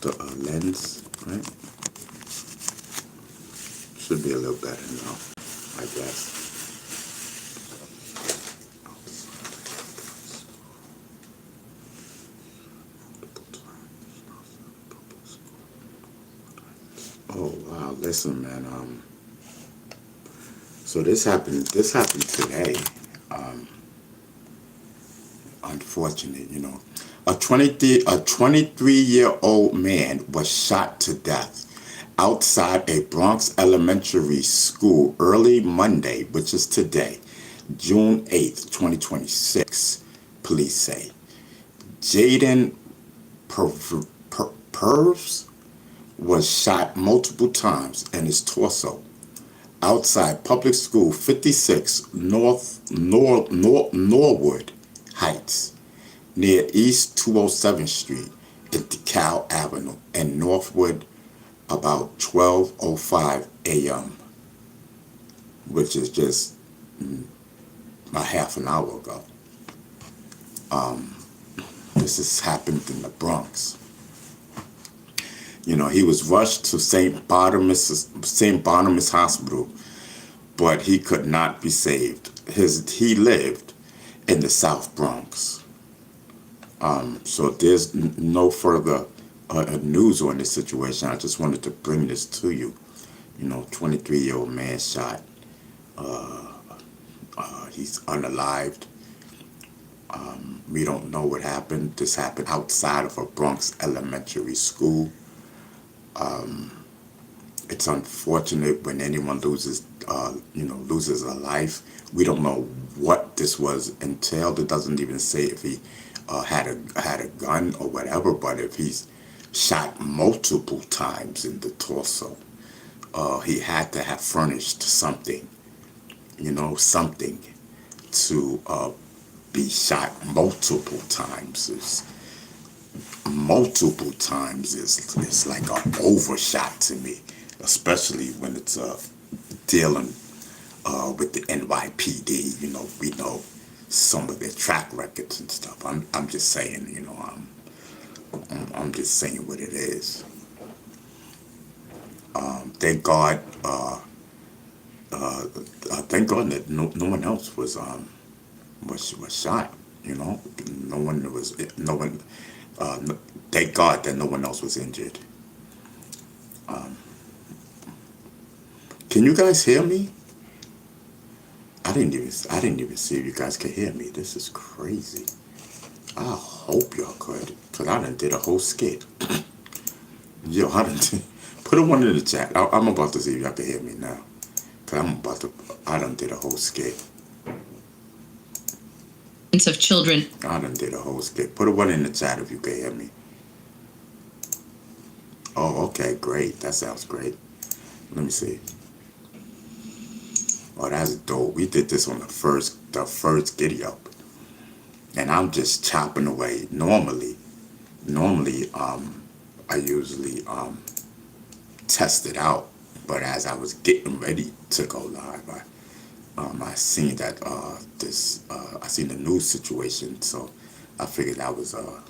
the lens, right? Should be a little better now, I guess. Oh wow, listen man, so this happened today. Unfortunate, a 23-year-old man was shot to death outside a Bronx elementary school early Monday, which is today, June 8th, 2026, police say. Jaden Purves was shot multiple times in his torso outside Public School 56 Norwood Heights, near East 207th Street and DeKalb Avenue in Northwood about 12:05 a.m., which is just a half an hour ago. This has happened in the Bronx. He was rushed to St. Barnabas Hospital, but he could not be saved. He lived in the South Bronx. So there's no further news on this situation. I just wanted to bring this to you. 23-year-old man shot. He's unalived. We don't know what happened. This happened outside of a Bronx elementary school. It's unfortunate when anyone loses a life. We don't know what this was entailed. It doesn't even say if he had a gun or whatever, but if he's shot multiple times in the torso, he had to have furnished something, something to be shot multiple times. Multiple times is like an overshot to me, especially when it's dealing with the NYPD. We know some of their track records and stuff. I'm just saying, I'm just saying what it is. Thank God. Thank God that no one else was shot. No one. Thank God that no one else was injured. Can you guys hear me? I didn't even see if you guys could hear me. This is crazy. I hope y'all could, cause I done did a whole skit. Yo, put a one in the chat. I'm about to see if y'all can hear me now, cause I done did a whole skit. Of children. I done did a whole skit. Put a one in the chat if you can hear me. Oh, okay, great. That sounds great. Let me see. Oh, that's dope. We did this on the first video, and I'm just chopping away. Normally, I usually test it out, but as I was getting ready to go live, I seen that I seen the news situation, so I figured that was a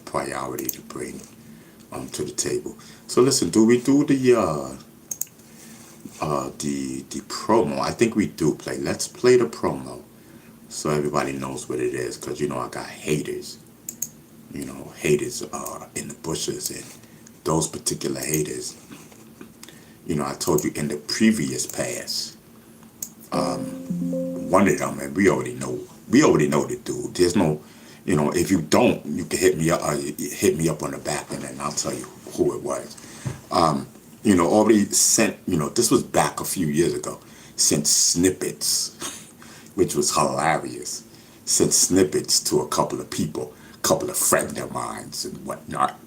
priority to bring to the table. So listen, do we do the promo? I think we do play. Let's play the promo so everybody knows what it is, because I got haters. Haters in the bushes, and those particular haters. I told you in the previous past, one of them, and we already know the dude. There's no, if you don't, you can hit me up on the back, and then I'll tell you who it was. Already sent, this was back a few years ago, sent snippets, which was hilarious. Sent snippets to a couple of people, a couple of friends of mine and whatnot.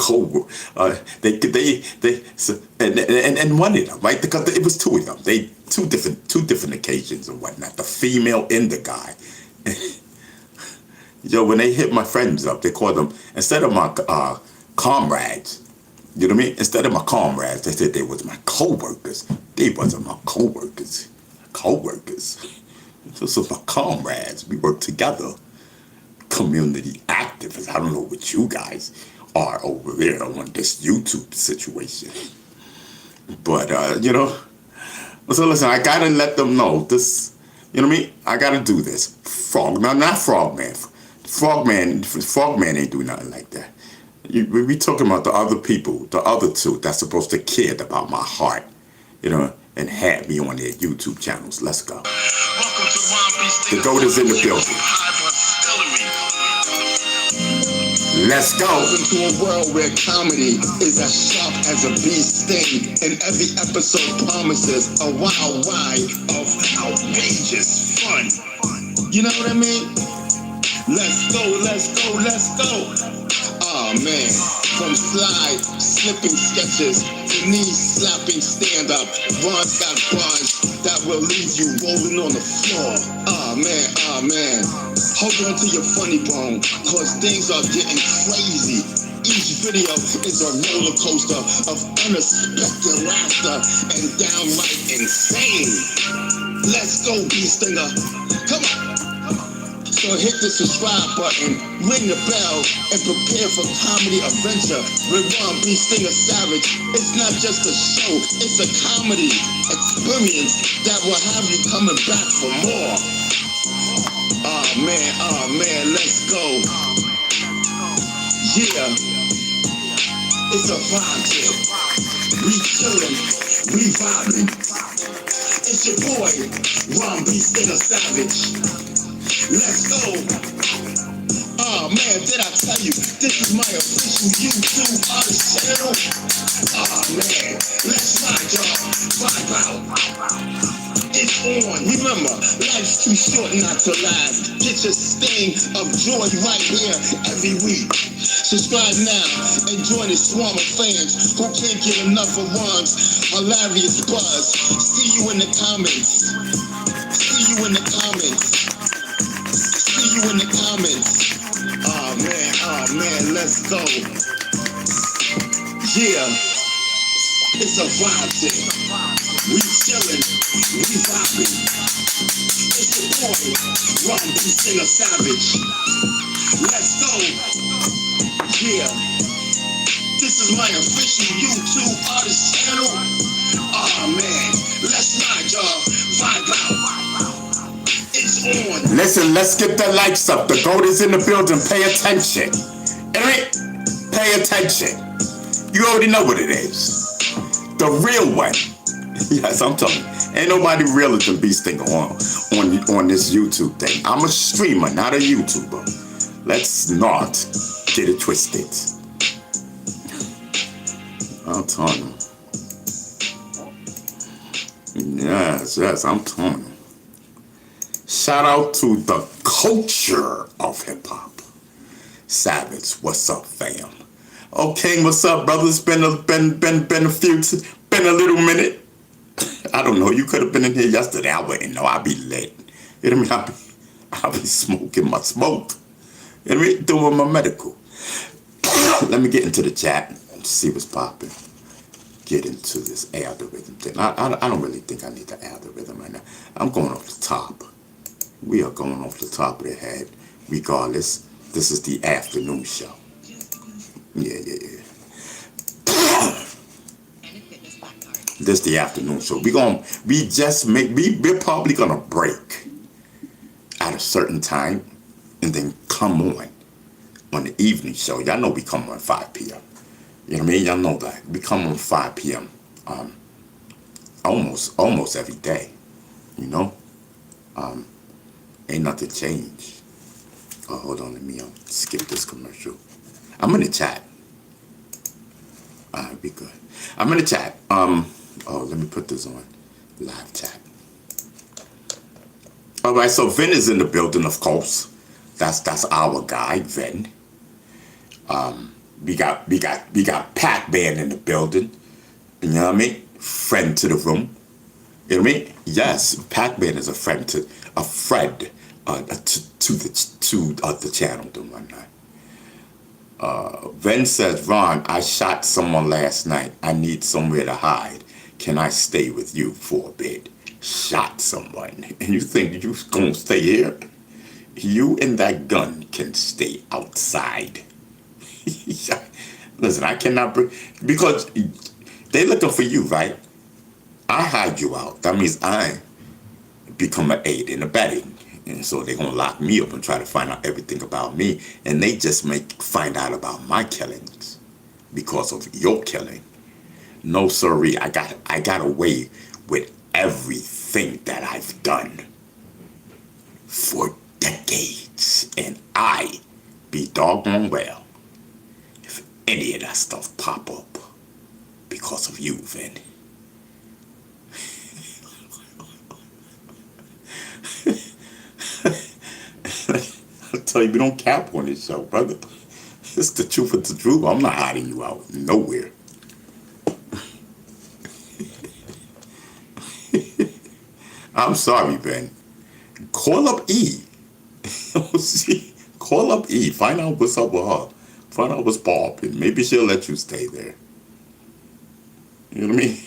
And one of them, right? Because it was two of them. They two different occasions and whatnot. The female and the guy. When they hit my friends up, they called them, instead of my comrades. You know what I mean? Instead of my comrades, they said they was my co-workers. They wasn't my co-workers. Co-workers. This was my comrades. We worked together. community activists. I don't know what you guys are over there on this YouTube situation. But, so listen, I gotta let them know this, you know what I mean? I gotta do this. Not Frogman. Frogman ain't do nothing like that. We talking about the other people, the other two that's supposed to care about my heart, and had me on their YouTube channels. Let's go. The GOAT is in the building. Let's go. Into a world where comedy is as sharp as a bee sting, and every episode promises a wild ride of outrageous fun. You know what I mean? Let's go, let's go, let's go. Oh man, from slide, slipping sketches to knee slapping stand up, Ron's got bars that will leave you rolling on the floor. Oh man, hold on to your funny bone, cause things are getting crazy. Each video is a roller coaster of unexpected laughter and downright insane. Let's go, Beast Stinger. Come on. So hit the subscribe button, ring the bell, and prepare for comedy adventure with Ron B. Stinger Savage. It's not just a show, it's a comedy experience that will have you coming back for more. Oh man, let's go. Yeah, it's a vibe here. We chillin', we vibing. It's your boy, Ron B. Stinger Savage. Let's go. Oh man, did I tell you, this is my official YouTube artist channel? Oh man, let's ride y'all, vibe out. It's on. Remember, life's too short not to last. Get your sting of joy right here every week. Subscribe now and join the swarm of fans who can't get enough of Ron's hilarious buzz. See you in the comments. See you in the comments. See you in the comments. Oh man, let's go. Yeah, it's a vibe thing. We chillin', we vibing. It's your boy, Ron B. Stinger Savage. Let's go. Yeah, this is my official YouTube artist channel. Oh man, let's ride y'all, vibe out. Listen, let's get the lights up. The GOAT is in the building. Pay attention. Pay attention. You already know what it is. The real one. Yes, I'm telling you. Ain't nobody realer than B. Stinger on this YouTube thing. I'm a streamer, not a YouTuber. Let's not get it twisted. I'm telling you. Yes, I'm telling you. Shout out to the culture of hip-hop. Savage, what's up, fam? Oh, King, what's up, brother? It's been a little minute. I don't know. You could have been in here yesterday. I wouldn't know. I'd be lit. You know what I mean? I'll be smoking my smoke. You know what I mean? Doing my medical. Let me get into the chat and see what's popping. Get into this algorithm thing. I don't really think I need the algorithm right now. I'm going off the top. We are going off the top of the head. Regardless, this is the afternoon show. Yeah. This is the afternoon show. We're probably gonna break at a certain time and then come on the evening show. Y'all know we come on 5 p.m. You know what I mean? Y'all know that. We come on 5 p.m. Almost every day. You know? Ain't nothing changed. Oh, hold on, let me skip this commercial. I'm in the chat. Alright, be good. I'm in the chat. Let me put this on live chat. Alright, so Vin is in the building, of course. That's our guy, Vin. We got Pac-Man in the building. You know what I mean? Friend to the room. You know what I mean? Yes, Pac-Man is a friend to the channel and whatnot. Ven says, Ron, I shot someone last night. I need somewhere to hide. Can I stay with you for a bit? Shot someone. And you think you're going to stay here You and that gun can stay outside. Listen, I cannot bring, because they looking for you, right? I hide you out. That means I become an aid and abetting. And so they're gonna lock me up and try to find out everything about me. And they just find out about my killings because of your killing. No sirree, I got away with everything that I've done for decades. And I be doggone well if any of that stuff pop up because of you, Vin. I tell you, we don't cap on this show, brother. It's the truth of the truth. I'm not hiding you out nowhere. I'm sorry, Ben. Call up E. See, call up E. Find out what's up with her. Find out what's popping. Maybe she'll let you stay there. You know what I mean?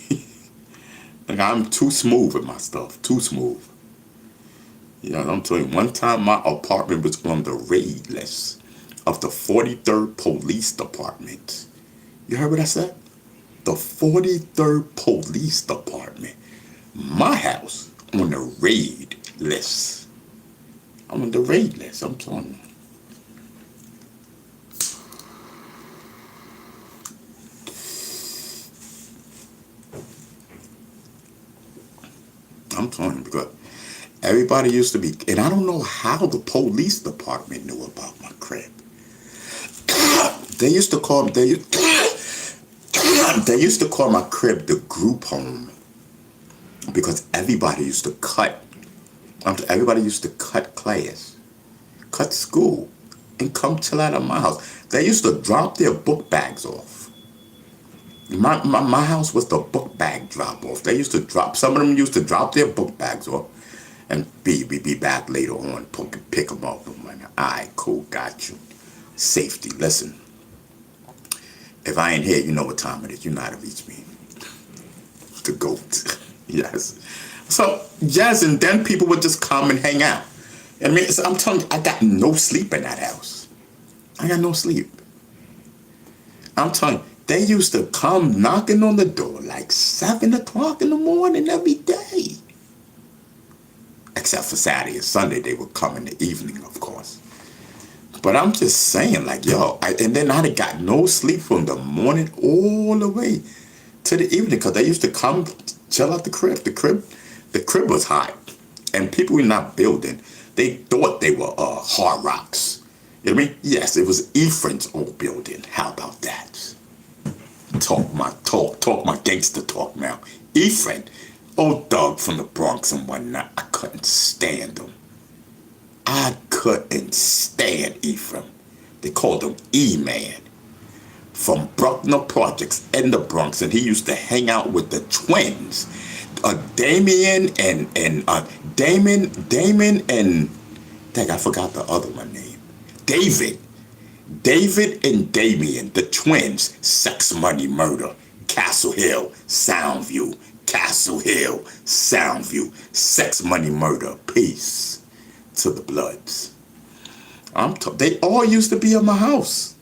Like, I'm too smooth with my stuff. Too smooth. Yeah, I'm telling you, one time my apartment was on the raid list of the 43rd Police Department. You heard what I said? The 43rd Police Department. My house on the raid list. I'm on the raid list, I'm telling you. I'm telling you, because everybody used to be, and I don't know how the police department knew about my crib. They used to call they used to call my crib the group home because everybody used to cut. Everybody used to cut class, cut school, and come chill out of my house. They used to drop their book bags off. My house was the book bag drop off. They used to drop. Some of them used to drop their book bags off, and be back later on, pick them up. I'm like, all right, cool, got you. Safety. Listen, if I ain't here, you know what time it is. You know how to reach me. The GOAT. Yes. So, yes, and then people would just come and hang out. I mean, I'm telling you, I got no sleep in that house. I got no sleep. I'm telling you, they used to come knocking on the door like 7 o'clock in the morning every day. Except for Saturday and Sunday, they would come in the evening, of course. But I'm just saying, like, yo, and then I got no sleep from the morning all the way to the evening because they used to come chill out the crib. The crib was hot, and people in that building, they thought they were Hard Rocks. You know what I mean? Yes, it was Ephraim's old building. How about that? Talk my gangster talk now. Ephraim, old dog from the Bronx and whatnot. I couldn't stand him. I couldn't stand Ephraim. They called him E-Man. From Bruckner Projects in the Bronx, and he used to hang out with the twins, Damon and dang, I forgot the other one name. David and Damien, the twins. Sex, Money, Murder, Castle Hill, Soundview, Castle Hill, Soundview, Sex, Money, Murder. Peace to the Bloods. They all used to be at my house.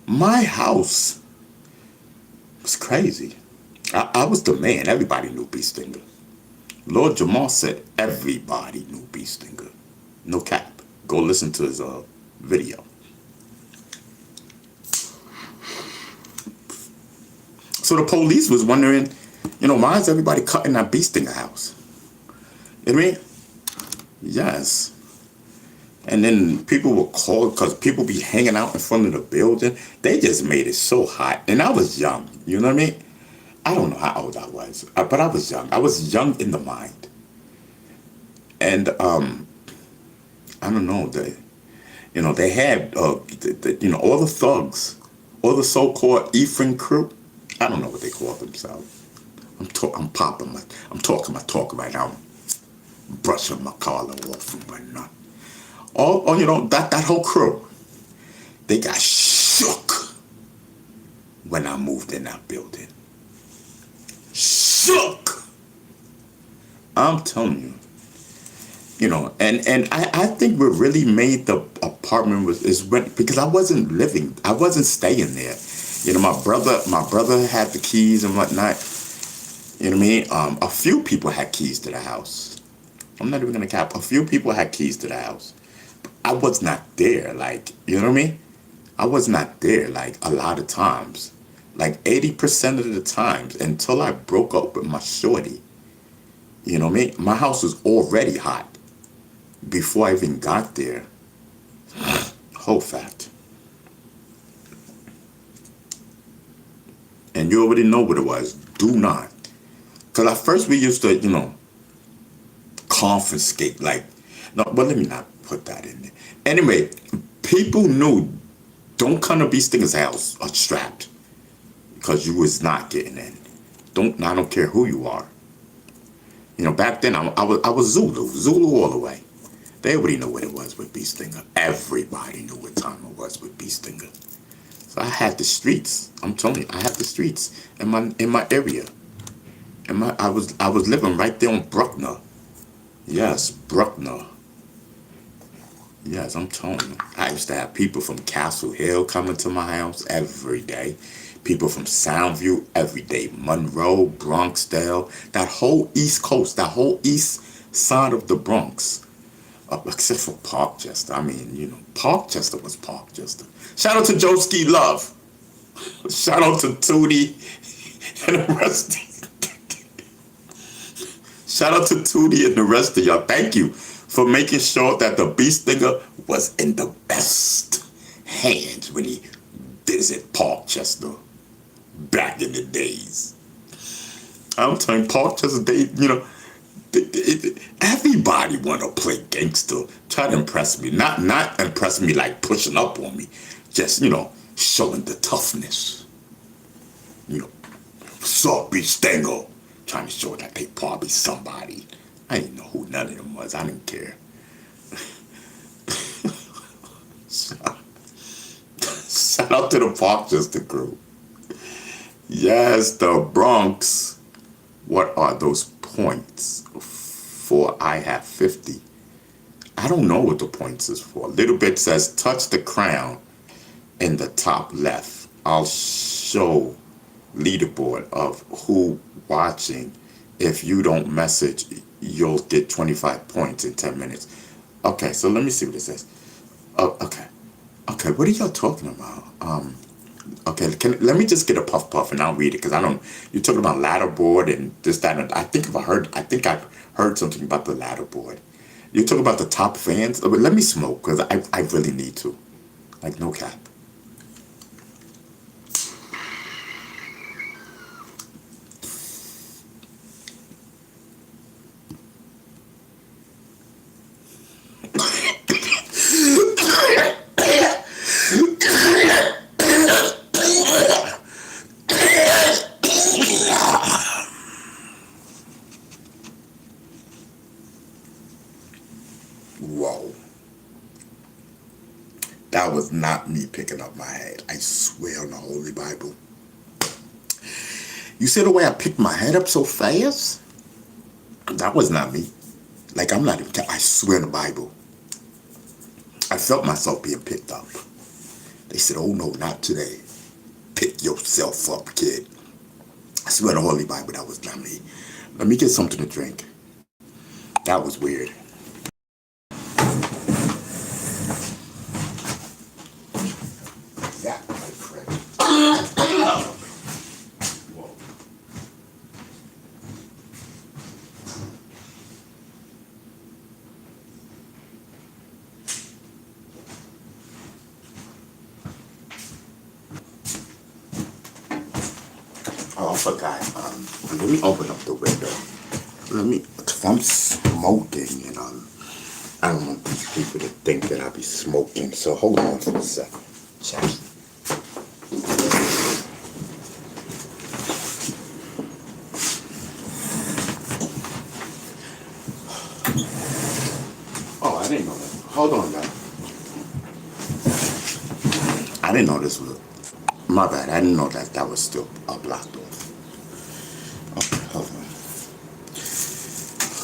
My house was crazy. I was the man. Everybody knew B. Stinger. Lord Jamal said everybody knew B. Stinger. No cap. Go listen to his video. So the police was wondering, why is everybody cutting that B. Stinger house? You know what I mean? Yes. And then people were called because people be hanging out in front of the building. They just made it so hot. And I was young. You know what I mean? I don't know how old I was, but I was young. I was young in the mind. And I don't know. They had all the thugs, all the so-called Ephraim crew. I don't know what they call themselves. I'm talking my talk right now. I'm brushing my collar off and whatnot. That whole crew, they got shook when I moved in that building. Shook. I'm telling you, And I think what really made the apartment is when, because I wasn't staying there. My brother had the keys and whatnot. You know what I mean? A few people had keys to the house. I'm not even gonna cap. A few people had keys to the house. I was not there. Like, you know what I mean? I was not there. Like, a lot of times, like 80% of the times, until I broke up with my shorty. You know what I mean? My house was already hot before I even got there. Whole fact. And you already know what it was. Do not. Because at first we used to, confiscate. Like, no, but let me not put that in there. Anyway, people knew, don't come to Beast Stinger's house strapped. Because you was not getting in. I don't care who you are. Back then I was Zulu all the way. They already know what it was with Beast Stinger. Everybody knew what time it was with Beast Stinger. So I had the streets. I'm telling you, I had the streets in my area. I was living right there on Bruckner. Yes, Bruckner. Yes, I'm telling you. I used to have people from Castle Hill coming to my house every day. People from Soundview every day. Monroe, Bronxdale, that whole East Coast, that whole east side of the Bronx. Except for Parkchester. I mean, Parkchester was Parkchester. Shout out to Joe Ski Love. Shout out to Tootie and the rest. Shout out to Tootie and the rest of y'all. Thank you for making sure that the Beast Stinger was in the best hands when he visited Parkchester back in the days. I'm telling you, Parkchester, everybody want to play gangster, try to impress me. Not impress me like pushing up on me, just showing the toughness. What's up, Beast Stinger? Trying to show that they probably somebody. I didn't know who none of them was. I didn't care. Shout out to the Parkchester crew. Yes, the Bronx. What are those points for? I have 50. I don't know what the points is for. Little bit says touch the crown in the top left. I'll show leaderboard of who watching. If you don't message, you'll get 25 points in 10 minutes. Okay, so let me see what it says. Okay, what are y'all talking about? Okay, let me just get a puff and I'll read it, because I don't. You're talking about ladder board and this, that, and I think I've heard something about the ladder board. You're talking about the top fans. But let me smoke, because I really need to. Like, no cap. Whoa. That was not me picking up my head. I swear on the Holy Bible. You see the way I picked my head up so fast? That was not me. Like, I'm not even, I swear on the Bible. I felt myself being picked up. They said, oh no, not today. Pick yourself up, kid. I swear on the Holy Bible, that was not me. Let me get something to drink. That was weird. That, my friend. Whoa. Oh, I forgot. Let me open up the window. Cause I'm smoking, and I don't want these people to think that I be smoking. So hold on for a second. Check. Oh, I didn't know that. Hold on, now. I didn't know this was. My bad. I didn't know that was still blocked off. Okay, hold on.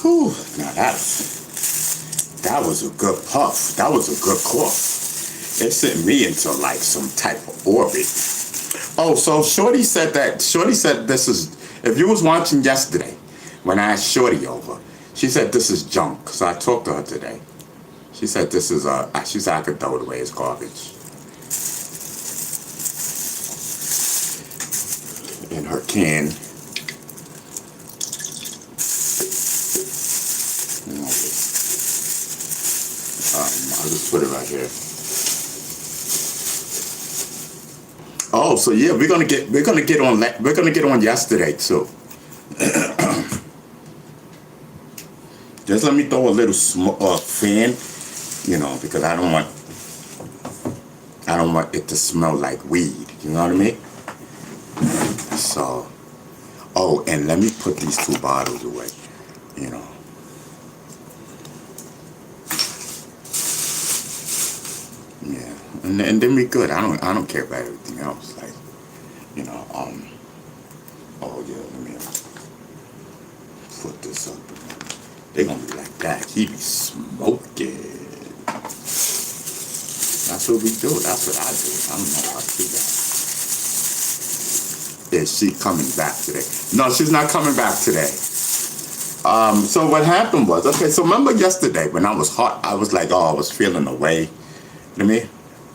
Whew, now That was a good puff. That was a good cough. It sent me into like some type of orbit. Oh, so Shorty said this is, if you was watching yesterday, when I asked Shorty over, she said this is junk. So I talked to her today. She said this is she said I could throw it away as garbage. In her can. I'll just put it right here. Oh, so yeah, we're gonna get on yesterday too. Just let me throw a little fan, because I don't want it to smell like weed. You know what I mean? So, oh, and let me put these 2 bottles away. Yeah, and then we good. I don't care about everything else. Like, oh yeah, let me put this up. They gonna be like that. He be smoking. That's what we do. That's what I do. I don't know how to do that. Is she coming back today? No, she's not coming back today. So what happened was, okay, so remember yesterday when I was hot, I was like, oh, I was feeling away. You know what I mean?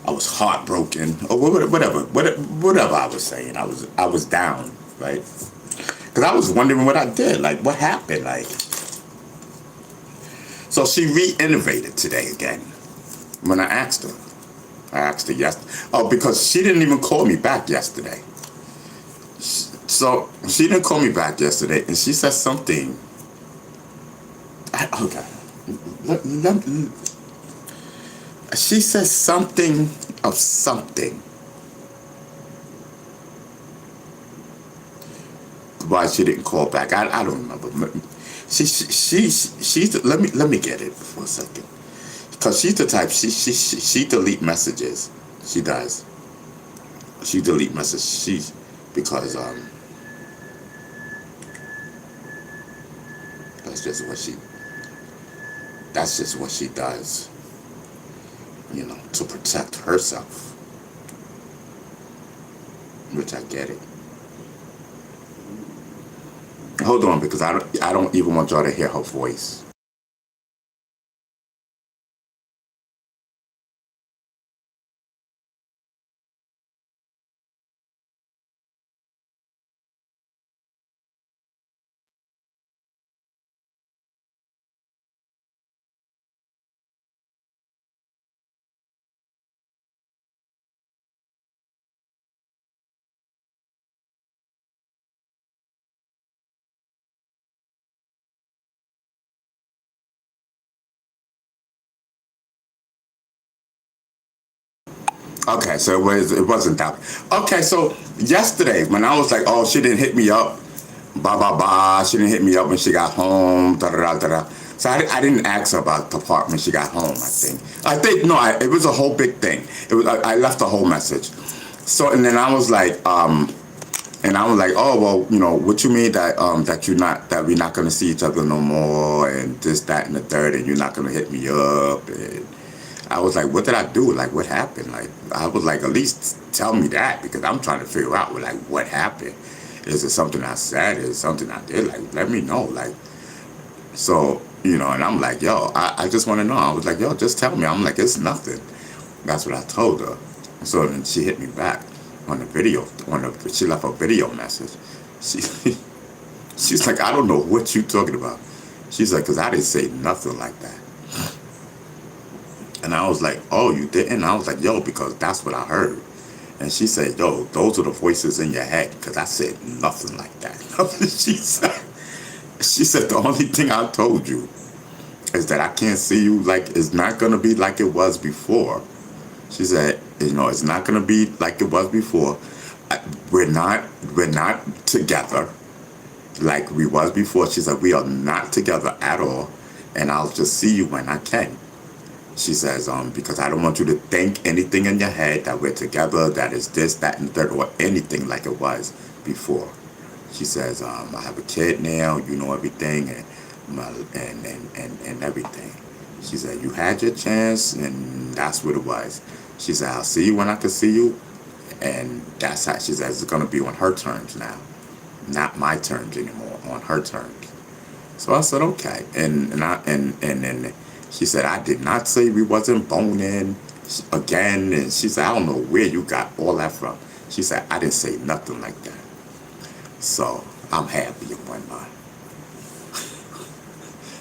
I was heartbroken, or whatever I was saying. I was down, right? Because I was wondering what I did, like what happened, like. So she re-innovated today again. When I asked her yesterday. Oh, because she didn't even call me back yesterday. So she didn't call me back yesterday, and she said something. Okay. She said something of something. Why she didn't call back? I don't remember. She's let me get it for a second, because she's the type she delete messages. She does. She delete messages. Because that's just what she does. To protect herself. Which I get it. Hold on, because I don't even want y'all to hear her voice. Okay, so it wasn't that. Okay, so yesterday when I was like, oh, she didn't hit me up, blah blah blah. She didn't hit me up when she got home, da da da da da. So I didn't ask her about the part when she got home. It was a whole big thing. It was I left a whole message. So and then I was like, oh well, what you mean that we're not gonna see each other no more, and this, that, and the third, and you're not gonna hit me up, and I was like, what did I do? Like, what happened? Like, I was like, at least tell me that, because I'm trying to figure out, like, what happened? Is it something I said? Is it something I did? Like, let me know. Like, so, and I'm like, yo, I just want to know. I was like, yo, just tell me. I'm like, it's nothing. That's what I told her. So then she hit me back on the video. She left a video message. She's like, I don't know what you talking about. She's like, because I didn't say nothing like that. And I was like, oh, you didn't? And I was like, yo, because that's what I heard. And she said, yo, those are the voices in your head, because I said nothing like that. she said, the only thing I told you is that I can't see you, like, it's not going to be like it was before. She said, it's not going to be like it was before. We're not together like we was before. She said, we are not together at all, and I'll just see you when I can. She says, because I don't want you to think anything in your head that we're together, that is this, that, and the third, or anything like it was before. She says, I have a kid now, you know everything, and everything. She said, you had your chance, and that's what it was. She said, I'll see you when I can see you. And that's how she said, it's going to be on her terms now. Not my terms anymore, on her terms. So I said, okay. And then she said, I did not say we wasn't boning again. And she said, I don't know where you got all that from. She said, I didn't say nothing like that. So I'm happy in one mind.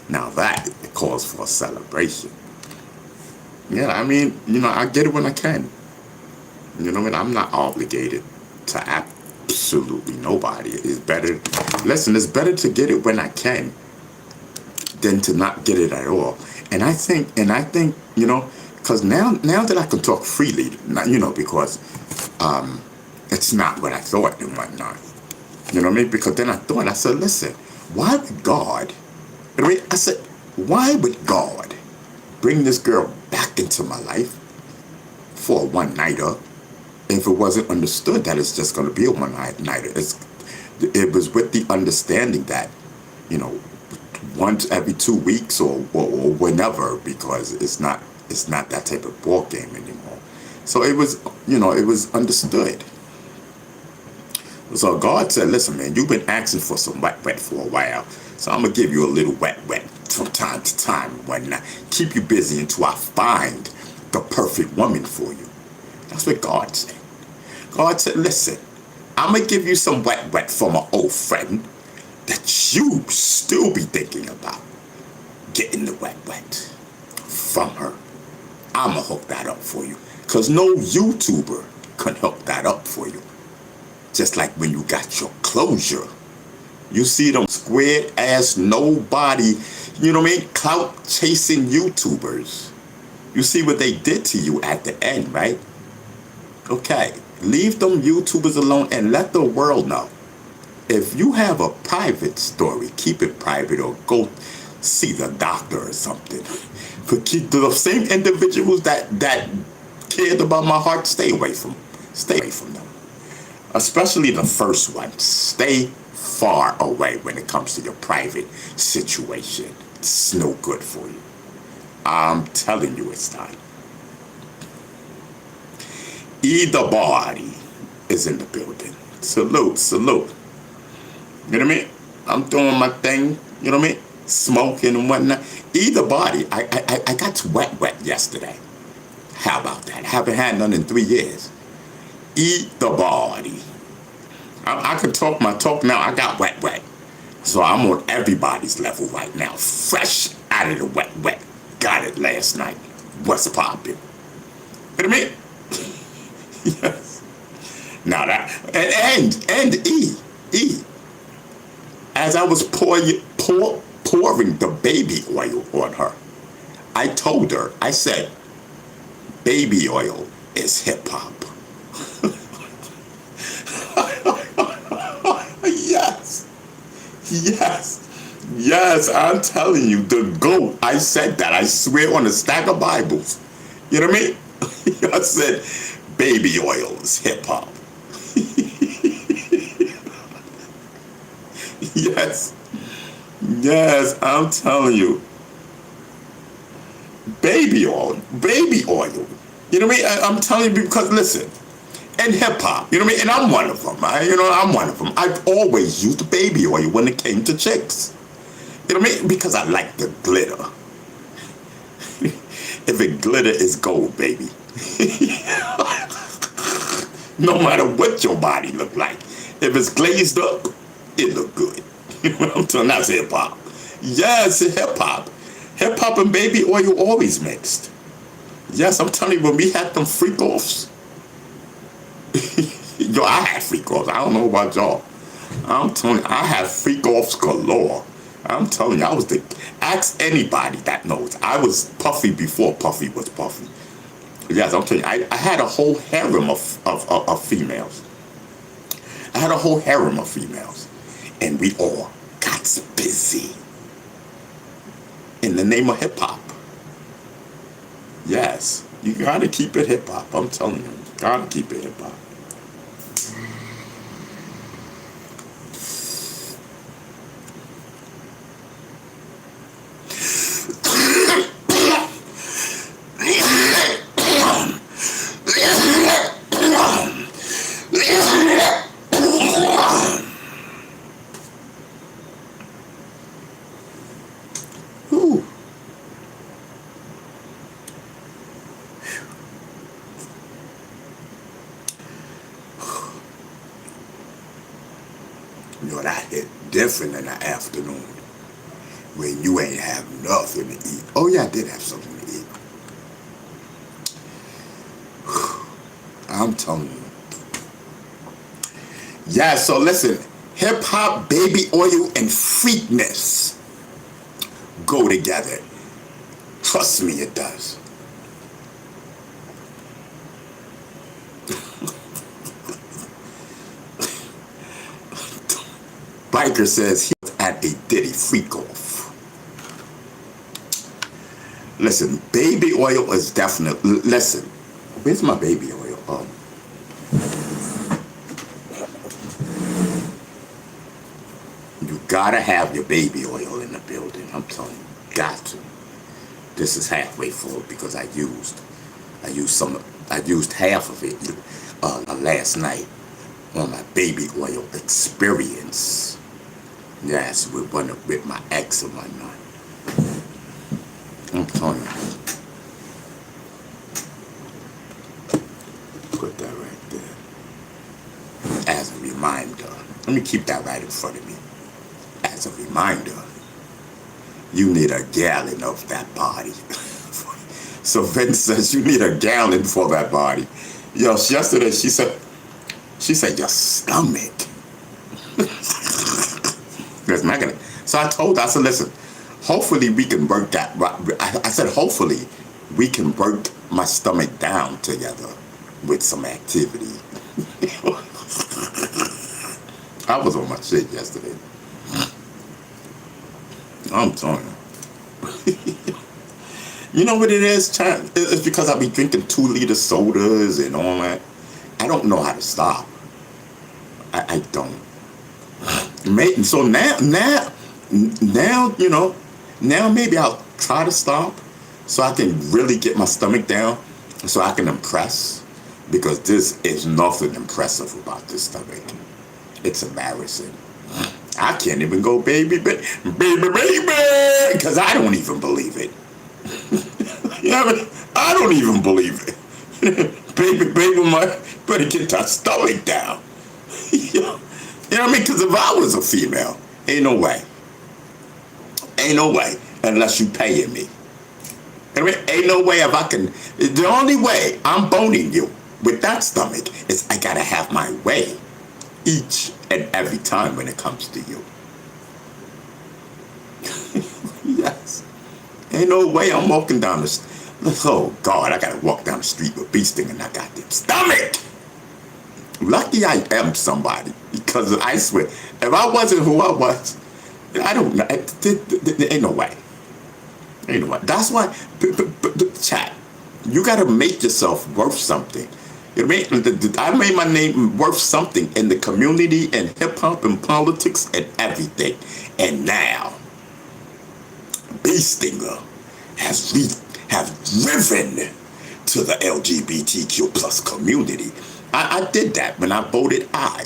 Now that calls for a celebration. Yeah, I mean, I get it when I can. You know what I mean? I'm not obligated to absolutely nobody. It's better, listen, it's better to get it when I can than to not get it at all. And I think, because now that I can talk freely, because it's not what I thought and whatnot. You know what I mean? Because then I said, listen, why would God, I said, why would God bring this girl back into my life for a one-nighter if it wasn't understood that it's just going to be a one-nighter? It was with the understanding that, once every 2 weeks or whenever, because it's not that type of ball game anymore. So it was, it was understood. So God said, listen, man, you've been asking for some wet for a while. So I'm going to give you a little wet from time to time when I keep you busy until I find the perfect woman for you. That's what God said. God said, listen, I'm going to give you some wet from an old friend that you still be thinking about getting the wet from her. I'm going to hook that up for you. Because no YouTuber can hook that up for you. Just like when you got your closure. You see them squared ass nobody, clout chasing YouTubers. You see what they did to you at the end, right? Okay, leave them YouTubers alone and let the world know. If you have a private story, keep it private or go see the doctor or something. But keep the same individuals that cared about my heart, stay away from them. Especially the first one. Stay far away when it comes to your private situation. It's no good for you. I'm telling you it's not. Either body is in the building. Salute. You know what I mean? I'm doing my thing, you know what I mean? Smoking and whatnot. Either body. I got wet yesterday. How about that? I haven't had none in 3 years. Eat the body. I can talk my talk now. I got wet. So I'm on everybody's level right now. Fresh out of the wet. Got it last night. What's poppin'? You know what I mean? Yes. Now that, and E. As I was pouring the baby oil on her, I told her, I said, baby oil is hip hop. Yes, I'm telling you, the GOAT. I said that. I swear on a stack of Bibles. You know what I mean? I said, baby oil is hip hop. Yes, I'm telling you. Baby oil. You know what I mean? I'm telling you because, listen, and hip-hop, you know what I mean? And I'm one of them. I'm one of them. I've always used baby oil when it came to chicks. You know what I mean? Because I like the glitter. If it glitter, it's gold, baby. No matter what your body look like. If it's glazed up, it look good. You know what I'm telling you? That's hip-hop. Yes, hip-hop. Hip-hop and baby oil always mixed. Yes, I'm telling you, when we had them freak-offs, yo, I had freak-offs. I don't know about y'all. I'm telling you, I had freak-offs galore. I'm telling you, ask anybody that knows. I was puffy before Puffy was puffy. Yes, I'm telling you, I had a whole harem of females. And we all got busy in the name of hip-hop. Yes, you gotta keep it hip-hop. I'm telling you, gotta keep it hip-hop. You know, that hit different in the afternoon when you ain't have nothing to eat. Oh yeah, I did have something to eat. I'm telling you. Yeah, so listen, hip hop, baby oil, and freakness go together. Trust me, it does. Biker says he was at a Diddy freak off. Listen, baby oil is definitely. Listen, where's my baby oil? You gotta have your baby oil in the building. I'm telling you, got to. This is halfway full because I used half of it last night on my baby oil experience. Yes, with my ex and whatnot. I'm telling you. Put that right there. As a reminder. Let me keep that right in front of me. As a reminder, you need a gallon of that body. So Vince says you need a gallon for that body. Yo, yesterday she said your stomach. So I told her, I said, listen, hopefully we can work that. I said, hopefully we can work my stomach down together with some activity. I was on my shit yesterday. I'm telling you. You know what it is, Chad? It's because I be drinking 2-liter sodas and all that. I don't know how to stop. I don't. So now, you know, now maybe I'll try to stop so I can really get my stomach down so I can impress. Because this is nothing impressive about this stomach. It's embarrassing. I can't even go baby, because I don't even believe it. You know what I mean? I don't even believe it. baby, better get that stomach down. You know what I mean? Because if I was a female, ain't no way. Ain't no way unless you paying me. I mean, ain't no way if I can. The only way I'm boning you with that stomach is I gotta have my way each and every time when it comes to you. Yes. Ain't no way I'm walking down the street. Oh God, I gotta walk down the street with bee sting and I got this stomach. Lucky I am somebody, because I swear, if I wasn't who I was, I don't know. Ain't no way. Ain't no way. That's why, chat, you gotta make yourself worth something. You know what I mean? I made my name worth something in the community and hip hop and politics and everything. And now, Bee Stinger have driven to the LGBTQ plus community. I did that when I voted aye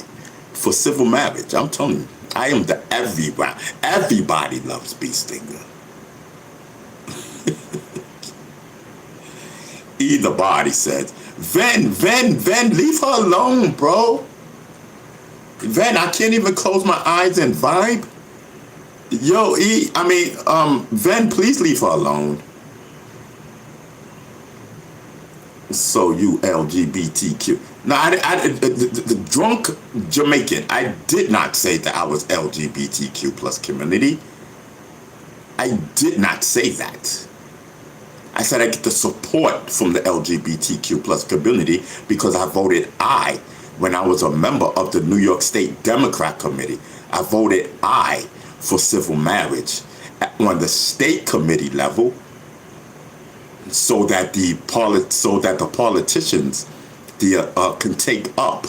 for civil marriage. I'm telling you, I am the everyone. Everybody loves Bee Stinger. Either body says, Ven, leave her alone, bro. Ven, I can't even close my eyes and vibe. Yo, Ven, please leave her alone. So you LGBTQ. Now, the drunk Jamaican, I did not say that I was LGBTQ plus community. I did not say that. I said I get the support from the LGBTQ plus community because I voted aye when I was a member of the New York State Democrat Committee. I voted aye for civil marriage on the state committee level, so that the politicians can take up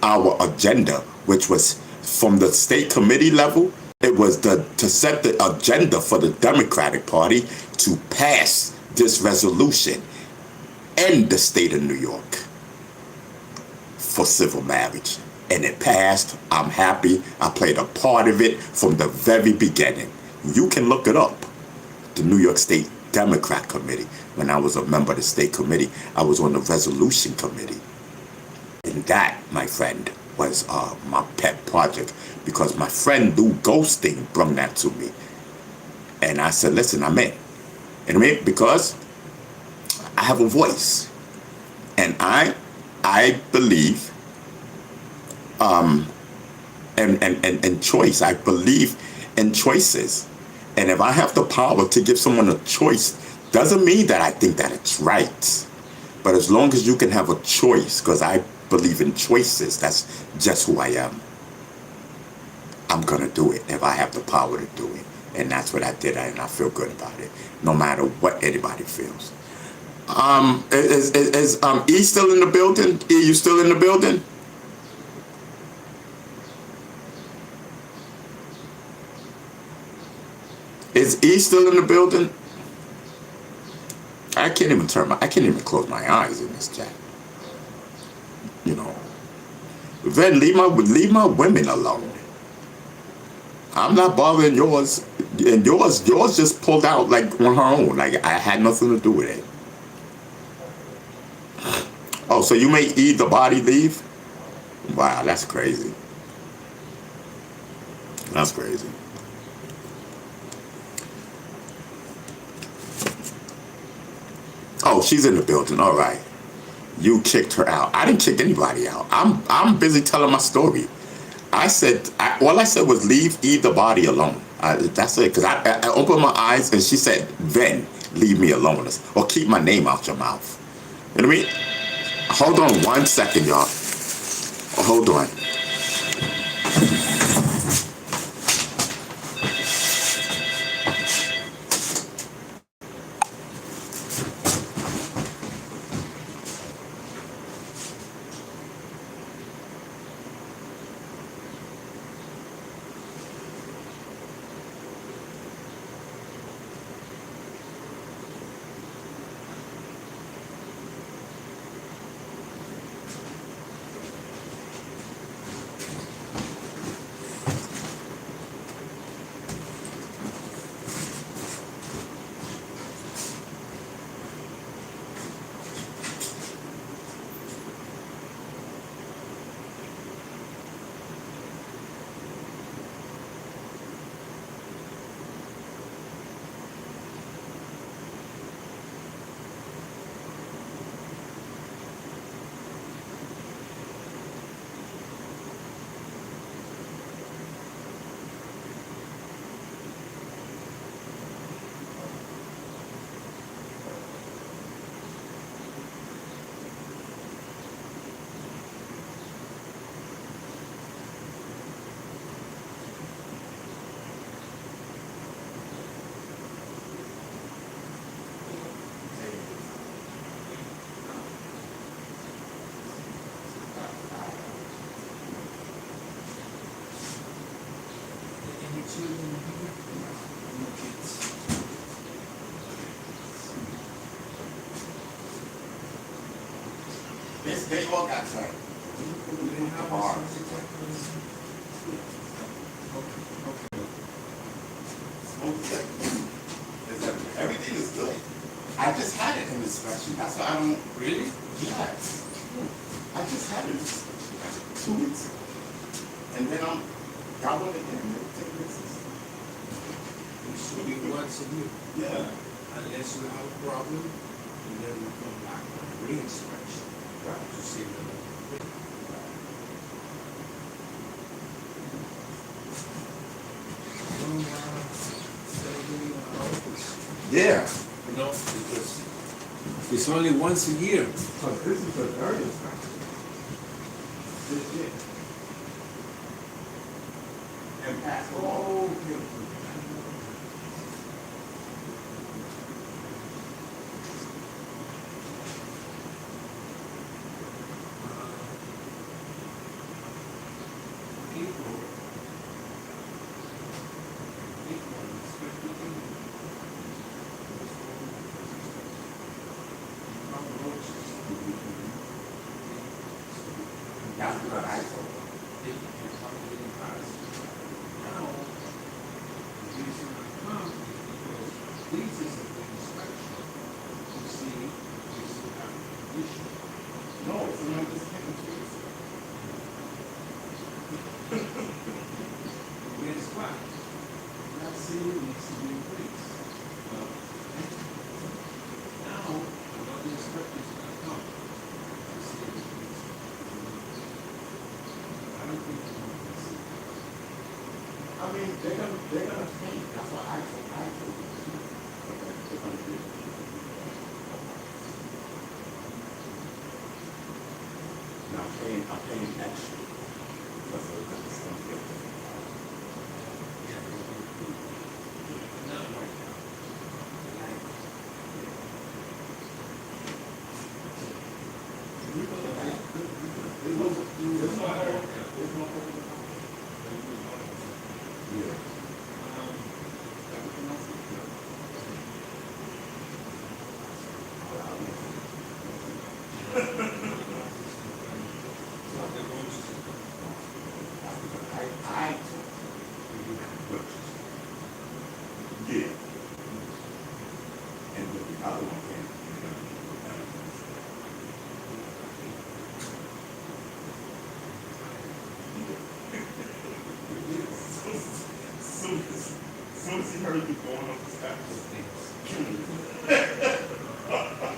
our agenda, which was from the state committee level. It was to set the agenda for the Democratic Party to pass this resolution in the state of New York for civil marriage. And it passed. I'm happy. I played a part of it from the very beginning. You can look it up. The New York State Democrat Committee. When I was a member of the state committee, I was on the resolution committee. And that, my friend, was my pet project because my friend Lou Ghosting brought that to me, and I said, "Listen, I'm in." And I mean, because I have a voice, and I believe and choice. I believe in choices, and if I have the power to give someone a choice, doesn't mean that I think that it's right. But as long as you can have a choice, because I believe in choices, that's just who I am. I'm gonna do it if I have the power to do it, and that's what I did, and I feel good about it, no matter what anybody feels. Is E still in the building? E, you still in the building? Is E still in the building? I can't even close my eyes in this chat. You know, then leave my women alone. I'm not bothering yours, and yours just pulled out like on her own. Like I had nothing to do with it. Oh, so you made E the body leave? Wow, that's crazy. That's crazy. Oh, she's in the building. All right. You kicked her out. I didn't kick anybody out. I'm busy telling my story. All I said was leave E the body alone. That's it. Because I opened my eyes and she said, then leave me alone. Or keep my name out your mouth. You know what I mean? Hold on 1 second, y'all. Hold on. They all got time. Everything is good. I just had it in inspection. That's why I don't. Really? Yes. I just had it 2 weeks ago. And then got one again. Take business. Usually once a year. Yeah. Unless you have a problem, and then we come back for re-inspection. Right. To see the. Yeah. You know, because it's only once a year. So this is the third inspection. This year. And pass all beautiful. That's what I told them. No, it's not just Where's why? That city needs to be increased. Well, now, what the inspectors are gonna come to see if it's. I don't think it's going to see. I mean, they're gonna paint. That's what I told you. They're gonna do. Now I'm paying extra because of this stuff. Not right now. Yeah. And the other one came. Soon as he heard you going up the steps.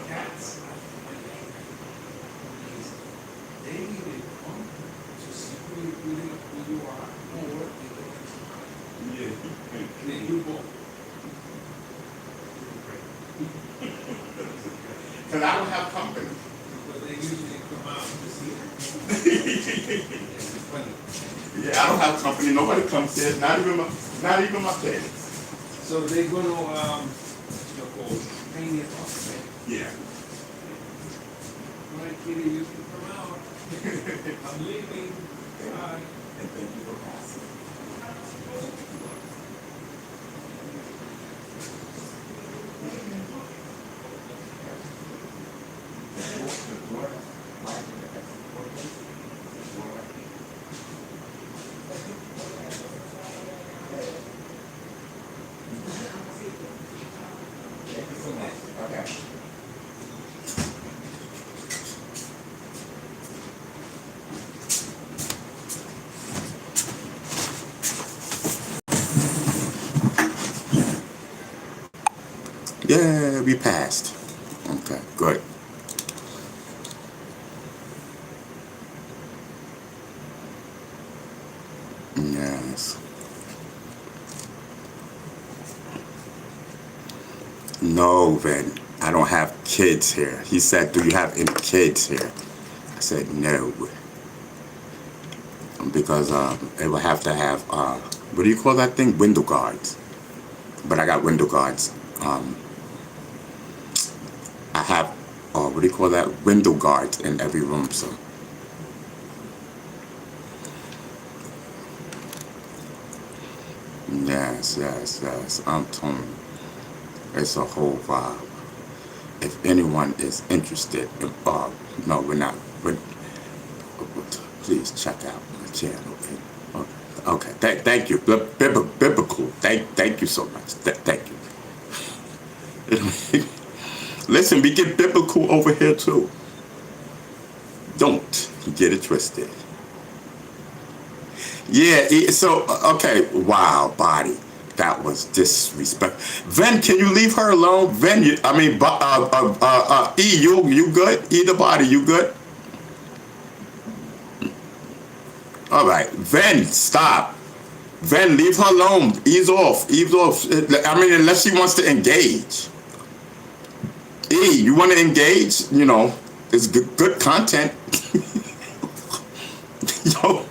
Cats, they even come to see who you are, or they go and Yeah. then you go. Because I don't have company. But they usually come out to see it. It's funny. Yeah, I don't have company. Nobody comes here. Not even my parents. So they're gonna, paint it off, right? Yeah. All right, kitty, you can come out. I'm leaving. Bye. And thank you for passing. Okay. Yeah, we passed. Okay, good. Yes. No, Vin, I don't have kids here. He said, do you have any kids here? I said, no. Because they will have to have, what do you call that thing? Window guards. But I got window guards. I have, what do you call that? Window guards in every room, so. Yes. I'm telling you, it's a whole vibe. If anyone is interested, no, we're not. Please check out my channel. Okay. Thank you. Biblical. Thank you so much. Thank you. Listen, we get biblical over here too. Don't get it twisted. Yeah, so, okay, wow, body. That was disrespect. Ven, can you leave her alone? Ven, E, you good? E the body, you good? All right, Ven, stop. Ven, leave her alone. Ease off. I mean, unless she wants to engage. E, you want to engage? You know, it's good content. Yo.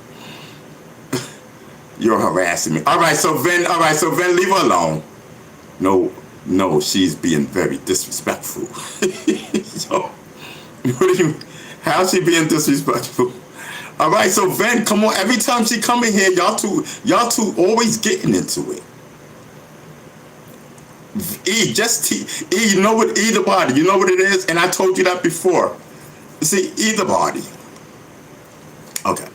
You're harassing me. All right, so Ven, leave her alone. No, she's being very disrespectful. So, how's she being disrespectful? All right, so Ven, come on. Every time she come in here, y'all two always getting into it. E, you know what? E the body. You know what it is? And I told you that before. See, E the body. Okay.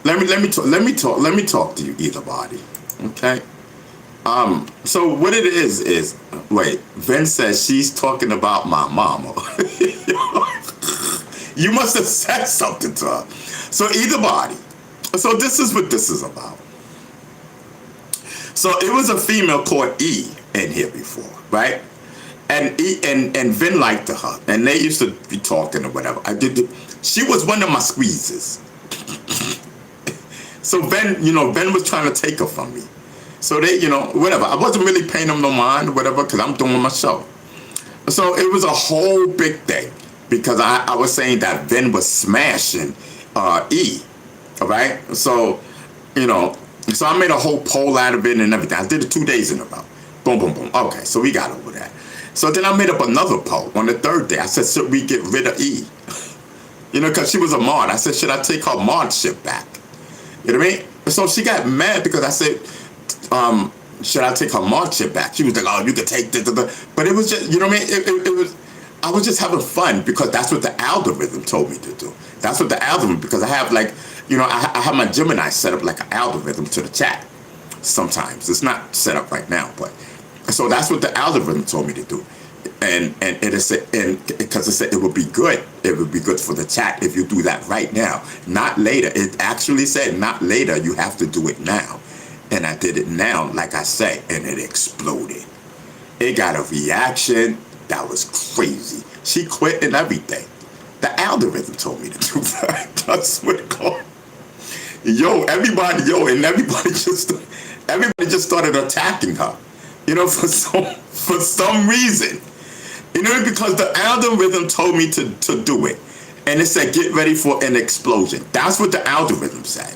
Let me talk to you, either body. Okay. So what it is wait, Ven says she's talking about my mama. You must have said something to her. So either body. So this is what this is about. So it was a female called E in here before, right? And and Vin liked her, and they used to be talking or whatever. She was one of my squeezes. So Vin was trying to take her from me. So they, whatever. I wasn't really paying them no mind or whatever because I'm doing my show. So it was a whole big thing because I was saying that Vin was smashing E, all right? So, so I made a whole poll out of it and everything. I did it 2 days in a row. Boom, boom, boom. Okay, so we got over that. So then I made up another poll on the third day. I said, should we get rid of E? Because she was a mod. I said, should I take her modship back? You know what I mean? So she got mad because I said, should I take her modship back? She was like, oh, you can take this. But it was just, you know what I mean? It was, I was just having fun because that's what the algorithm told me to do. That's what the algorithm, because I have like, I have my Gemini set up like an algorithm to the chat sometimes. It's not set up right now, but so that's what the algorithm told me to do. And it said, and because it said it would be good for the chat if you do that right now, not later. It actually said not later, you have to do it now. And I did it now, like I say, and it exploded. It got a reaction that was crazy. She quit and everything. The algorithm told me to do that. That's what it called. Everybody just started attacking her. For some reason. Because the algorithm told me to do it. And it said, get ready for an explosion. That's what the algorithm said.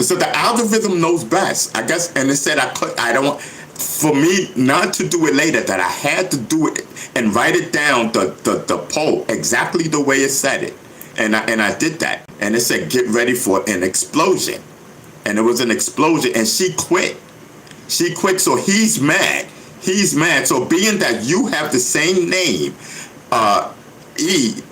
So the algorithm knows best, I guess. And it said, for me not to do it later, that I had to do it and write it down, the poll, exactly the way it said it. And I did that. And it said, get ready for an explosion. And it was an explosion. And she quit. She quit. So he's mad. He's mad. So being that you have the same name, E,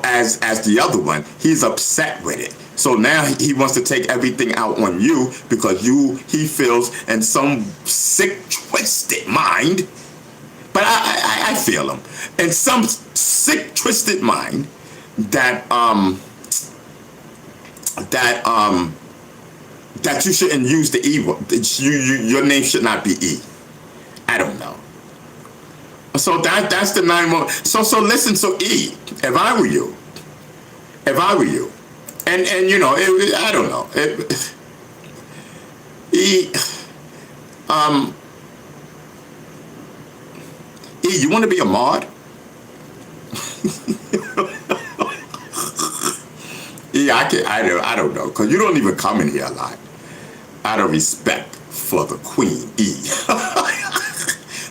as the other one, he's upset with it. So now he wants to take everything out on you because he feels in some sick, twisted mind, but I feel him, in some sick, twisted mind that you shouldn't use the E word. Your name should not be E. I don't know. So that's the 9 more. So listen. So E, if I were you, and I don't know. E, you want to be a mod? E, I don't know, because you don't even come in here a lot. Out of respect for the queen, E.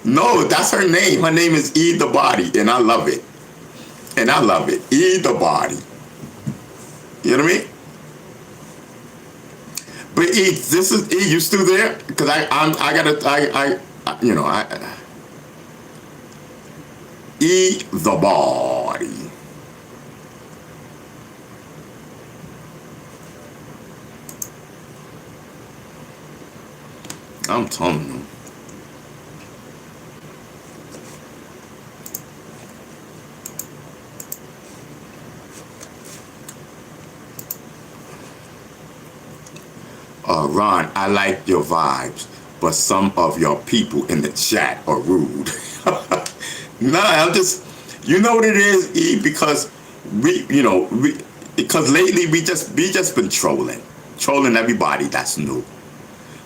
No, that's her name. Her name is E the Body, and I love it. E the Body. You know what I mean? But E, this is E. You still there? Because E the Body. I'm telling you. Ron, I like your vibes, but some of your people in the chat are rude. Nah, I'm just, you know what it is, E, because because lately we just been trolling everybody that's new.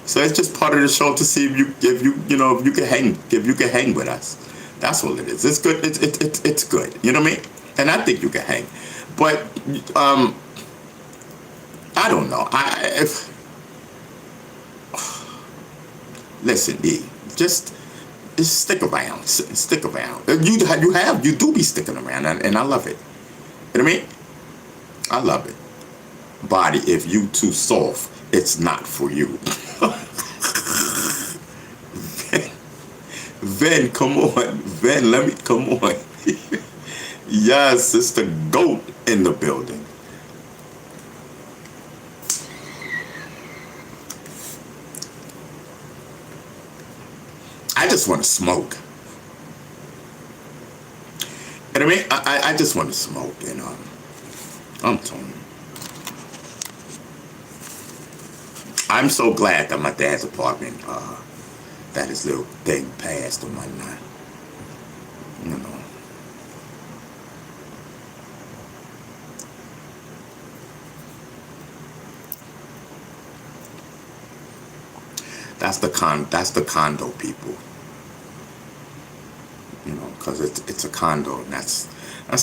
So it's just part of the show to see if you can hang with us. That's all it is. It's good. It's good. You know what I mean? And I think you can hang, but I don't know. Listen, E, just stick around. Stick around. You do be sticking around, and I love it. You know what I mean? I love it. Body, if you too soft, it's not for you. Ven, come on. Ven, come on. Yes, it's the GOAT in the building. I just want to smoke. You know what I mean? I just want to smoke, I'm telling you. I'm so glad that my dad's apartment, that his little thing passed and whatnot. You know, that's the condo people. You know, because it's a condo, and that's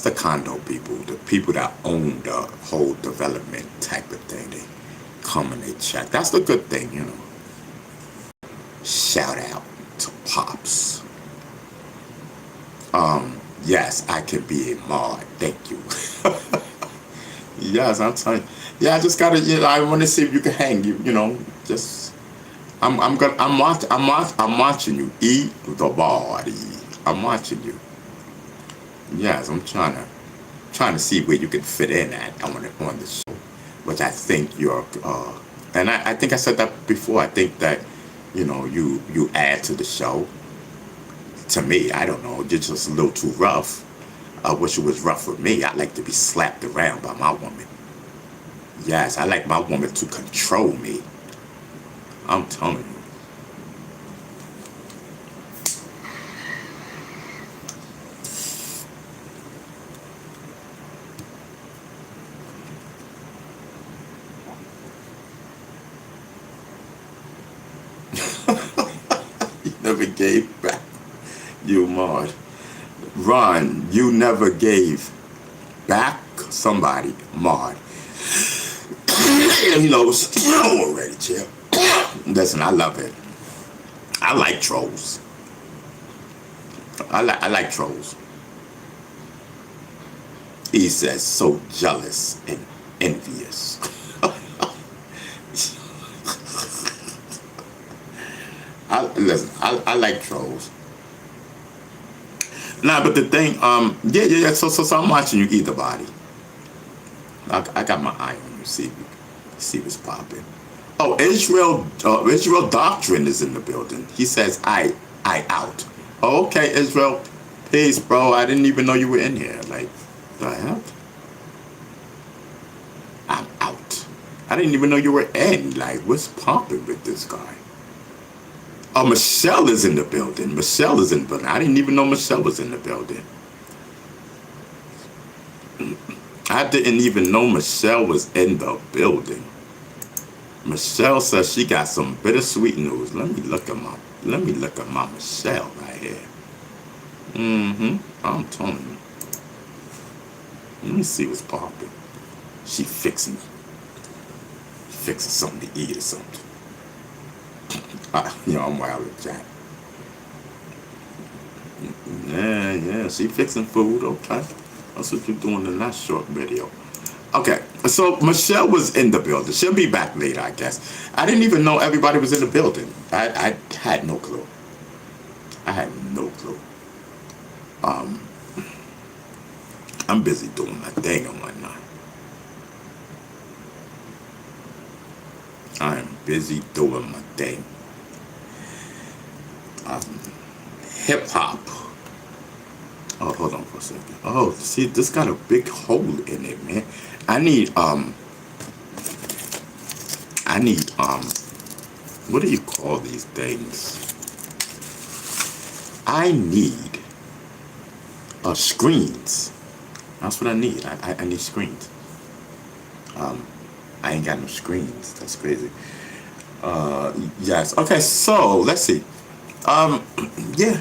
the condo people, the people that own the whole development type of thing. They come and they check. That's the good thing, you know. Shout out to Pops. Yes, I can be a mod. Thank you. Yes, I'm telling you. Yeah, I just gotta. You know, I want to see if you can hang. You know, just I'm watching you eat the body. I'm watching you. Yes, I'm trying to see where you can fit in at on the show, which I think you're. And I think I said that before. I think that, you know, you add to the show. To me, I don't know, you're just a little too rough. I wish it was rough for me. I like to be slapped around by my woman. Yes, I like my woman to control me. I'm telling you. You never gave back. You Mard. Ron, you never gave back somebody, Mard. He knows already, chill. Listen, I love it. I like trolls. I like trolls. He says so jealous and envious. I like trolls. Nah, but the thing, yeah. So I'm watching you eat the body. I got my eye on you. See what's popping. Oh, Israel Doctrine is in the building. He says, I out. Oh, okay, Israel. Peace, bro. I didn't even know you were in here. Like, the hell? I'm out. I didn't even know you were in. Like, what's popping with this guy? Oh, Michelle is in the building. Michelle is in the building. I didn't even know Michelle was in the building. I didn't even know Michelle was in the building. Michelle says she got some bittersweet news. Let me look at my Michelle right here. I'm telling you. Let me see what's popping. She fixing something to eat or something. You know, I'm wild with Jack. Yeah, she fixing food, okay. That's what you're doing in that short video. Okay, so Michelle was in the building. She'll be back later, I guess. I didn't even know everybody was in the building. I had no clue. I had no clue. I'm busy doing my thing and whatnot. I am busy doing my thing. Hip hop. Oh, hold on for a second. Oh, see, this got a big hole in it, man. I need, what do you call these things? I need, screens. That's what I need. I need screens. I ain't got no screens. That's crazy. Yes. Okay, so, let's see. Yeah.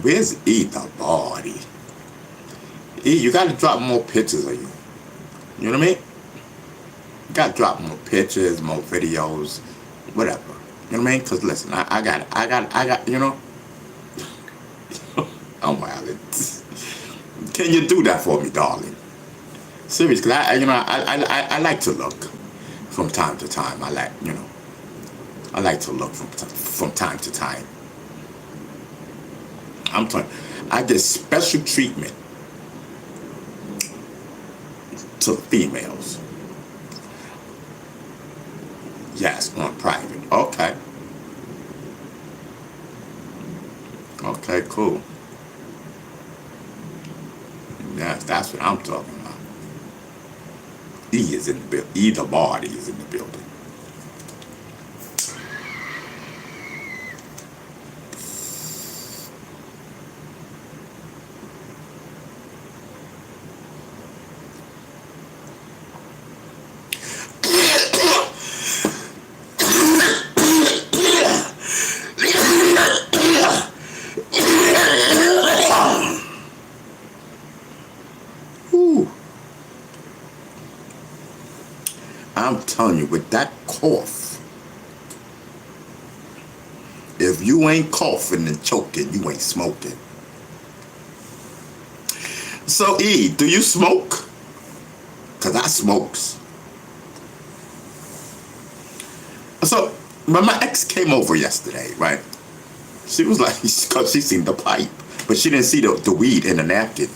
Where's E the body? E, you gotta drop more pictures of you. You know what I mean? You gotta drop more pictures, more videos, whatever. You know what I mean? Cause listen, I got, you know. I'm wild. Can you do that for me, darling? Seriously, cause I like to look from time to time. I like, you know. I like to look from time to time. I'm telling you, I get special treatment to females. Yes, on private. Okay. Okay, cool. Yes, that's what I'm talking about. E is in the building. E the body is in the building. Ooh. I'm telling you, with that cough, if you ain't coughing and choking, you ain't smoking. So, E, do you smoke? Because I smokes. So, when my ex came over yesterday, right? She was like, because she seen the pipe, but she didn't see the weed in the napkin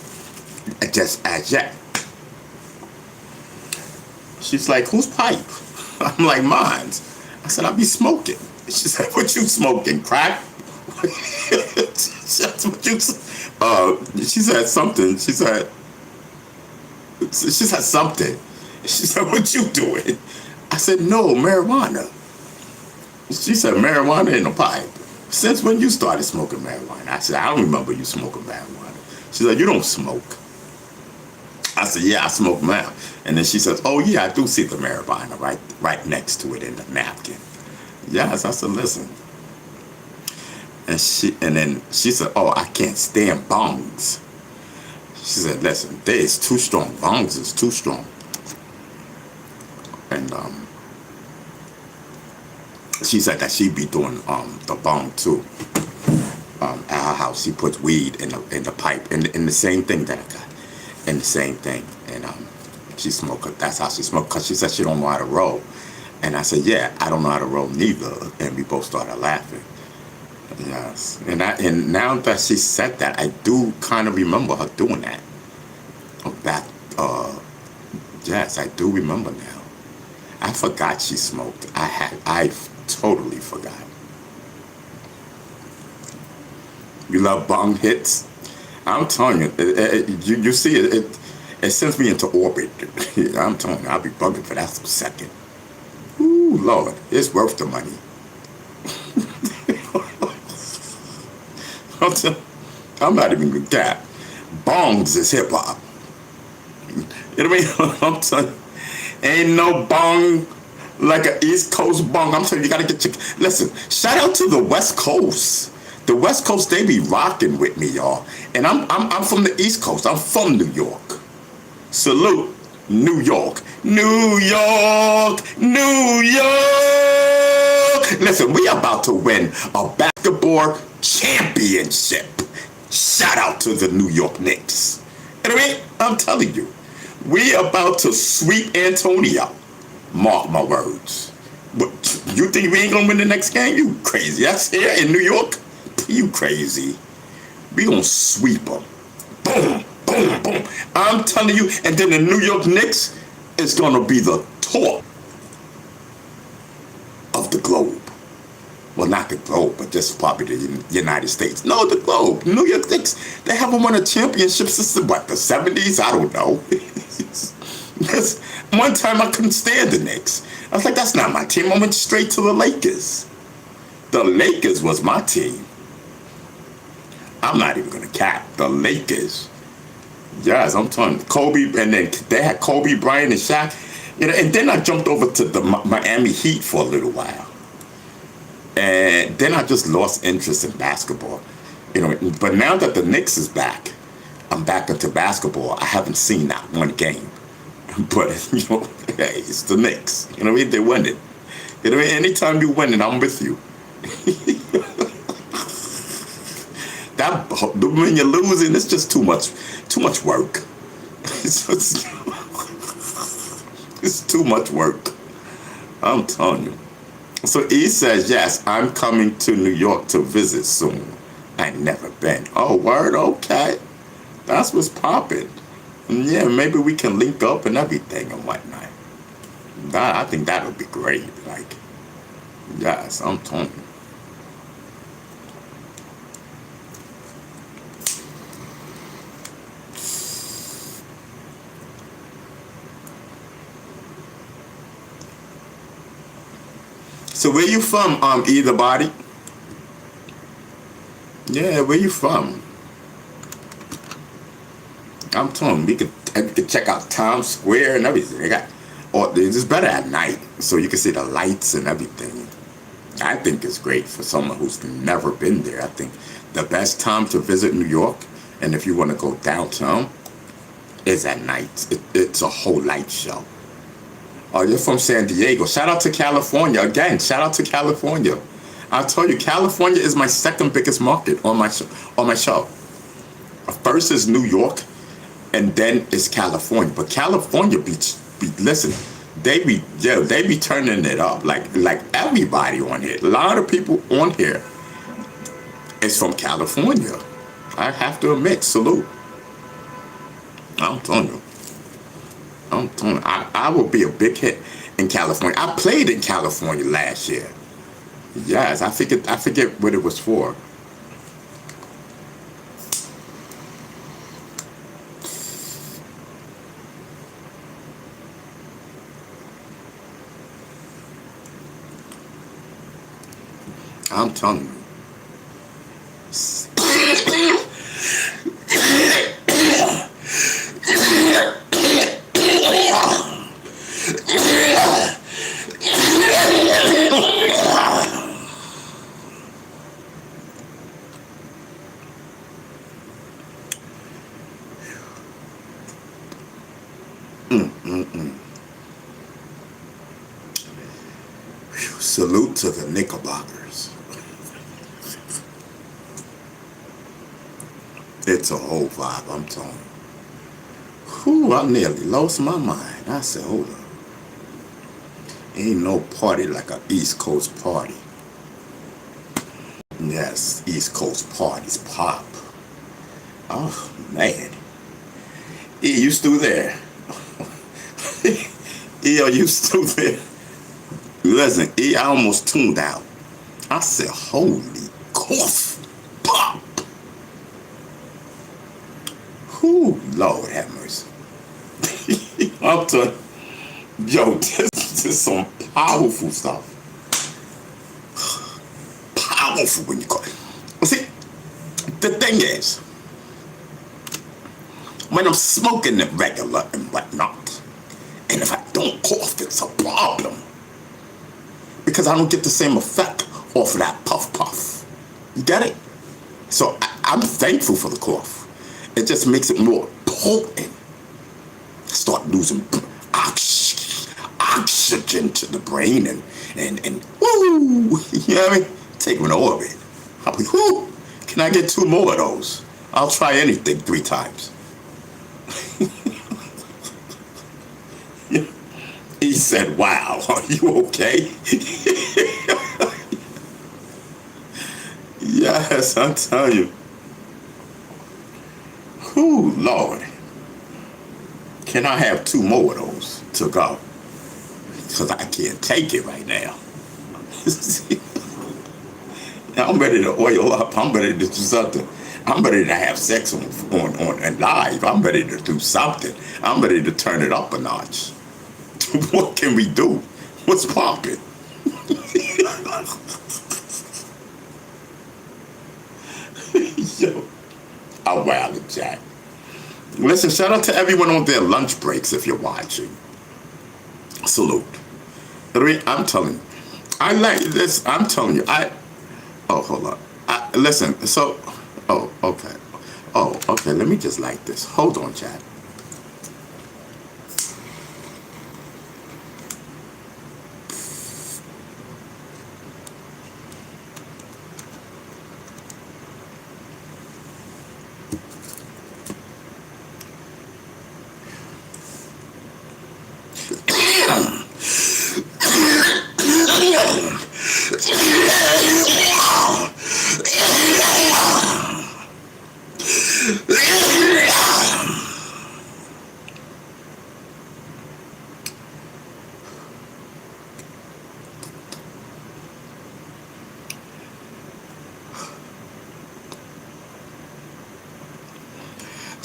just as yet. She's like, whose pipe? I'm like, mine's. I said, I be smoking. She said, what you smoking, crack? That's what you she said something. She said something. She said, what you doing? I said, no, marijuana. She said, marijuana in a pipe. Since when you started smoking marijuana? I said, I don't remember you smoking marijuana. She said, you don't smoke. I said, yeah, I smoke now. And then she says, oh yeah, I do see the marijuana right next to it in the napkin. Yes, I said, listen. And then she said, oh, I can't stand bongs. She said, listen, they is too strong. Bongs is too strong. And she said that she be doing the bong too. At her house, she puts weed in the pipe, in the same thing that I got, in the same thing. And she smoked. That's how she smoked. Cause she said she don't know how to roll. And I said, yeah, I don't know how to roll neither. And we both started laughing. Yes. And now that she said that, I do kind of remember her doing that. Back, yes, I do remember now. I forgot she smoked. I totally forgot. You love bong hits? I'm telling you, you see it sends me into orbit. I'm telling you, I'll be bugging for that second. Ooh, Lord, it's worth the money. I'm not even gonna cap. Bongs is hip hop. You know what I mean? I'm telling you, ain't no bong like an East Coast bong. I'm telling you, you gotta get your. Listen, shout out to the West Coast. The West Coast, they be rocking with me, y'all. And I'm from the East Coast. I'm from New York. Salute, New York. New York, New York. Listen, we about to win a basketball championship. Shout out to the New York Knicks. You know what I mean? I'm telling you, we about to sweep Antonio. Mark my words. But you think we ain't gonna win the next game? You crazy? That's here in New York? You crazy? We gonna sweep them. Boom, boom, boom. I'm telling you. And then the New York Knicks is gonna be the talk of the globe. Well, not the globe, but just probably the United States. No, the globe. New York Knicks, they haven't won a championship since what, the 70s? I don't know. Because one time I couldn't stand the Knicks. I was like, that's not my team. I went straight to the Lakers. The Lakers was my team. I'm not even gonna cap. The Lakers. Yes, I'm telling you. Kobe, and then they had Kobe Bryant and Shaq. You know, and then I jumped over to the Miami Heat for a little while. And then I just lost interest in basketball. You know, but now that the Knicks is back, I'm back into basketball. I haven't seen that one game. But, you know, hey, it's the Knicks. You know what I mean? They win it. You know what I mean? Anytime you win it, I'm with you. That when you're losing, it's just too much work. It's too much work. I'm telling you. So E says, yes, I'm coming to New York to visit soon. I never been. Oh, word, okay. That's what's popping. Yeah, maybe we can link up and everything and whatnot. I think that would be great. Like, yes, I'm telling you. So where you from, either body? Yeah, where you from? I'm telling you, we could check out Times Square and everything. They got, or it's better at night, so you can see the lights and everything. I think it's great for someone who's never been there. I think the best time to visit New York, and if you want to go downtown, is at night. It's a whole light show. Oh, you're from San Diego. Shout out to California again. Shout out to California. I told you, California is my second biggest market on my show. First is New York, and then it's California. But California be listen, they be turning it up like everybody on here. A lot of people on here is from California. I have to admit, salute. I'm telling you. I will be a big hit in California. I played in California last year. Yes, I forget what it was for. I'm telling you. Salute to the Knickerbockers. It's a whole vibe, I'm telling you. Whew, I nearly lost my mind. I said, hold up. Ain't no party like an East Coast party. Yes, East Coast parties pop. Oh, man. E, you still there? E, are you still there? Listen, I almost tuned out. I said, holy cough, pop. Whew, Lord have mercy. I'm telling you, yo, this is some powerful stuff. Powerful when you call it. See, the thing is, when I'm smoking it regular and whatnot, and if I don't cough, it's a problem. Because I don't get the same effect off of that puff puff. You get it? So I'm thankful for the cough. It just makes it more potent. Start losing oxygen to the brain and woo, you know what I mean? Take me to orbit. I'll be, whoo, can I get 2 more of those? I'll try anything 3 times. He said, wow, are you okay? Yes, I'm telling you. Whew, Lord. Can I have 2 more of those to go? Because I can't take it right now. I'm ready to oil up. I'm ready to do something. I'm ready to have sex on and live. I'm ready to do something. I'm ready to turn it up a notch. What can we do? What's popping? Yo, I'm wild, Jack. Listen, shout out to everyone on their lunch breaks if you're watching. Salute. I'm telling you. I like this. I'm telling you. Oh, hold on. Listen, so, oh, okay. Oh, okay, let me just like this. Hold on, Jack.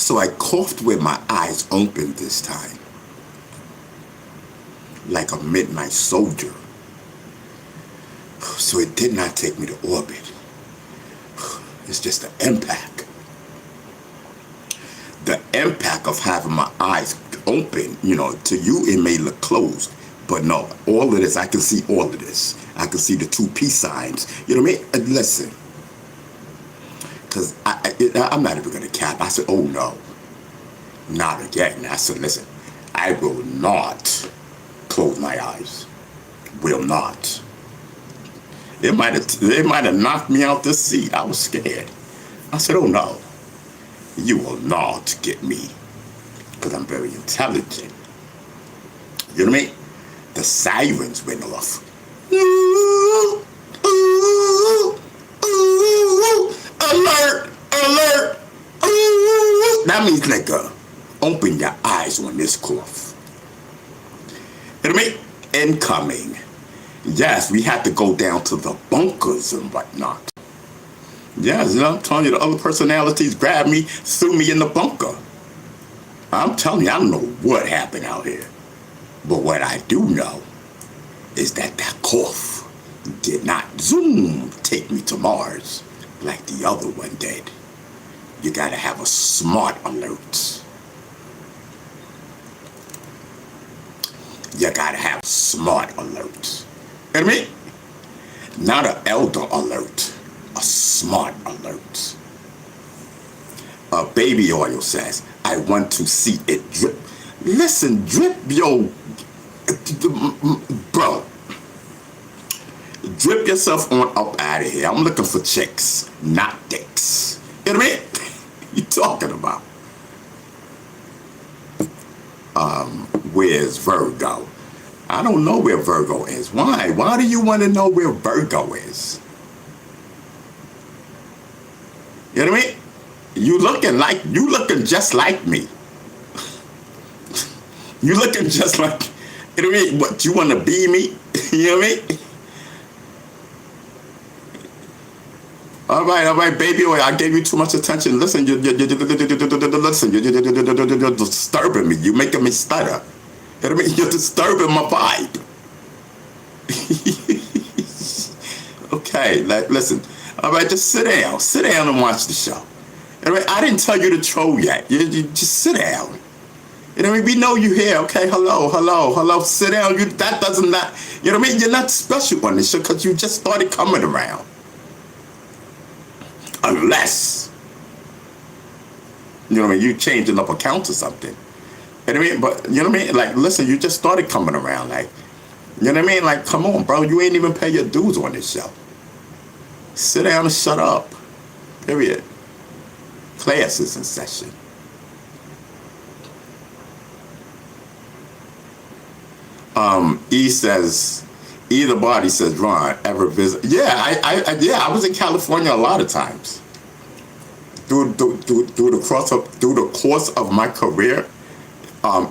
So I coughed with my eyes open this time, like a midnight soldier. So it did not take me to orbit. It's just the impact. The impact of having my eyes open, to you it may look closed, but no, all of this, I can see all of this. I can see the two peace signs. You know what I mean? And listen, because I'm not even going to cap. I said, oh no, not again. I said, listen, I will not close my eyes. Will not. It might have knocked me out this seat. I was scared. I said, oh no, you will not get me, because I'm very intelligent. You know what I mean? The sirens went off. Ooh, ooh, ooh, alert, alert. Ooh. That means like open your eyes on this cloth. You know what I mean? Incoming. Yes, we had to go down to the bunkers and whatnot. Yes, I'm telling you, the other personalities grabbed me, threw me in the bunker. I'm telling you, I don't know what happened out here. But what I do know is that cough did not, take me to Mars like the other one did. You gotta have a smart alert. You gotta have smart alert. You know what I mean? Not an elder alert, a smart alert. Baby oil says, I want to see it drip. Listen, drip, yo, bro. Drip yourself on up out of here. I'm looking for chicks, not dicks. You know what I mean? You talking about? Where's Virgo? I don't know where Virgo is. Why? Why do you want to know where Virgo is? You know what I mean? You looking just like me. You looking just like, you know what I mean? What, you want to be me? You know what I mean? All right, baby. I gave you too much attention. Listen, you're disturbing me. You're making me stutter. You know what I mean? You're disturbing my vibe. Okay, listen. All right, just sit down. Sit down and watch the show. You know what I mean? I didn't tell you to troll yet. You just sit down. You know what I mean? We know you here. Okay, hello. Sit down. That doesn't not. You know what I mean? You're not special on this show because you just started coming around. Unless, you know what I mean, you changing up accounts or something. You know what I mean? But, you know what I mean? Like, listen, you just started coming around. Like, you know what I mean? Like, come on, bro. You ain't even pay your dues on this show. Sit down and shut up. Period. Class is in session. E says, either body says, Ron, ever visit? Yeah, I was in California a lot of times. Through the course of my career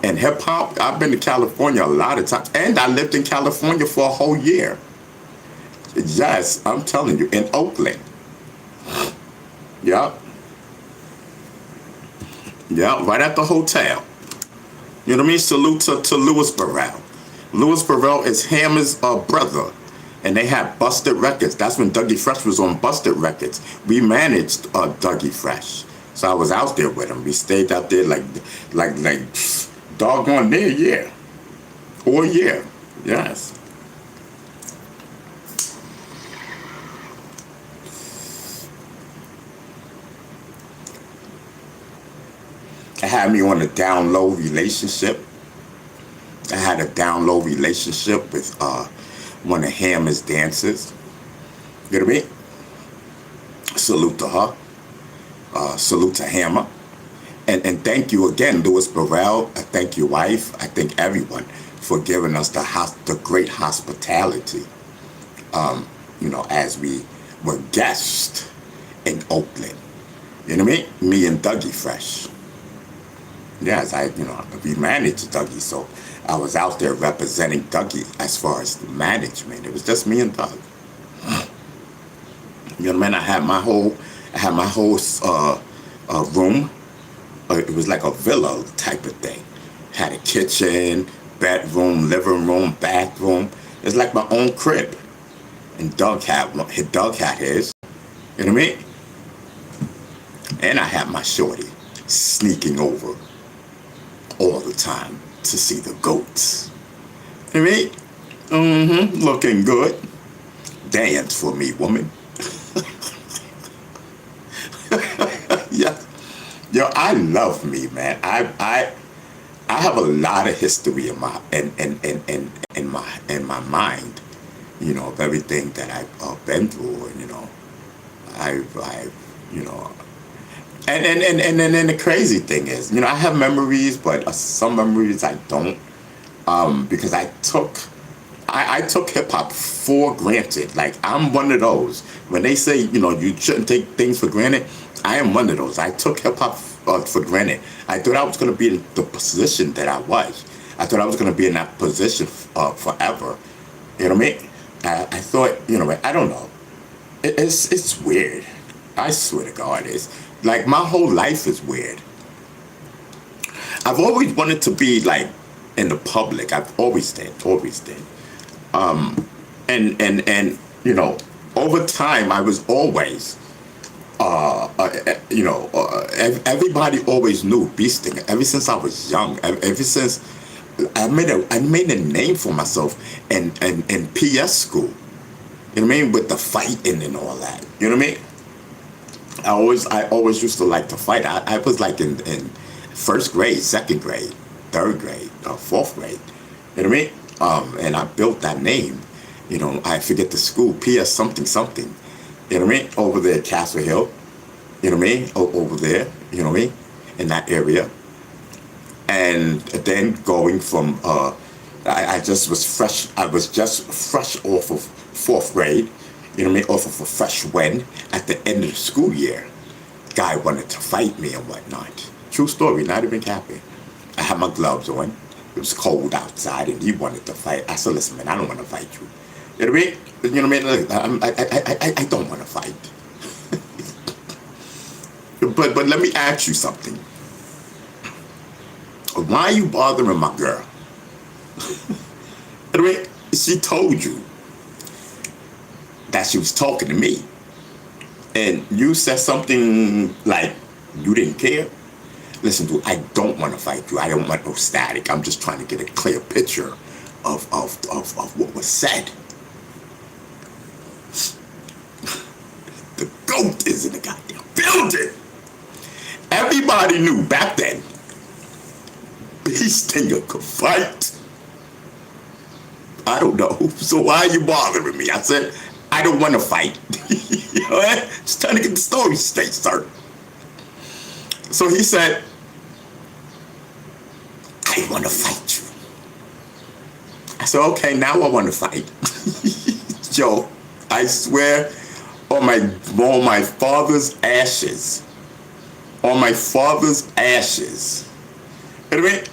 in hip hop, I've been to California a lot of times, and I lived in California for a whole year. Yes, I'm telling you, in Oakland. Yep, right at the hotel. You know what I mean? Salute to Louis Burrell. Louis Burrell is Hammer's brother, and they had Busted Records. That's when Dougie Fresh was on Busted Records. We managed Dougie Fresh, so I was out there with him. We stayed out there like doggone near a year, or a year. Yes. I had me on a down low relationship. I had a down low relationship with one of Hammer's dancers. You know what I mean? Salute to her. Salute to Hammer. And thank you again, Louis Burrell. I thank your wife. I thank everyone for giving us the great hospitality. As we were guests in Oakland. You know what I mean? Me and Dougie Fresh. Yes, we managed Dougie, so I was out there representing Dougie as far as management. It was just me and Doug. You know what I mean? I had my whole room. it was like a villa type of thing. Had a kitchen, bedroom, living room, bathroom. It's like my own crib. And Doug had his. You know what I mean? And I had my shorty sneaking over all the time to see the goats. You know what I mean? Looking good. Dance for me, woman. Yeah. Yo, I love me, man. I have a lot of history in my mind, you know, of everything that I've been through, and you know, I've you know, and the crazy thing is, you know, I have memories, but some memories I don't, because I took hip hop for granted. Like, I'm one of those. When they say, you know, you shouldn't take things for granted, I am one of those. I took hip hop for granted. I thought I was going to be in the position that I was. I thought I was going to be in that position forever. You know what I mean? I thought, you know, I don't know. It's weird. I swear to God, it's like my whole life is weird. I've always wanted to be like in the public. I've always did. And you know, over time I was always everybody always knew Beasting ever since I was young. Ever since I made a name for myself in PS school. You know what I mean? With the fighting and all that. You know what I mean? I always used to like to fight. I was like in first grade, second grade, third grade, fourth grade. You know what I mean? And I built that name. You know, I forget the school, PS something something. You know what I mean? Over there at Castle Hill. You know what I mean? Over there. You know what I mean? In that area. And then going from I was just fresh off of fourth grade. You know what I mean? Off of a fresh win at the end of the school year. Guy wanted to fight me and whatnot. True story, not even capping. I had my gloves on. It was cold outside and he wanted to fight. I said, listen, man, I don't want to fight you. You know what I mean? You know what I mean? I don't want to fight. But let me ask you something. Why are you bothering my girl? You know what I mean? She told you that she was talking to me. And you said something like you didn't care. Listen, dude, I don't want to fight you. I don't want no static. I'm just trying to get a clear picture of what was said. The GOAT is in the goddamn building. Everybody knew back then Beastinger could fight. I don't know. So why are you bothering me? I said, I don't want to fight. You know what? Just trying to get the story straight, sir. So he said, I want to fight you. I said, okay, now I want to fight. Joe, I swear on my father's ashes. On my father's ashes. You know what I mean?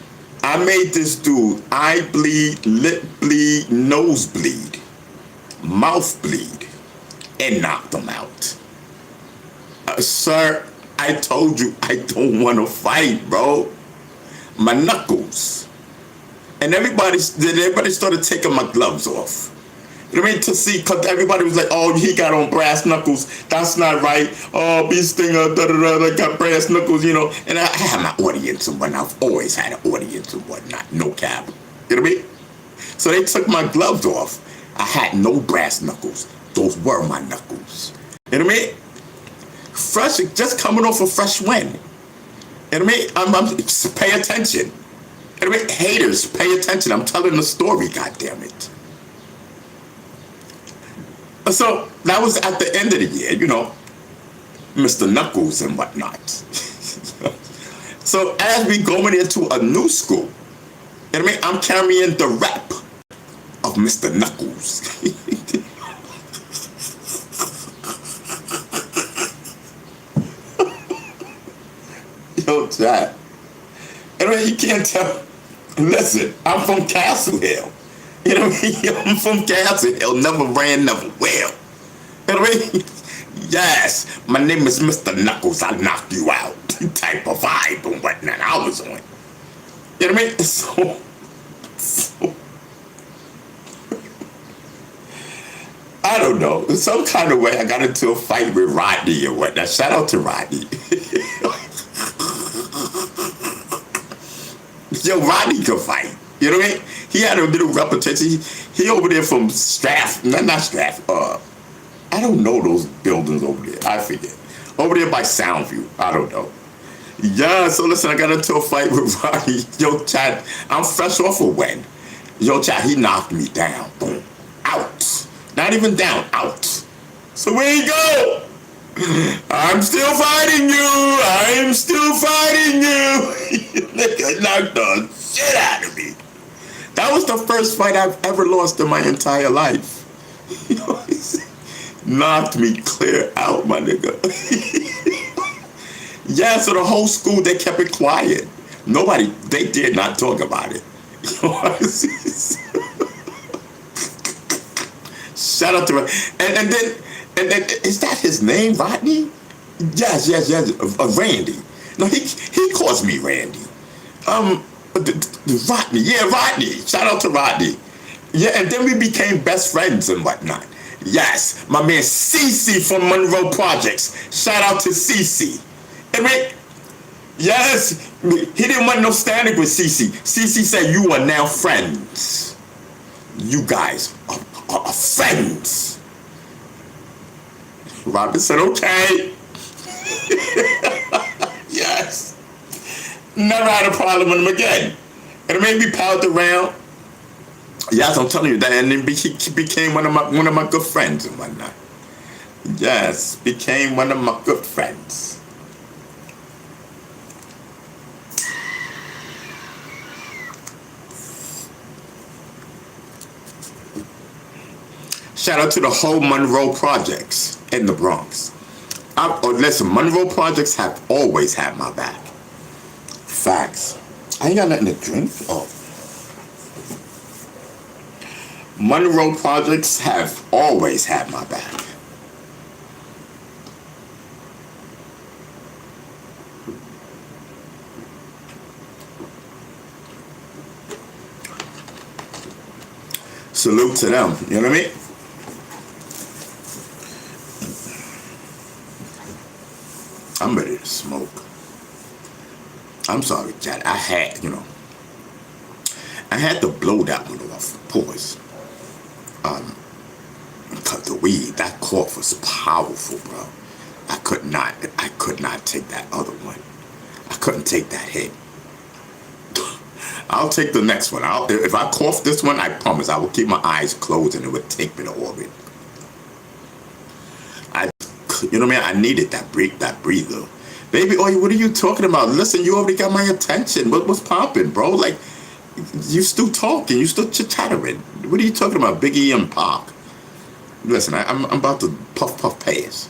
I made this dude eye bleed, lip bleed, nose bleed, mouth bleed, and knocked him out. Sir, I told you I don't want to fight, bro. My knuckles. And everybody started taking my gloves off. You know what I mean? To see, because everybody was like, oh, he got on brass knuckles. That's not right. Oh, Beastinger, they got brass knuckles, you know. And I had my audience and whatnot. I've always had an audience and whatnot. No cap. You know what I mean? So they took my gloves off. I had no brass knuckles. Those were my knuckles. You know what I mean? Fresh, just coming off a fresh win. You know what I mean? I'm pay attention. You know what I mean? Haters, pay attention. I'm telling the story, goddammit. So that was at the end of the year, you know, Mr. Knuckles and whatnot. So as we going into a new school, you know what I mean? I'm carrying the rep of Mr. Knuckles. Yo, Chad. You know, you can't tell. Listen, I'm from Castle Hill. You know what I mean? I'm from Castle Hill. Never ran, never will. You know what I mean? Yes, my name is Mr. Knuckles. I'll knock you out. type of vibe and whatnot I was on. You know what I mean? So I don't know. In some kind of way, I got into a fight with Rodney or whatnot. Shout out to Rodney. Yo, Rodney could fight. You know what I mean? He had a little reputation. He over there from not Strathmore. I don't know those buildings over there. I forget. Over there by Soundview. I don't know. Yeah, so listen, I got into a fight with Rodney. Yo, Chad, I'm fresh off a win. Yo, Chad, he knocked me down. Boom. Out. Not even down. Out. So where you go? I'm still fighting you. I'm still fighting you. Nigga knocked the shit out of me. That was the first fight I've ever lost in my entire life. You know, knocked me clear out, my nigga. Yeah, so the whole school, they kept it quiet. Nobody, they did not talk about it. You know, shout out to and then is that his name, Rodney? Yes, Randy. No, he calls me Randy. Rodney, yeah, Rodney. Shout out to Rodney. Yeah, and then we became best friends and whatnot. Yes, my man Cece from Monroe Projects. Shout out to Cece. I mean, yes, he didn't want no standing with Cece. Cece said, you are now friends. You guys are friends. Robin said, okay. Yes. Never had a problem with him again. And it made me palled around. Yes, I'm telling you that. And then he became one of my good friends and whatnot. Yes, became one of my good friends. Shout out to the whole Monroe Projects in the Bronx. Listen, Monroe Projects have always had my back. Facts. I ain't got nothing to drink. Oh. Monroe Projects have always had my back. Salute to them. You know what I mean? I'm ready to smoke. I'm sorry, Chad. I had to blow that one off. Pause. Cause the weed, that cough was powerful, bro. I could not take that other one. I couldn't take that hit. I'll take the next one. If I cough this one, I promise I will keep my eyes closed and it would take me to orbit. You know what I mean? I needed that breather. Baby, what are you talking about? Listen, you already got my attention. What's popping, bro? Like, you still talking. You still chattering. What are you talking about, Biggie and Pac? Listen, I'm about to puff pass.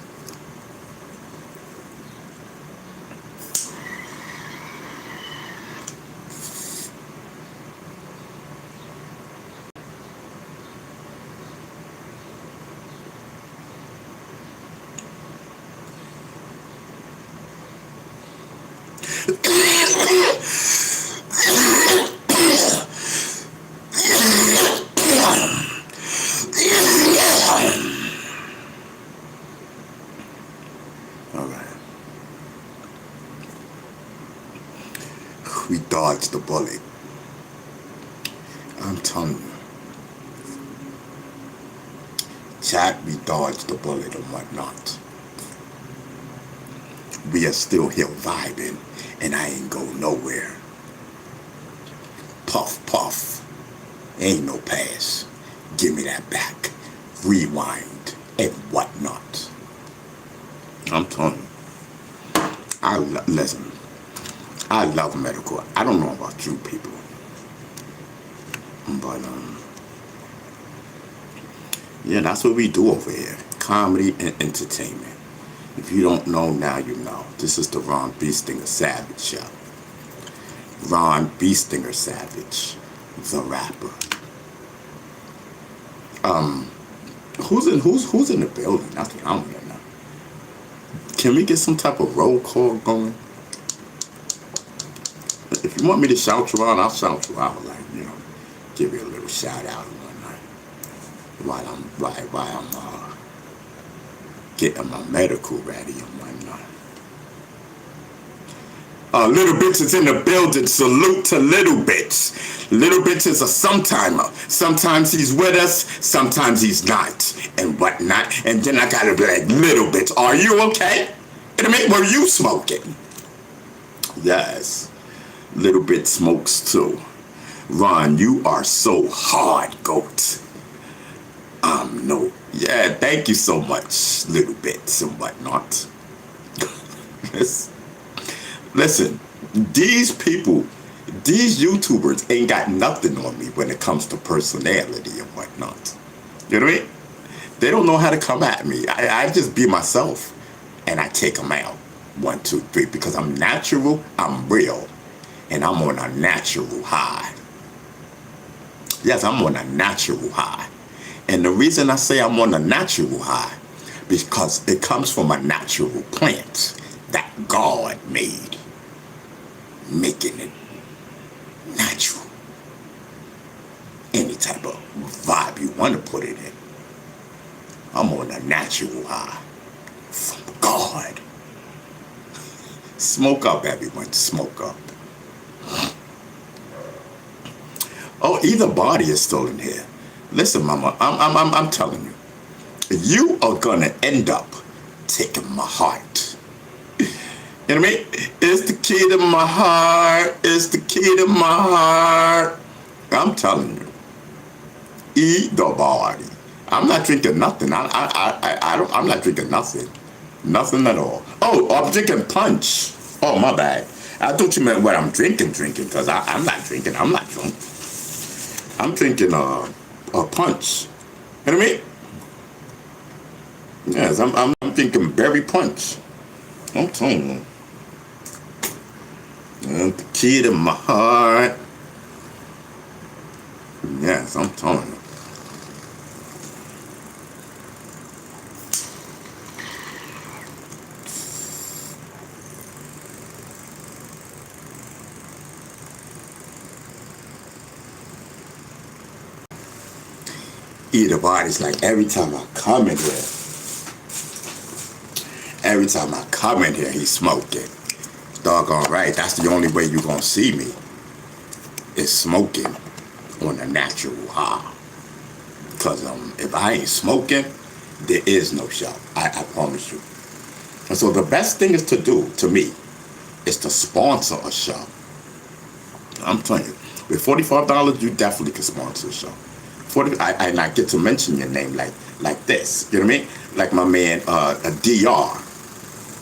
We dodged the bullet. I'm telling you. Chat, we dodged the bullet and whatnot. We are still here vibing, and I ain't go nowhere. Puff, puff. Ain't no pass. Give me that back. Rewind and whatnot. I'm telling you. Listen. I love medical. I don't know about you people. But, yeah, that's what we do over here. Comedy and entertainment. If you don't know, now you know. This is the Ron B. Stinger Savage show. Ron B. Stinger Savage, the rapper. Who's in the building? That's what I want to know. Can we get some type of roll call going? If you want me to shout you out, I'll shout you out. Like, you know, give you a little shout out and whatnot while I'm getting my medical ready and whatnot. Little Bits is in the building. Salute to Little Bits. Little Bits is a sometimer. Sometimes he's with us, sometimes he's not, and whatnot. And then I gotta be like, Little Bits, are you okay? And I mean, were you smoking? Yes. Little Bit smokes too. Ron, you are so hard, goat. No. Yeah, thank you so much, Little Bits and whatnot. Listen, these people, these YouTubers ain't got nothing on me when it comes to personality and whatnot. You know what I mean? They don't know how to come at me. I just be myself and I take them out. 1, 2, 3, because I'm natural, I'm real, and I'm on a natural high. Yes, I'm on a natural high. And the reason I say I'm on a natural high, because it comes from a natural plant that God made, making it natural. Any type of vibe you want to put it in. I'm on a natural high from God. Smoke up, everyone. Smoke up. Oh, either body is still in here. Listen, mama, I'm telling you, you are gonna end up taking my heart. You know what I mean? It's the key to my heart. It's the key to my heart. I'm telling you, either body. I'm not drinking nothing. I'm not drinking nothing. Nothing at all. Oh, I'm drinking punch. Oh, my bad. I thought you meant what I'm drinking, because I'm not drinking. I'm not drunk. I'm drinking a punch. You know what I mean? Yes, I'm drinking berry punch. I'm telling you. And the key to my heart. Yes, I'm telling you. Either body's like every time I come in here, he's smoking. Doggone right, that's the only way you're gonna see me, is smoking on a natural high. Because if I ain't smoking, there is no show. I promise you. And so the best thing is to do, to me, is to sponsor a show. I'm telling you, with $45, you definitely can sponsor a show. And I get to mention your name like this. You know what I mean? Like my man DR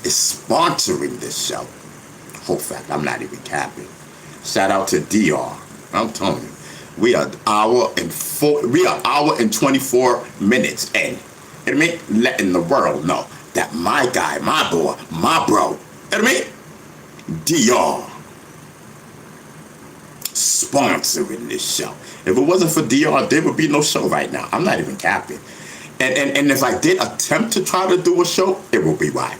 is sponsoring this show. Whole fact, I'm not even capping. Shout out to DR. I'm telling you, we are hour and 24 minutes in. You know what I mean? Letting the world know that my guy, my boy, my bro, you know what I mean? DR sponsoring this show. If it wasn't for DR, there would be no show right now. I'm not even capping. And if I did attempt to try to do a show, it will be whack.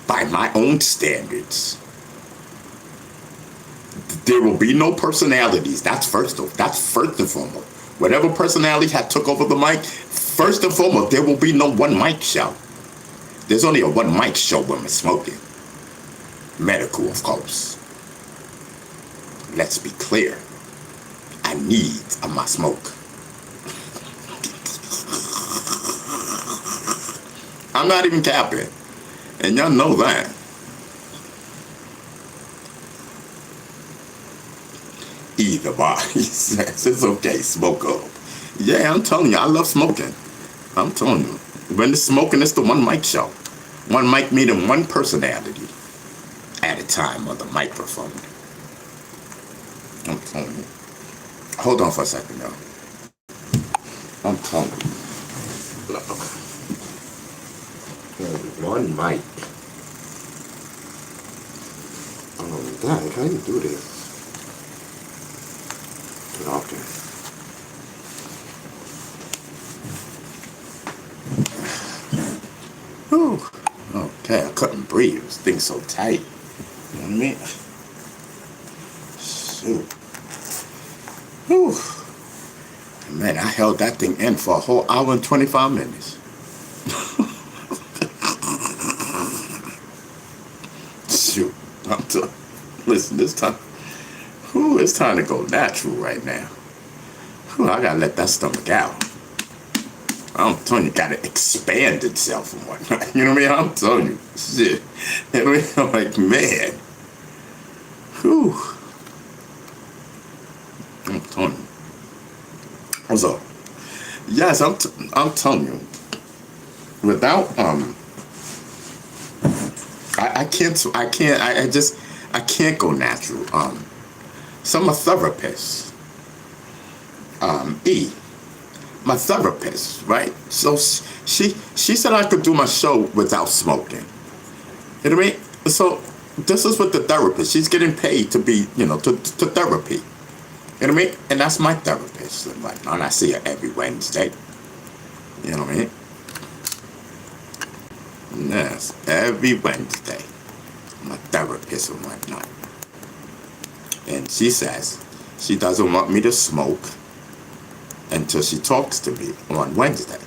By my own standards. There will be no personalities. That's first and foremost. Whatever personality had took over the mic, first and foremost, there will be no one mic show. There's only a one mic show when we're smoking. Medical, of course. Let's be clear. I need my smoke. I'm not even capping. And y'all know that. Either body says it's okay, smoke up. Yeah, I'm telling you, I love smoking. I'm telling you. When it's smoking, it's the one mic show. One mic meaning one personality at a time on the microphone. I'm telling you. Hold on for a second, y'all. I'm telling you. One mic. Oh, Dad, how do you do this? Okay. Whew. Okay, I couldn't breathe. This thing's so tight. You know what I mean? Ooh. Whew. Man, I held that thing in for a whole hour and 25 minutes. Shoot. Listen, this time, it's time to go natural right now. I gotta let that stomach out. I'm telling you, gotta expand itself and whatnot. You know what I mean? I'm telling you, shit. You know what I mean? I'm like, man. Whew. I'm telling you. So, yes, I'm telling you. Without I can't go natural. So I'm a therapist. My therapist, right? So she said I could do my show without smoking. You know what I mean? So this is what the therapist, she's getting paid to be, to therapy. You know what I mean? And that's my therapist and whatnot. And I see her every Wednesday. You know what I mean? Yes, every Wednesday. My therapist and whatnot. And she says she doesn't want me to smoke until she talks to me on Wednesday.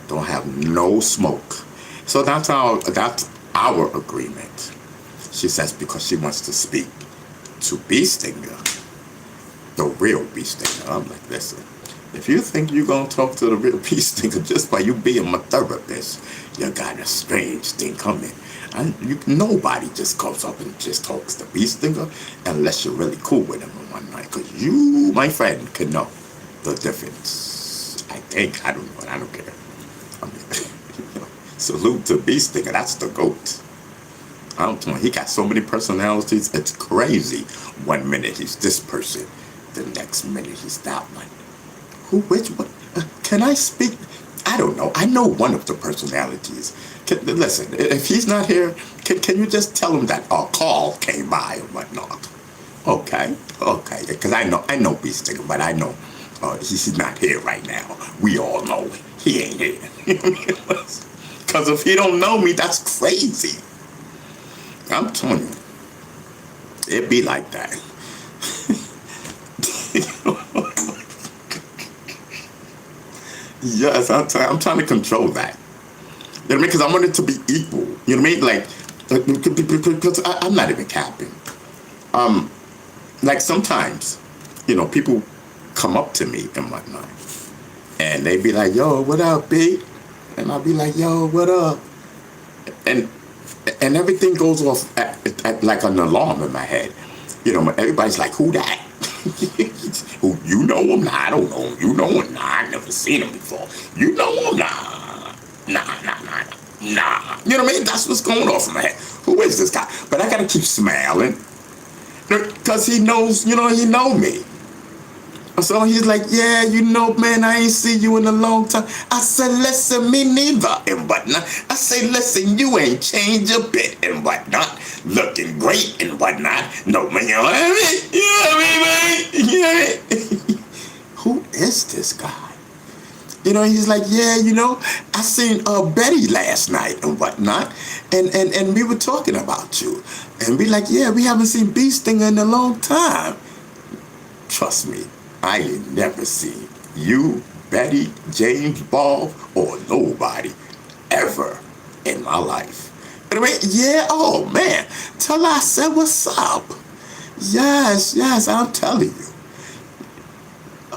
Don't have no smoke. So that's our agreement. She says because she wants to speak to Bee Stinger, the real Bee Stinger. I'm like, listen, if you think you're going to talk to the real Bee Stinger just by you being my therapist, you got a strange thing coming. Nobody just goes up and just talks to Bee Stinger unless you're really cool with him on one night. Because you, my friend, can know the difference. I think, I don't know, I don't care. I mean, salute to Bee Stinger, that's the GOAT. I'm telling you, he got so many personalities, it's crazy. 1 minute he's this person, the next minute he's that one. Which one? Can I speak? I don't know. I know one of the personalities. Listen, if he's not here, can you just tell him that a call came by and whatnot? Okay, because I know Bee Stinger, but I know he's not here right now. We all know he ain't here. Because if he don't know me, that's crazy. I'm telling you, it be like that. Yes, I'm trying to control that. You know what I mean? Because I want it to be equal. You know what I mean? Like, because I'm not even capping. Like sometimes, people come up to me and whatnot, and they be like, "Yo, what up, B?" And I'll be like, "Yo, what up?" And everything goes off at like an alarm in my head. Everybody's like, "Who that?" Who, you know him? Nah, I don't know him. You know him? Nah, I never seen him before. You know him? Nah. You know what I mean? That's what's going off in my head. Who is this guy? But I gotta keep smiling because he knows, he know me. So he's like, yeah, man, I ain't seen you in a long time. I said, listen, me neither, and whatnot. I say, listen, you ain't changed a bit, and whatnot. Looking great, and whatnot. No, man, you know what I mean? You know what I mean? Who is this guy? He's like, yeah, I seen Betty last night, and whatnot. And we were talking about you. And we like, yeah, we haven't seen Bee Stinger in a long time. Trust me. I ain't never seen you, Betty, James Ball, or nobody ever in my life. I mean, yeah, oh man, tell her I said what's up. Yes, I'm telling you.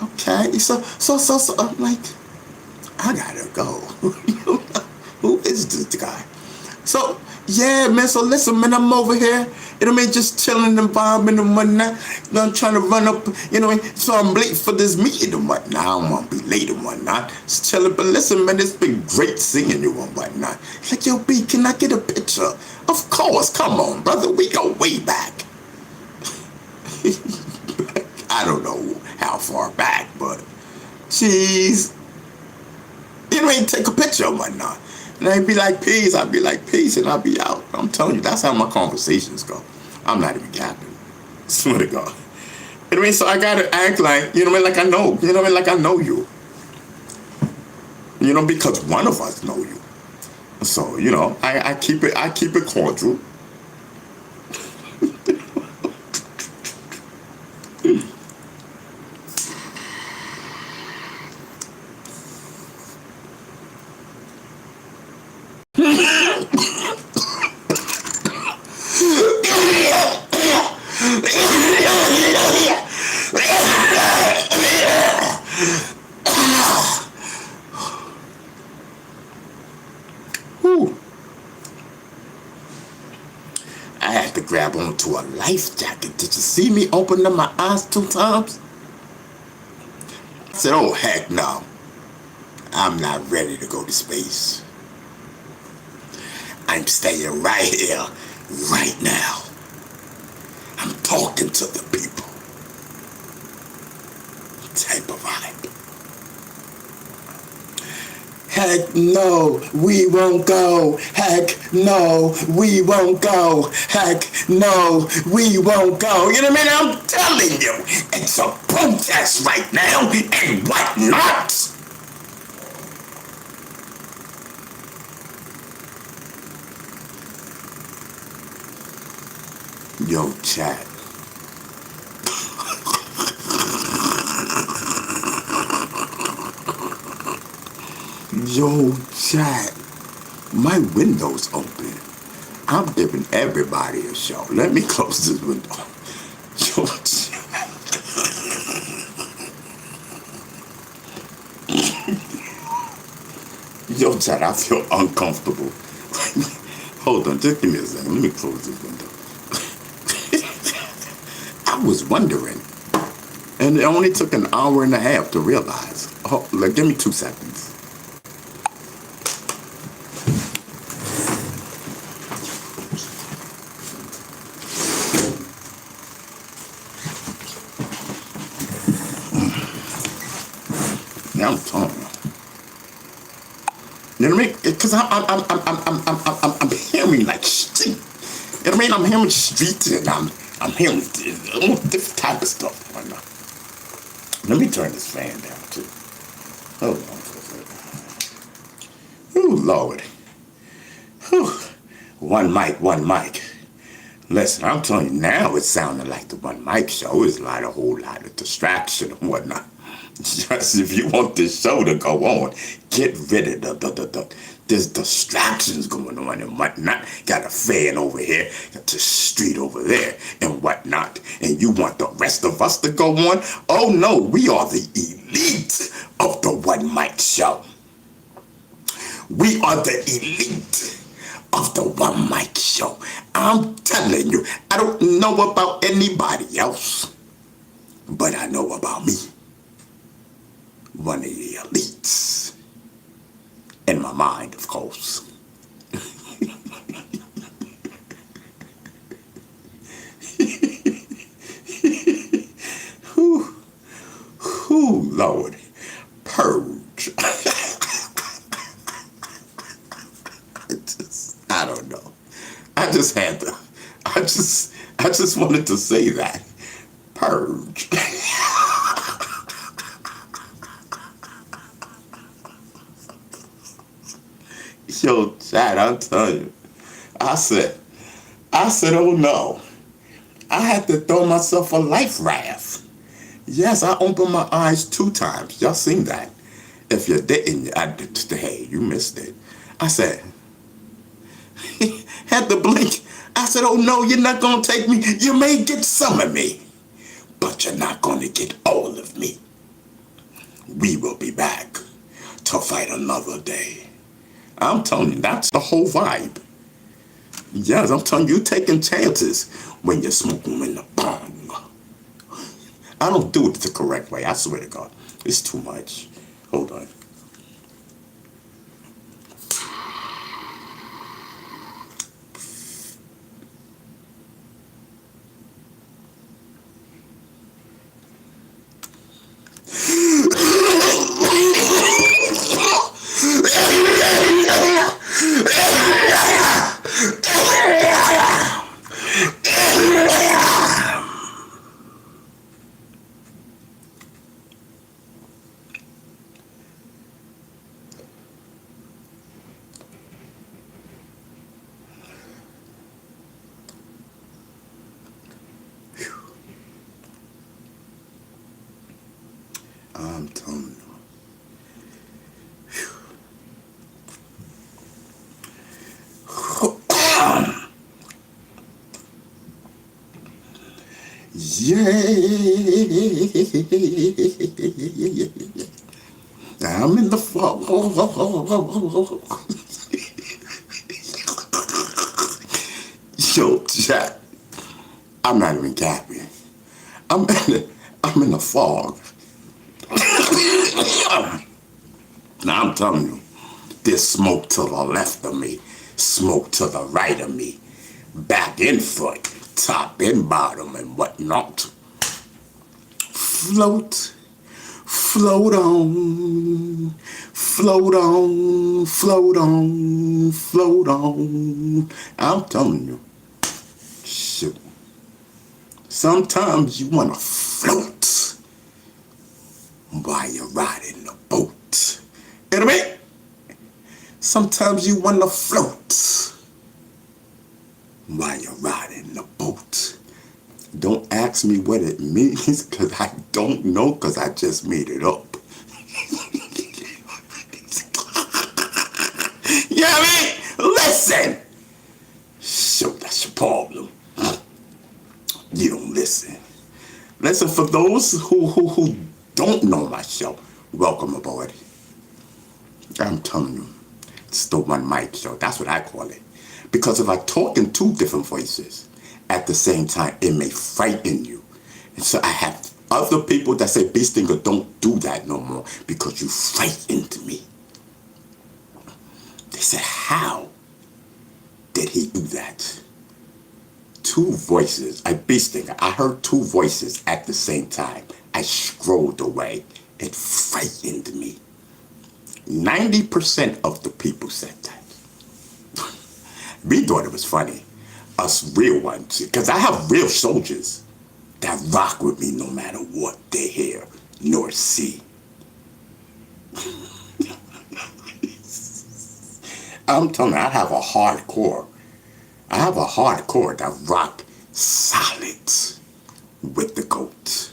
Okay, so I'm like, I gotta go. Who is this guy? So, yeah, man, so listen, man, I'm over here, just chilling and vibing and whatnot. I'm trying to run up, so I'm late for this meeting and whatnot. I don't want to be late and whatnot. Just chilling, but listen, man, it's been great seeing you and whatnot. Like, yo, B, can I get a picture? Of course, come on, brother, we go way back. I don't know how far back, but, jeez. Take a picture and whatnot. And I'd be like, peace. I'd be like, peace, and I'd be out. I'm telling you, that's how my conversations go. I'm not even capping. Swear to God. So I gotta act like, like I know. Like I know you. Because one of us know you. So, I keep it cordial. Whew. I had to grab onto a life jacket. Did you see me open up my eyes 2 times? I said, oh, heck no. I'm not ready to go to space. I'm staying right here, right now. I'm talking to the people. Type of vibe. Heck no, we won't go. Heck no, we won't go. Heck no, we won't go. You know what I mean? I'm telling you, it's a protest right now and whatnot. Yo, chat. Yo, chat. My window's open. I'm giving everybody a show. Let me close this window. Yo, chat. Yo, chat, I feel uncomfortable. Hold on, just give me a second. Let me close this window. I was wondering, and it only took an hour and a half to realize. Oh, like, give me 2 seconds. Now I'm telling you. You know what I mean? Because I'm hearing like street. You know what I mean? I'm hearing street and I'm hearing different type of stuff right now. Let me turn this fan down too. Hold on for a second. Oh Lord. Whew. One mic. Listen, I'm telling you now, it's sounding like the One Mic Show. It's like a whole lot of distraction and whatnot. Just if you want this show to go on, get rid of there's distractions going on and whatnot. Got a fan over here, got the street over there and whatnot. And you want the rest of us to go on? Oh no, we are the elite of the One Mic Show. We are the elite of the One Mic Show. I'm telling you, I don't know about anybody else, but I know about me. One of the elites. In my mind, of course. Whew, Lord. Purge. I don't know. I just had to. I just wanted to say that. Purge. Yo, chat, I'm telling you. I said, oh no. I had to throw myself a life raft. Yes, I opened my eyes 2 times. Y'all seen that? If you didn't, hey, you missed it. I said, had to blink. I said, oh no, you're not going to take me. You may get some of me, but you're not going to get all of me. We will be back to fight another day. I'm telling you, that's the whole vibe. Yes, I'm telling you, taking chances when you're smoking in the bong. I don't do it the correct way, I swear to God. It's too much. Hold on. I'm in the fall. Yo, Jack, I'm not even capping. I'm in the fog. Now I'm telling you, there's smoke to the left of me, smoke to the right of me, back and front, top and bottom and whatnot. Float, float on, float on, float on, float on. I'm telling you, shoot. Sometimes you want to float while you're riding the boat. You know what I mean? Sometimes you want to float while you're riding the boat. Don't ask me what it means, because I don't know, because I just made it up. You know what I mean? Listen. Shoot, that's your problem. You don't listen. Listen, for those who don't know my show, welcome aboard. I'm telling you, it's the One Mic Show. That's what I call it. Because if I talk in two different voices at the same time, it may frighten you. And so I have other people that say, B Stinger, don't do that no more because you frightened me. They said, how did he do that? Two voices, B Stinger, I heard two voices at the same time. I scrolled away. It frightened me. 90% of the people said that. We thought it was funny. Us real ones. Because I have real soldiers that rock with me no matter what they hear nor see. I'm telling you, I have a hardcore that rock solid with the goat.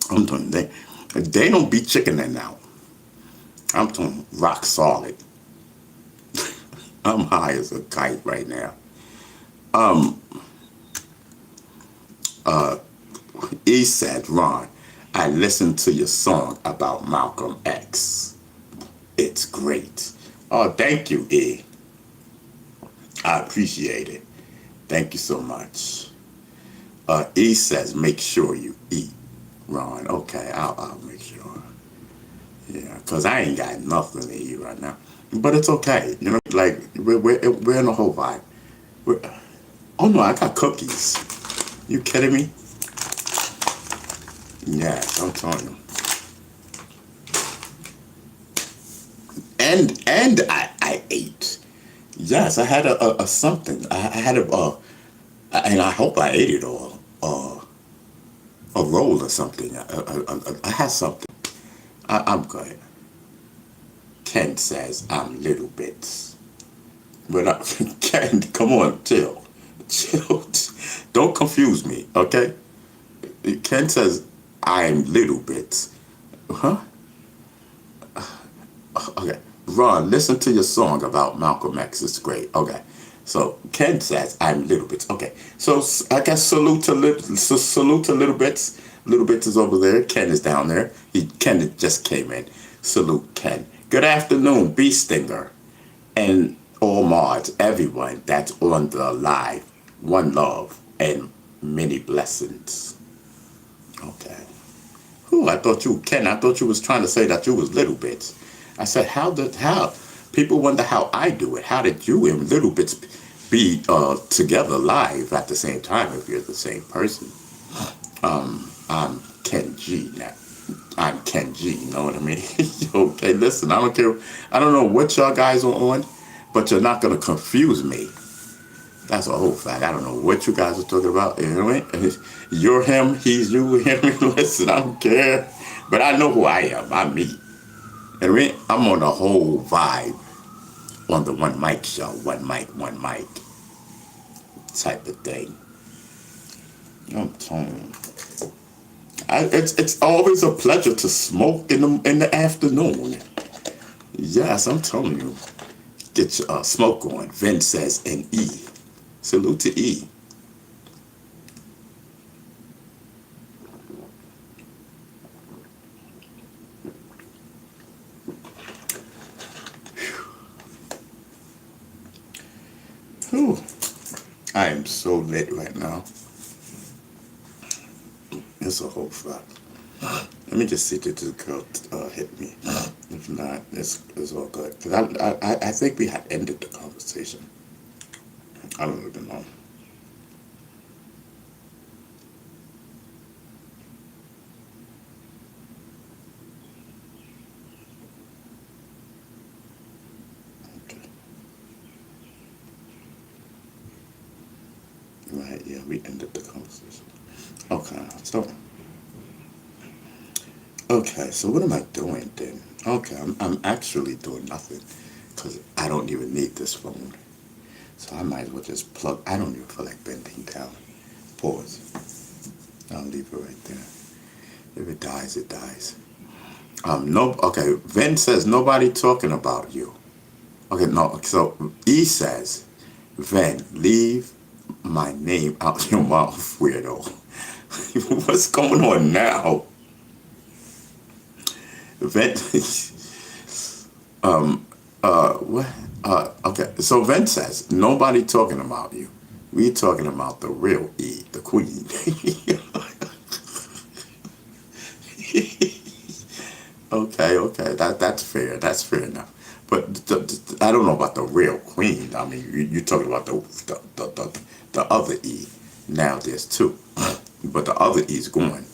I'm telling you, they don't be chickening out. I'm telling you, rock solid. I'm high as a kite right now. E said, Ron, I listened to your song about Malcolm X. It's great. Oh, thank you, E. I appreciate it. Thank you so much. E says, make sure you eat, Ron. Okay, I'll make sure. Yeah, because I ain't got nothing to eat right now. But it's okay. You know, like, we're in a whole vibe. Oh, no, I got cookies. You kidding me? Yes, I'm telling you. And I ate. Yes, I had a something. I had and I hope I ate it all. A roll or something. I had something. I'm good. Ken says I'm little bits. But Ken, come on, chill. Chill. Don't confuse me, okay? Ken says I'm little bits. Huh? Okay. Ron, listen to your song about Malcolm X. It's great. Okay. So Ken says I'm little bits. Okay. So I guess salute to little bits. Little bits is over there. Ken is down there. Ken just came in. Salute Ken. Good afternoon, B Stinger, and all mods, everyone that's on the live. One love and many blessings. Okay. Who? I thought you, Ken. I thought you was trying to say that you was little bits. I said, how? People wonder how I do it. How did you and little bits be together live at the same time if you're the same person? I'm Ken G now. I'm Ken G, you know what I mean? Okay, listen, I don't care. I don't know what y'all guys are on, but you're not going to confuse me. That's a whole fact. I don't know what you guys are talking about. You know what I mean? You're him, he's you, him. Listen, I don't care. But I know who I am. I'm me. You know what I mean? I'm on the whole vibe on the One Mic Show. One mic type of thing. I'm telling you. It's always a pleasure to smoke in the afternoon. Yes, I'm telling you. Get your smoke on. Vin says, and E. Salute to E. Whew. I am so lit right now. It's a whole fuck. Let me just see that this girl hit me. If not, it's all good. Because I think we had ended the conversation. I don't even know. Okay. Right, yeah, we ended the conversation. Okay, so what am I doing then? Okay, I'm actually doing nothing because I don't even need this phone. So I might as well just plug. I don't even feel like bending down. Pause. I'll leave it right there. If it dies, it dies. No. Okay. Ven says nobody talking about you. Okay. No. So E says, Ven, leave my name out your mouth, weirdo. What's going on now? Ven. What? Okay. So Ven says nobody talking about you. We talking about the real E, the queen. Okay, that's fair. That's fair enough. But I don't know about the real queen. I mean, you're talking about the other E. Now there's two, but the other E's going.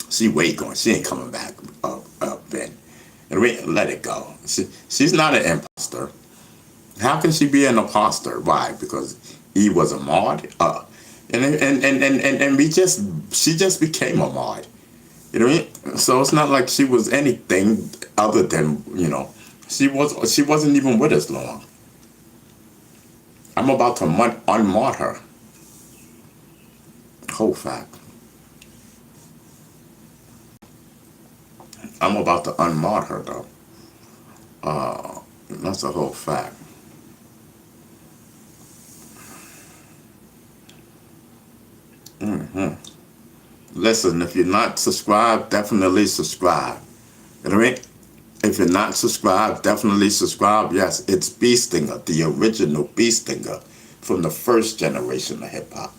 She way going. She ain't coming back. Ben, and we let it go. She's not an imposter. How can she be an imposter? Why? Because E was a mod. And she just became a mod. You know what I mean? So it's not like she was anything other than, she wasn't even with us long. I'm about to unmod her. Whole fact. I'm about to unmod her though. That's a whole fact. Listen, if you're not subscribed, definitely subscribe. You know what I mean? If you're not subscribed, definitely subscribe. Yes, it's Beastinger, the original Beastinger from the first generation of hip hop.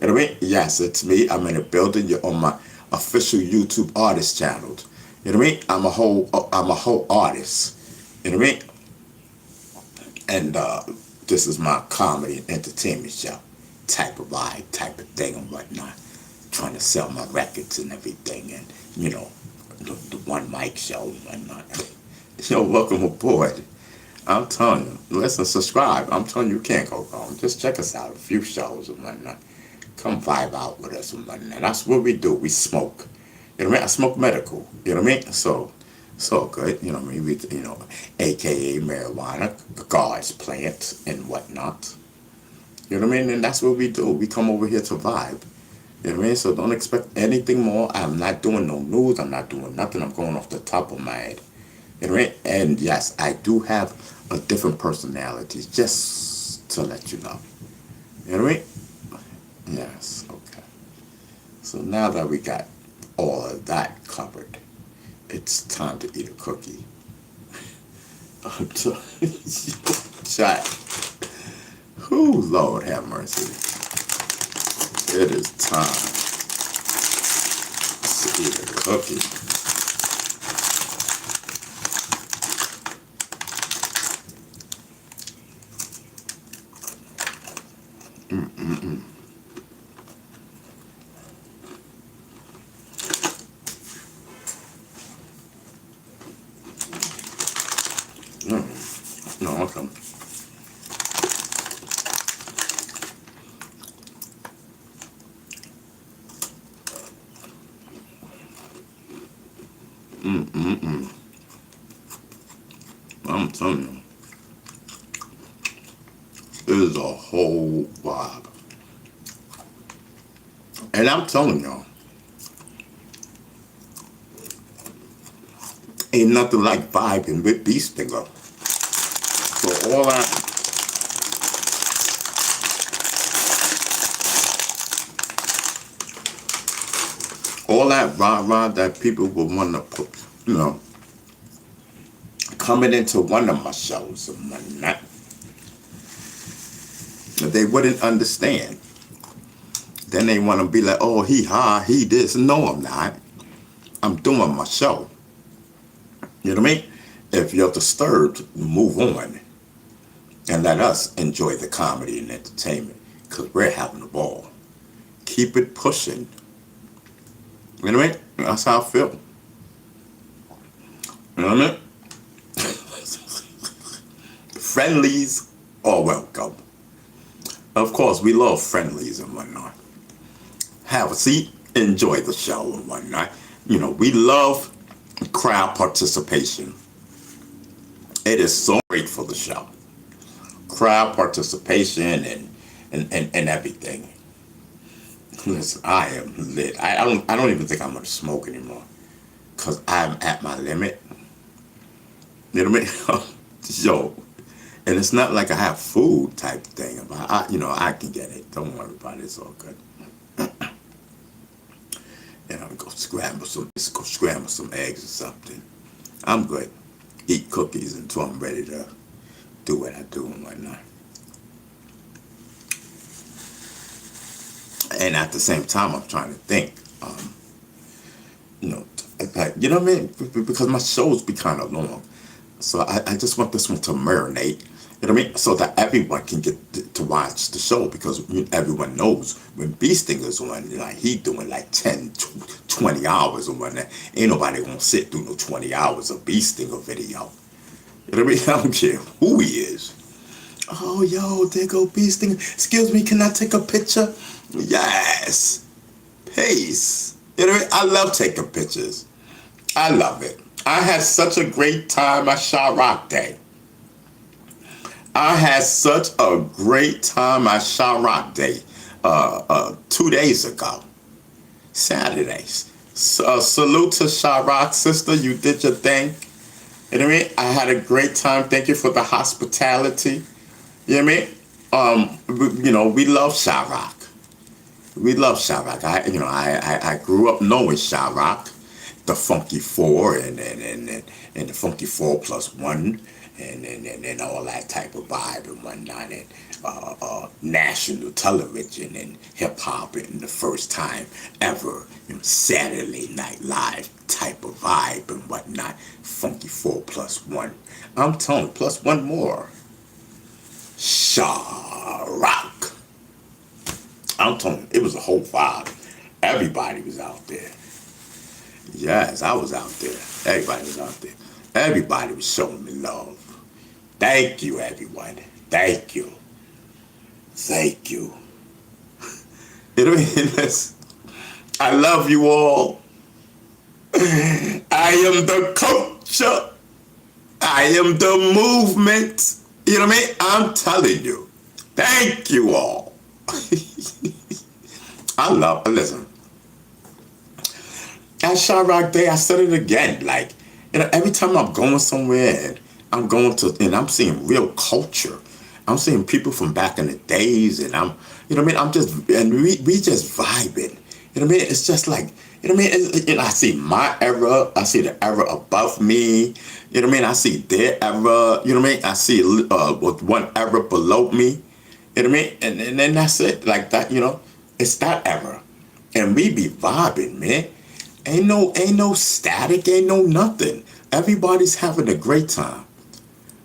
You know what I mean? Yes, it's me. I'm in a building. You're on my official YouTube artist channel. You know what I mean? I'm a whole artist. You know what I mean? And this is my comedy and entertainment show type of vibe, type of thing and whatnot. Trying to sell my records and everything, and the one mic show and whatnot. Welcome aboard. I'm telling you, listen, subscribe. I'm telling you, you can't go wrong. Just check us out, a few shows and whatnot. Come vibe out with us and whatnot. That's what we do. We smoke. You know what I mean? I smoke medical. You know what I mean? So good. You know what I mean? AKA marijuana, guards, plants, and whatnot. You know what I mean? And that's what we do. We come over here to vibe. You know what I mean? So don't expect anything more. I'm not doing no news. I'm not doing nothing. I'm going off the top of my head. You know what I mean? And yes, I do have a different personality, just to let you know. You know what I mean? Yes, okay. So now that we got all of that covered, it's time to eat a cookie. Chat. Who, Lord have mercy. It is time to eat a cookie. No, okay. I'm telling you, it is a whole vibe. And I'm telling y'all, ain't nothing like vibing with Beastinger. So all that rah-rah that people would want to put, coming into one of my shows and whatnot. they wouldn't understand. Then they want to be like, oh, he this. No, I'm not. I'm doing my show. You know what I mean? If you're disturbed, move on and let us enjoy the comedy and entertainment because we're having a ball. Keep it pushing. You know what I mean? That's how I feel. You know what I mean? Friendlies are welcome. Of course, we love friendlies and whatnot. Have a seat, enjoy the show and whatnot. You know, we love crowd participation. It is so great for the show. Crowd participation and everything. Listen, I am lit. I don't even think I'm gonna smoke anymore. Cause I'm at my limit. You know what I mean? Yo. And it's not like I have food type thing. But I can get it. Don't worry about it. It's all good. And I'm gonna scramble some eggs or something. I'm good. Eat cookies until I'm ready to do what I do and whatnot. And at the same time, I'm trying to think. You know what I mean? Because my shows be kind of long, so I just want this one to marinate. You know what I mean? So that everyone can get to watch the show because everyone knows when Bee Stinger's on, like he doing like 10, 20 hours or whatnot. Ain't nobody gonna sit through no 20 hours of Bee Stinger video. You know what I mean? I don't care who he is. Oh, yo, there go Bee Stinger. Excuse me, can I take a picture? Yes. Peace. You know what I mean? I love taking pictures. I love it. I had such a great time at Chiraq Day. I had such a great time at Chiraq Day 2 days ago. Saturdays. Salute to Chiraq, sister. You did your thing. You know what I mean? I had a great time. Thank you for the hospitality. You know what I mean? We love Chiraq. We love Chiraq. I grew up knowing Chiraq, the Funky Four and the Funky 4+1 and all that type of vibe and whatnot, and national television and hip hop and the first time ever, Saturday Night Live type of vibe and whatnot. Funky 4+1. I'm telling you, plus one more. Chiraq. I'm telling you, it was a whole vibe. Everybody was out there. Yes, I was out there. Everybody was out there. Everybody was showing me love. Thank you, everyone. Thank you. Thank you. You know what I mean? I love you all. I am the culture. I am the movement. You know what I mean? I'm telling you. Thank you all. Listen. At Chiraq Day, I said it again. Like, every time I'm going somewhere and I'm seeing real culture. I'm seeing people from back in the days and I'm just we just vibing. You know what I mean? It's just like, you know what I mean? I see my era, I see the era above me. You know what I mean? I see their era, you know what I mean? I see one era below me. You know what I mean? And then that's it. Like that, it's that era. And we be vibing, man. Ain't no static, ain't no nothing. Everybody's having a great time.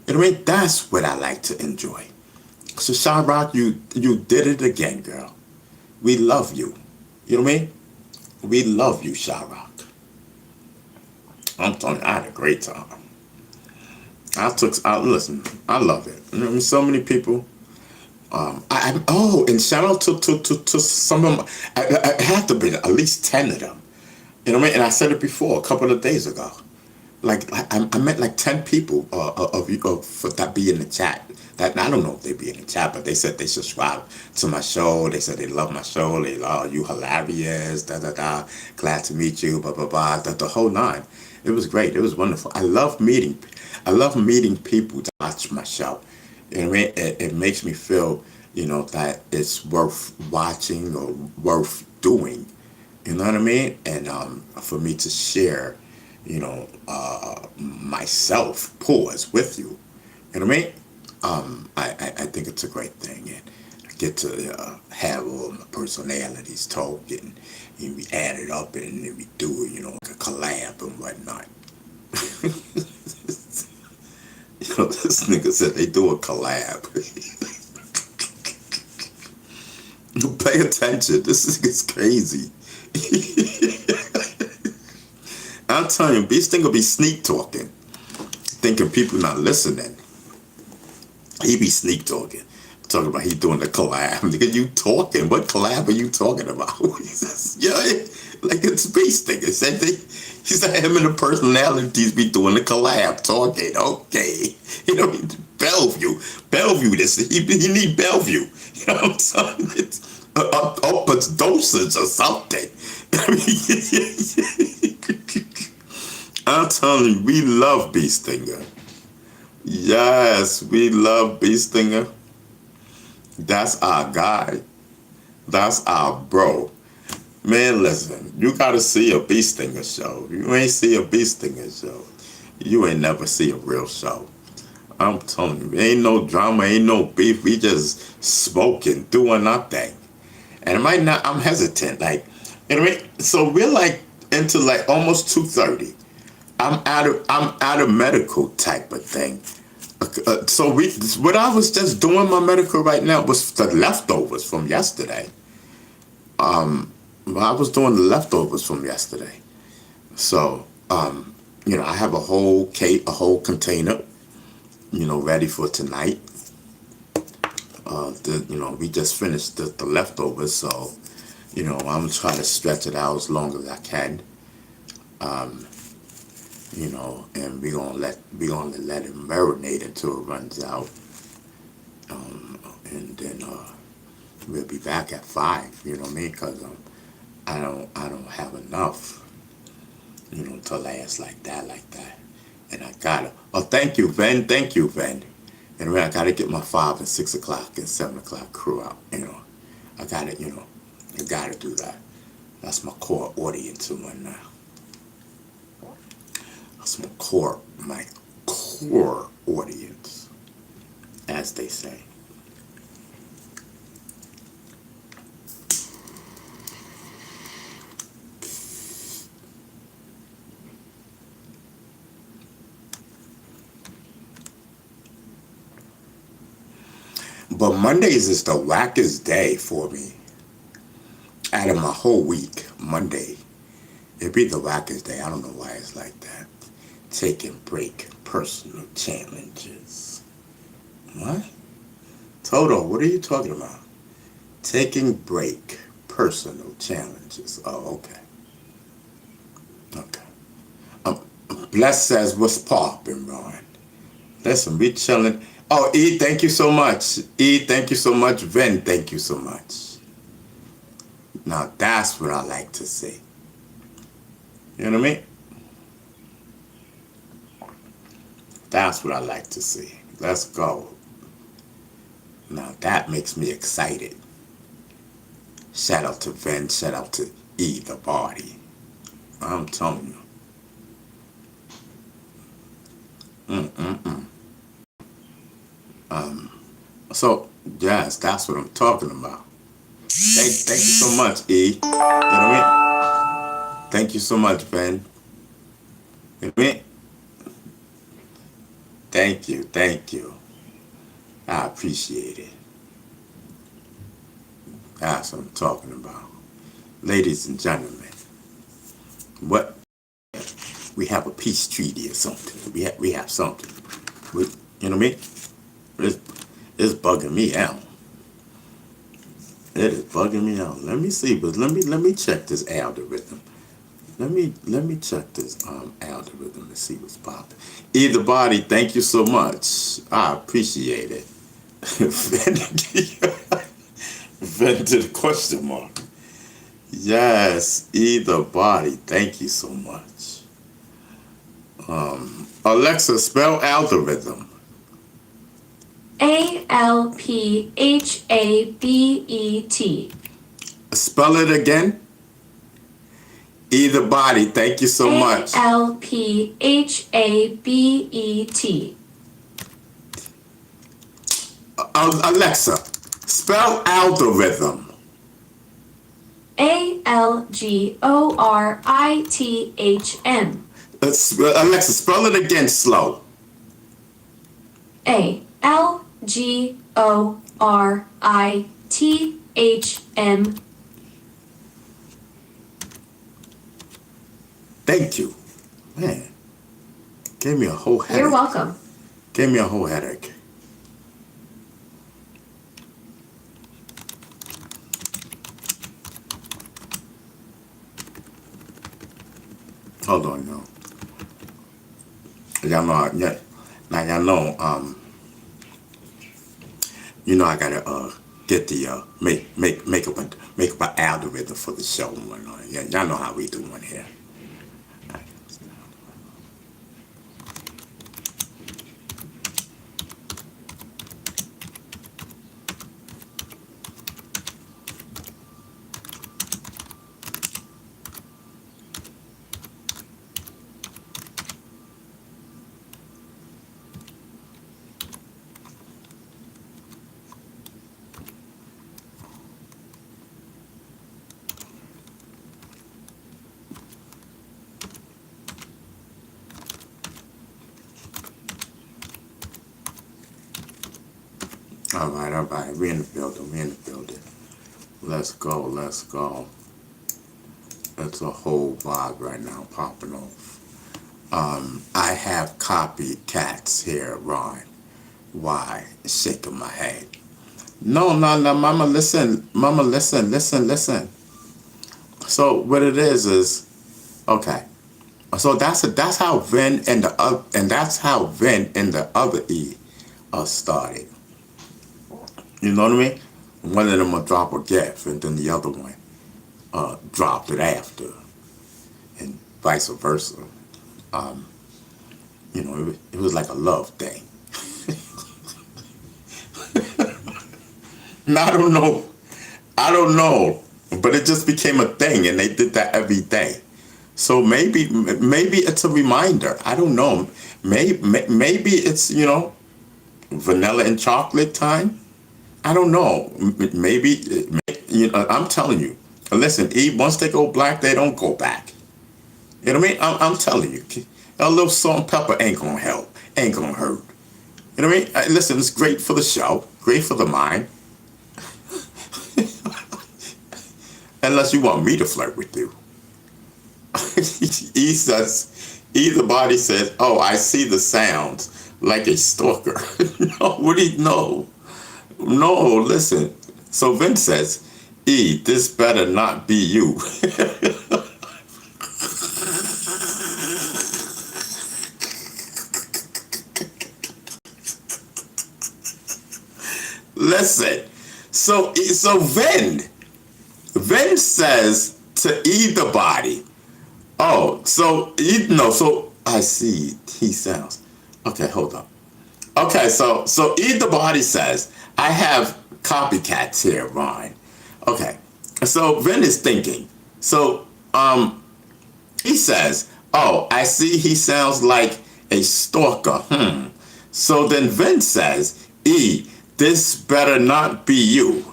You know what I mean? That's what I like to enjoy. So Chiraq, you did it again, girl. We love you. You know what I mean? We love you, Chiraq. I'm telling you, I had a great time. Listen, I love it. You know what I mean? So many people. And shout out to some of them. I had to be at least 10 of them. You know what I mean? And I said it before a couple of days ago. Like I met like 10 people for that be in the chat. That I don't know if they be in the chat, but they said they subscribe to my show. They said they love my show. They love you, hilarious. Da da da. Glad to meet you. Blah blah blah. The whole nine. It was great. It was wonderful. I love meeting people to watch my show. You know what I mean? It makes me feel, that it's worth watching or worth doing. You know what I mean? And for me to share, myself, pause with you. You know what I mean? I think it's a great thing. And get to have all the personalities talking, and we add it up and then we do it, like a collab and whatnot. This nigga said they do a collab. Pay attention. This is crazy. I'm telling you, Beast Stinger be sneak talking, thinking people not listening. He be sneak talking about he doing the collab. Nigga, you talking? What collab are you talking about? He says, yeah, like it's Beast Stinger. He said him and the personalities be doing the collab talking. Okay, Bellevue. This he need Bellevue. You know what I'm saying? It's upwards dosage or something. I'm telling you, we love Beast Stinger. Yes, we love Beast Stinger. That's our guy. That's our bro. Man, listen, you gotta see a Beast Stinger show. You ain't see a Beast Stinger show, you ain't never see a real show. I'm telling you, ain't no drama, ain't no beef. We just smoking, doing our thing. And it might not, I'm hesitant, like, you know what I mean? So we're like into like almost 2:30. I'm out of medical type of thing. So what I was just doing my medical right now was the leftovers from yesterday. I was doing the leftovers from yesterday. So, I have a whole container, ready for tonight. We just finished the leftovers, so, I'm trying to stretch it out as long as I can. And we're gonna let it marinate until it runs out. And then we'll be back at 5, you know what I mean? Because I don't have enough, to last like that. And I gotta, thank you, Ven. And I gotta get my 5 and 6 o'clock and 7 o'clock crew out, I gotta do that. That's my core audience one now. That's my core audience, as they say. But Mondays is the wackest day for me. Out of my whole week, Monday, it'd be the wackest day. I don't know why it's like that. Taking break, personal challenges. What? Toto, what are you talking about? Taking break, personal challenges. Oh, okay. Bless says, what's poppin', Ron? Listen, we chilling. Oh, E, thank you so much. E, thank you so much. Ven, thank you so much. Now, that's what I like to see. You know what I mean? That's what I like to see. Let's go. Now, that makes me excited. Shout out to Ven. Shout out to E, the body. I'm telling you. So, yes, that's what I'm talking about. Thank you so much, E. You know what I mean? Thank you so much, Ben. You know what I mean? Thank you. I appreciate it. That's what I'm talking about. Ladies and gentlemen, what? We have a peace treaty or something. We have something. You know what I mean? It's bugging me out. It is bugging me out. Let me see, but let me check this algorithm. Let me check this algorithm and see what's popping. Either body, thank you so much. I appreciate it. Vented question mark. Yes, either body, thank you so much. Alexa, spell algorithm. ALPHABET. Spell it again. Either body, thank you so much. ALPHABET. Alexa, spell Spell algorithm. ALGORITHM. Alexa, spell it again slow. ALGORITHM. Thank you. Man, gave me a whole headache. You're welcome. Gave me a whole headache. Hold on, y'all. Y'all know, yeah. Now y'all know, I gotta get the make up an algorithm for the show and whatnot. Yeah, y'all know how we do one here. All right. We in the building. Let's go. It's a whole vibe right now popping off. I have copycats here, Ron. Why? Shaking my head. No, Mama, listen. Listen. So what it is okay. So that's how Vin and the other E started. You know what I mean? One of them will drop a gift, and then the other one dropped it after, and vice versa. It was like a love thing. And I don't know, but it just became a thing, and they did that every day. So maybe it's a reminder. I don't know. Maybe it's vanilla and chocolate time. I don't know. Maybe I'm telling you. Listen, once they go black, they don't go back. You know what I mean? I'm telling you. A little salt and pepper ain't gonna help. Ain't gonna hurt. You know what I mean? Listen, it's great for the show. Great for the mind. Unless you want me to flirt with you. Either body says, oh, I see the sounds like a stalker. No, what do you know? No, listen. So Vince says, E, this better not be you. Listen. So Vin says to either body, oh, so I see he sounds. Okay, hold on. Okay, so either body says, I have copycats here, Ron. Okay. So Vin is thinking. So he says, oh, I see he sounds like a stalker. So then Vin says, E, this better not be you.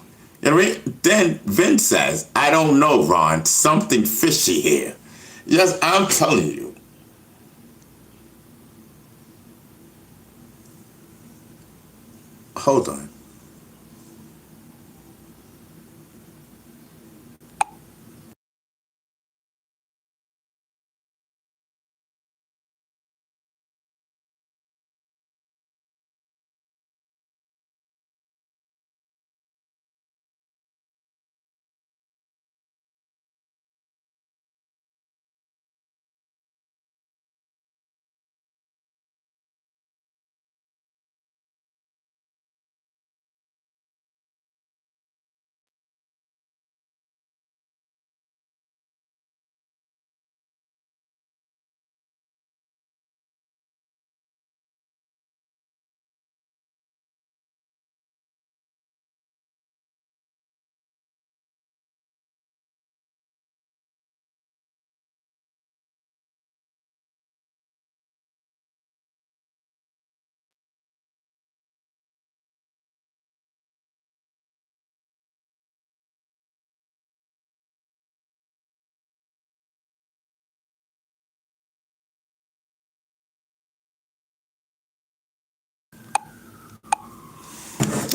You know what I mean? Then Vin says, I don't know, Ron, something fishy here. Yes, I'm telling you. Hold on.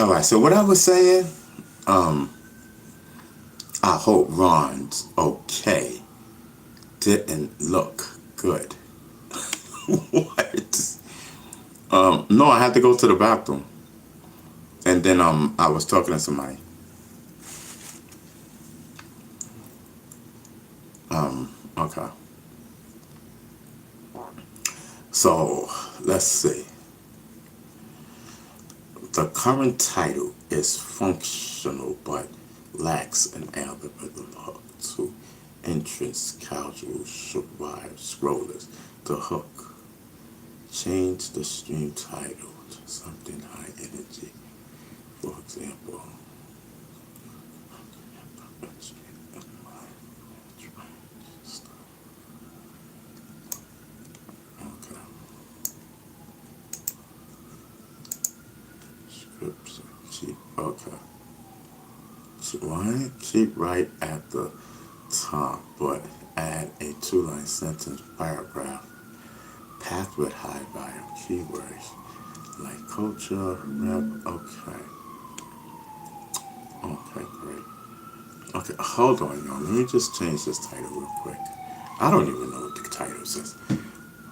All right. So what I was saying, I hope Ron's okay. Didn't look good. What? No, I had to go to the bathroom, and then I was talking to somebody. Okay. So let's see. The current title is functional but lacks an algorithm hook to entrance casual survive scrollers. The hook. Change the stream title to something high energy. For example, okay. Scripts keep okay. Why keep right at the top, but add a two-line sentence paragraph packed with high value keywords like culture, rep. Okay, okay, great. Okay, hold on, y'all. Let me just change this title real quick. I don't even know what the title says.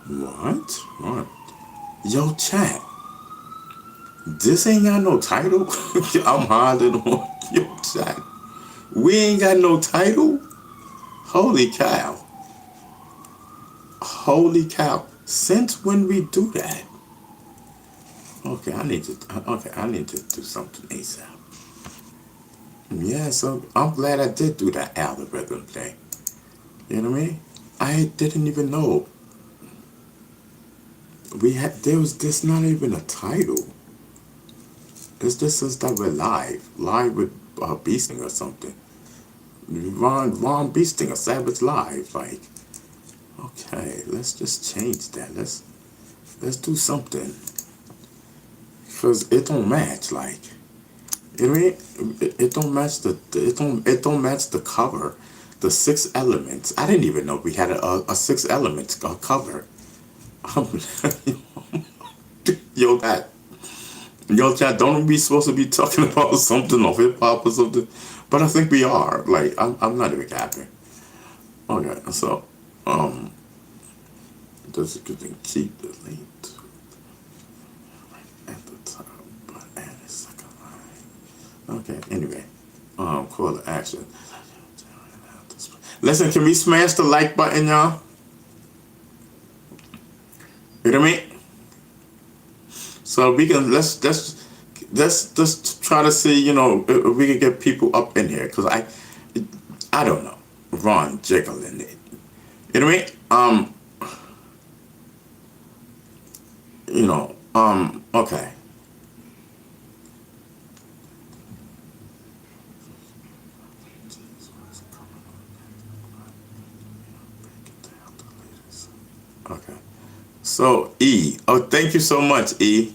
What? What? Yo, chat. This ain't got no title. I'm hiding on yo chat. We ain't got no title. Holy cow. Holy cow. Since when we do that? Okay, I need to. Okay, I need to do something ASAP. Yeah, so I'm glad I did do that algorithm thing. You know what I mean? I didn't even know we had. There was this not even a title. It's just says that we're live with Beasting or something. Ron Beasting or Savage Live. Like, okay, let's just change that. Let's do something. Cause it don't match. Like, you know what I mean? It don't match it don't match the cover. The 6 elements. I didn't even know we had a 6 elements cover. Yo, that. Yo, chat, don't we supposed to be talking about something of hip hop or something? But I think we are. Like, I'm not even capping. Okay, so, does it can keep the link at the top, but add a second line. Okay, anyway, call to action. Listen, can we smash the like button, y'all? You know what I mean? So we can let's just try to see, you know, if we can get people up in here, cause I don't know, Ron jiggling it. You know what I mean? You know, okay. Okay. So E, oh, thank you so much, E.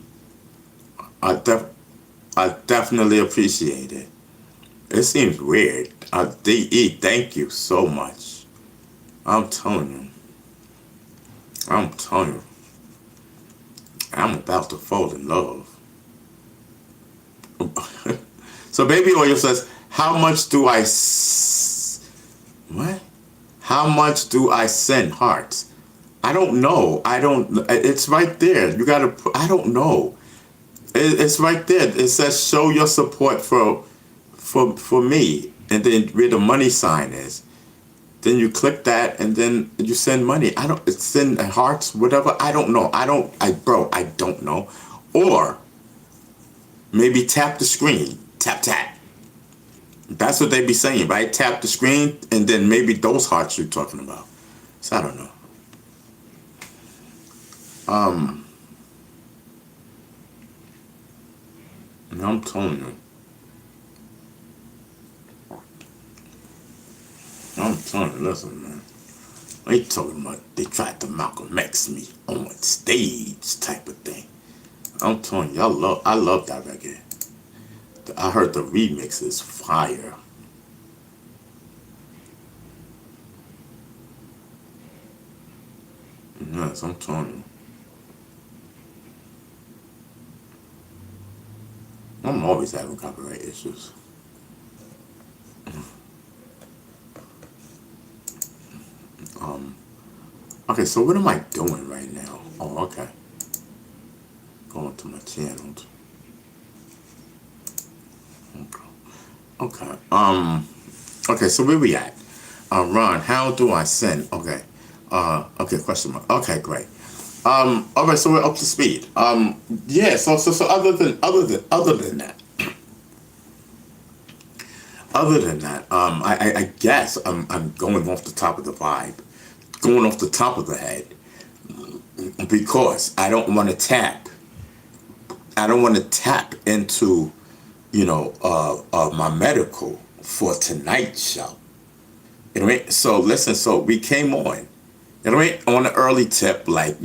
I def I definitely appreciate it. It seems weird. E, thank you so much. I'm telling you. I'm telling you. I'm about to fall in love. So Baby Oil says, how much do what? How much do I send hearts? I don't know. I don't. It's right there. You gotta. I don't know. It's right there. It says show your support for me, and then where the money sign is. Then you click that, and then you send money. I don't send hearts, whatever. I don't know. I don't know. Or maybe tap the screen. Tap tap. That's what they be saying, right? Tap the screen, and then maybe those hearts you're talking about. So I don't know. I'm telling you. I'm telling you, listen, man. They talking about they tried to Malcolm X me on stage type of thing. I'm telling you, I love that reggae. I heard the remix is fire. Yes, I'm telling you. I'm always having copyright issues. Um, okay, so what am I doing right now? Oh, okay. Going to my channels. Okay. Okay. Okay, so where we at? Ron, how do I send? Okay. Okay, question mark. Okay, great. All right, so we're up to speed. Yeah, so other than that, I guess I'm going off the top of the vibe, going off the top of the head, because I don't want to tap into, my medical for tonight's show. You know what I mean? So listen, so we came on, you know what I mean, on the early tip, like,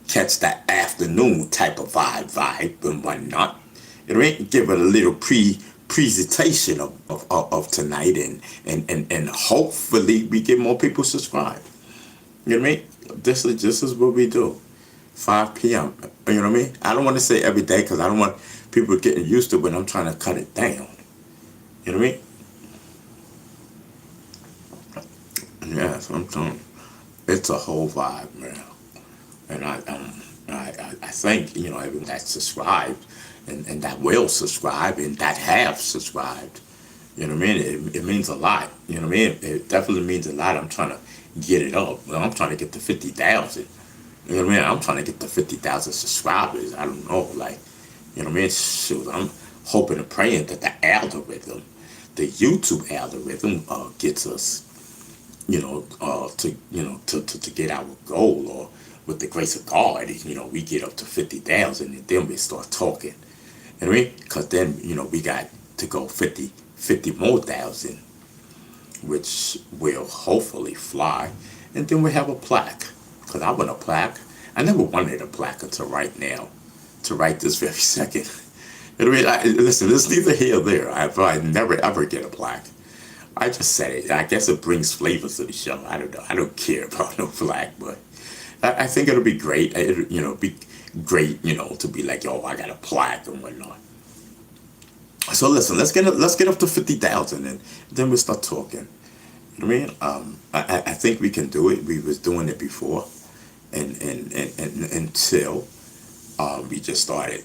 catch that afternoon type of vibe and whatnot. You know what I mean? Give it a little presentation of tonight, and hopefully we get more people subscribed. You know what I mean? This is what we do. 5 p.m. You know what I mean? I don't want to say every day because I don't want people getting used to it, but I'm trying to cut it down. You know what I mean? Yes, I'm telling you. It's a whole vibe, man. And I think, everyone that subscribed and that will subscribe and that have subscribed, you know what I mean? It means a lot. You know what I mean? It definitely means a lot. I'm trying to get it up. Well, I'm trying to get to 50,000. You know what I mean? I'm trying to get to 50,000 subscribers. I don't know, like, you know what I mean? Shoot, I'm hoping and praying that the algorithm, the YouTube algorithm, gets us, to get our goal, or with the grace of God, we get up to 50,000, and then we start talking. You know what I mean? Because then, we got to go 50 more thousand, which will hopefully fly, and then we have a plaque. Because I want a plaque. I never wanted a plaque until right now, to right this very second. You know what I mean? Listen, it's neither here or there. I never ever get a plaque. I just said it. I guess it brings flavors to the show. I don't know. I don't care about no plaque, but I think it'll be great. Be great, to be like, yo, I got a plaque and whatnot. So listen, let's get up to 50,000, and then we start talking. You know what I mean? I think we can do it. We was doing it before, and until we just started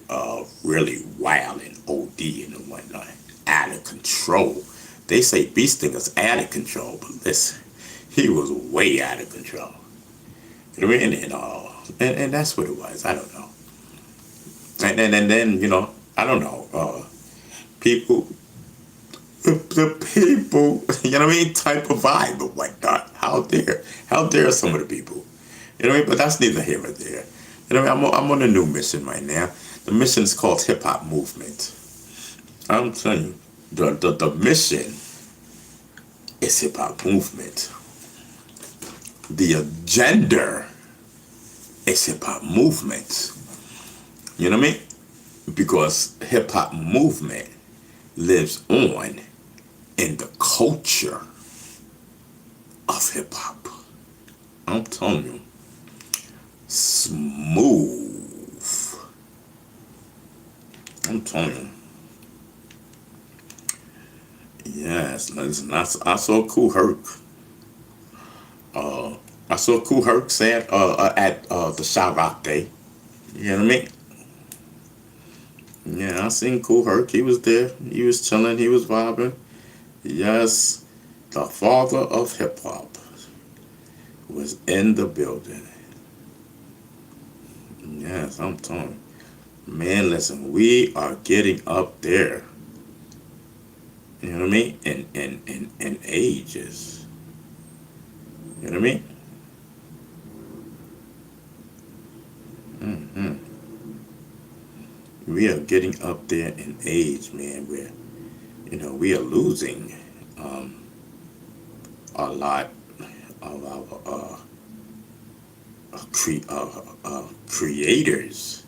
really wilding, ODing and whatnot, out of control. They say Beast Stinger's out of control, but listen, he was way out of control. You know what I mean? And that's what it was. I don't know. And then I don't know. People, the people, you know what I mean, type of vibe or whatnot. How dare some of the people? You know what I mean? But that's neither here nor there. You know what I mean? I'm on a new mission right now. The mission is called Hip Hop Movement. I'm telling you, the mission is Hip Hop Movement. The agenda is Hip Hop Movement. You know what I mean? Because Hip Hop Movement lives on in the culture of hip hop. I'm telling you, smooth. I'm telling you. Yes, listen, I saw Kool Herc. I saw Kool Herc at the Shy Rock Day. You know what I mean? Yeah, I seen Kool Herc. He was there. He was chilling. He was vibing. Yes, the father of hip hop was in the building. Yes, I'm telling you. Man, listen, we are getting up there. You know what I mean? In ages. You know what I mean? Mm-hmm. We are getting up there in age, man, where, we are losing a lot of our creators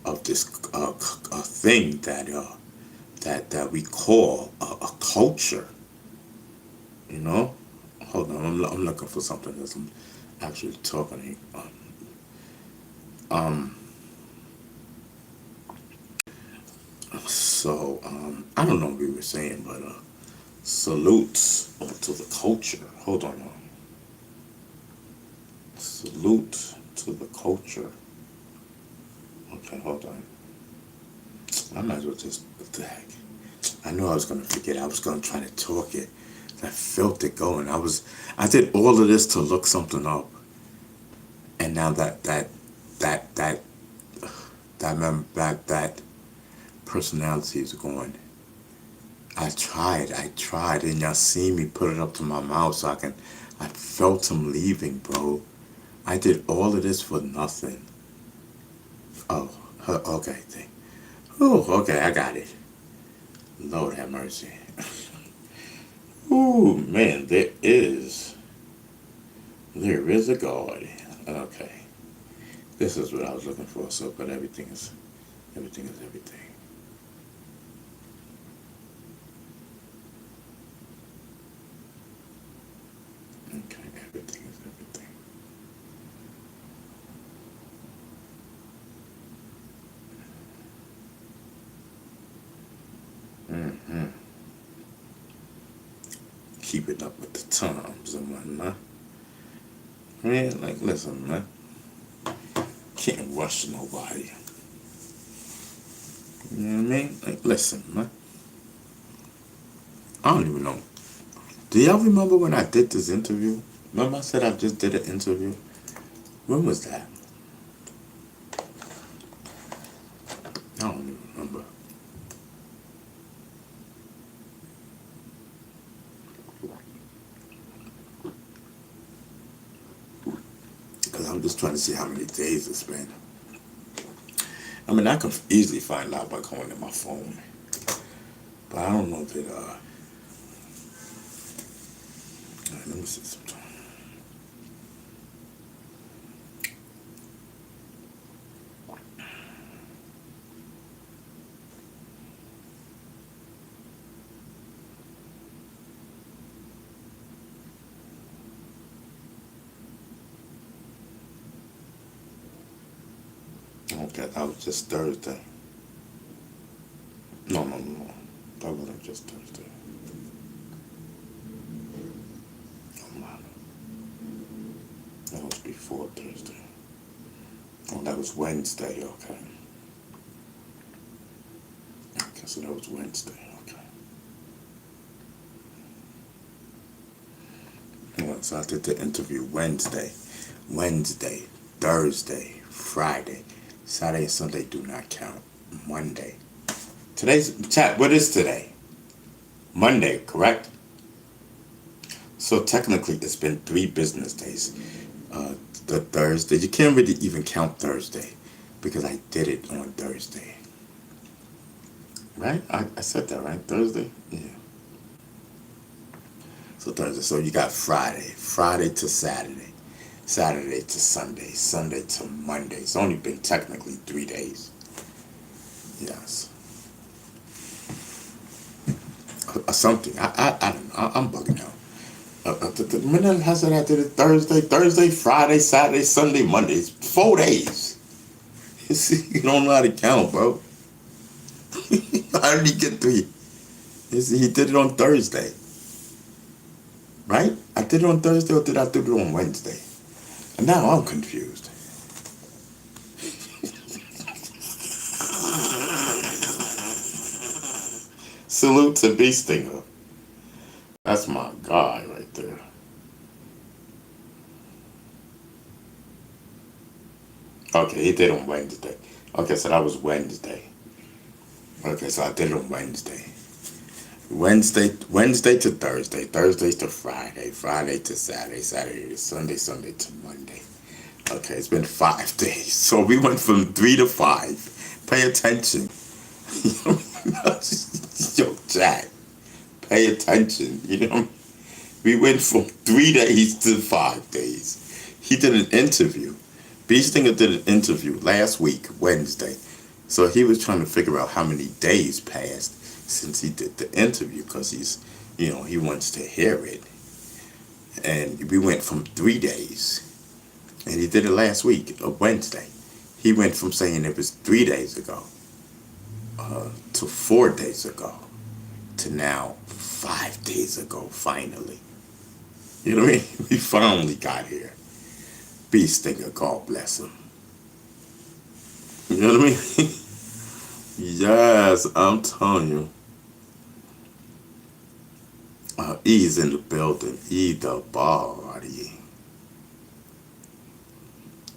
of this thing that we call a culture. Hold on, I'm looking for something as I'm actually talking. I don't know what we were saying, but salutes to the culture. Hold on, y'all. Salute to the culture. Okay, hold on. I might as well just, what the heck? I knew I was gonna forget. I was gonna try to talk it. I felt it going. I did all of this to look something up, and now that personality is gone. I tried, and y'all see me put it up to my mouth so I felt him leaving, bro. I did all of this for nothing. Oh, okay, oh, okay, I got it. Lord have mercy. Ooh, man, there is a God. Okay, this is what I was looking for. So, but everything is everything. Okay, everything is everything. Keeping up with the times and whatnot. Man, like, listen, man. Can't rush nobody. You know what I mean? Like, listen, man. I don't even know. Do y'all remember when I did this interview? Remember I said I just did an interview? When was that? I don't even remember. Because I'm just trying to see how many days it's been. I mean, I can easily find out by going to my phone. But I don't know if it, let me see something. Okay, that was just Thursday. No. That wasn't just Thursday. Oh, man. That was before Thursday. Oh, that was Wednesday, okay. Okay, so that was Wednesday, okay. Well, so I did the interview Wednesday, Thursday, Friday, Saturday and Sunday do not count. Monday. Today's chat, what is today? Monday, correct? So technically it's been 3 business days. The Thursday, you can't really even count Thursday because I did it on Thursday. Right? I said that, right? Thursday? Yeah. So Thursday. So you got Friday to Saturday, Saturday to Sunday, Sunday to Monday. It's only been technically 3 days. Yes. Something. I don't know. I'm bugging out. The minute I said I did it Thursday, Friday, Saturday, Sunday, Monday. It's 4 days. You see, you don't know how to count, bro. How did he get 3? You see, he did it on Thursday. Right? I did it on Thursday or did I do it on Wednesday? And now I'm confused. Salute to B Stinger. That's my guy right there. Okay, he did on Wednesday. Okay, so that was Wednesday. Okay, so I did it on Wednesday. Wednesday to Thursday, Thursday to Friday, Friday to Saturday, Saturday to Sunday, Sunday to Monday. Okay, it's been 5 days. So we went from 3 to 5. Pay attention. Yo, Jack. Pay attention. You know, we went from 3 days to 5 days. He did an interview. B Stinger did an interview last week, Wednesday. So he was trying to figure out how many days passed since he did the interview because he wants to hear it. And we went from 3 days. And he did it last week, Wednesday. He went from saying it was 3 days ago to 4 days ago to now 5 days ago, finally. You know what I mean? We finally got here. Beast thinker, God bless him. You know what I mean? Yes, I'm telling you. E's in the building. E the body.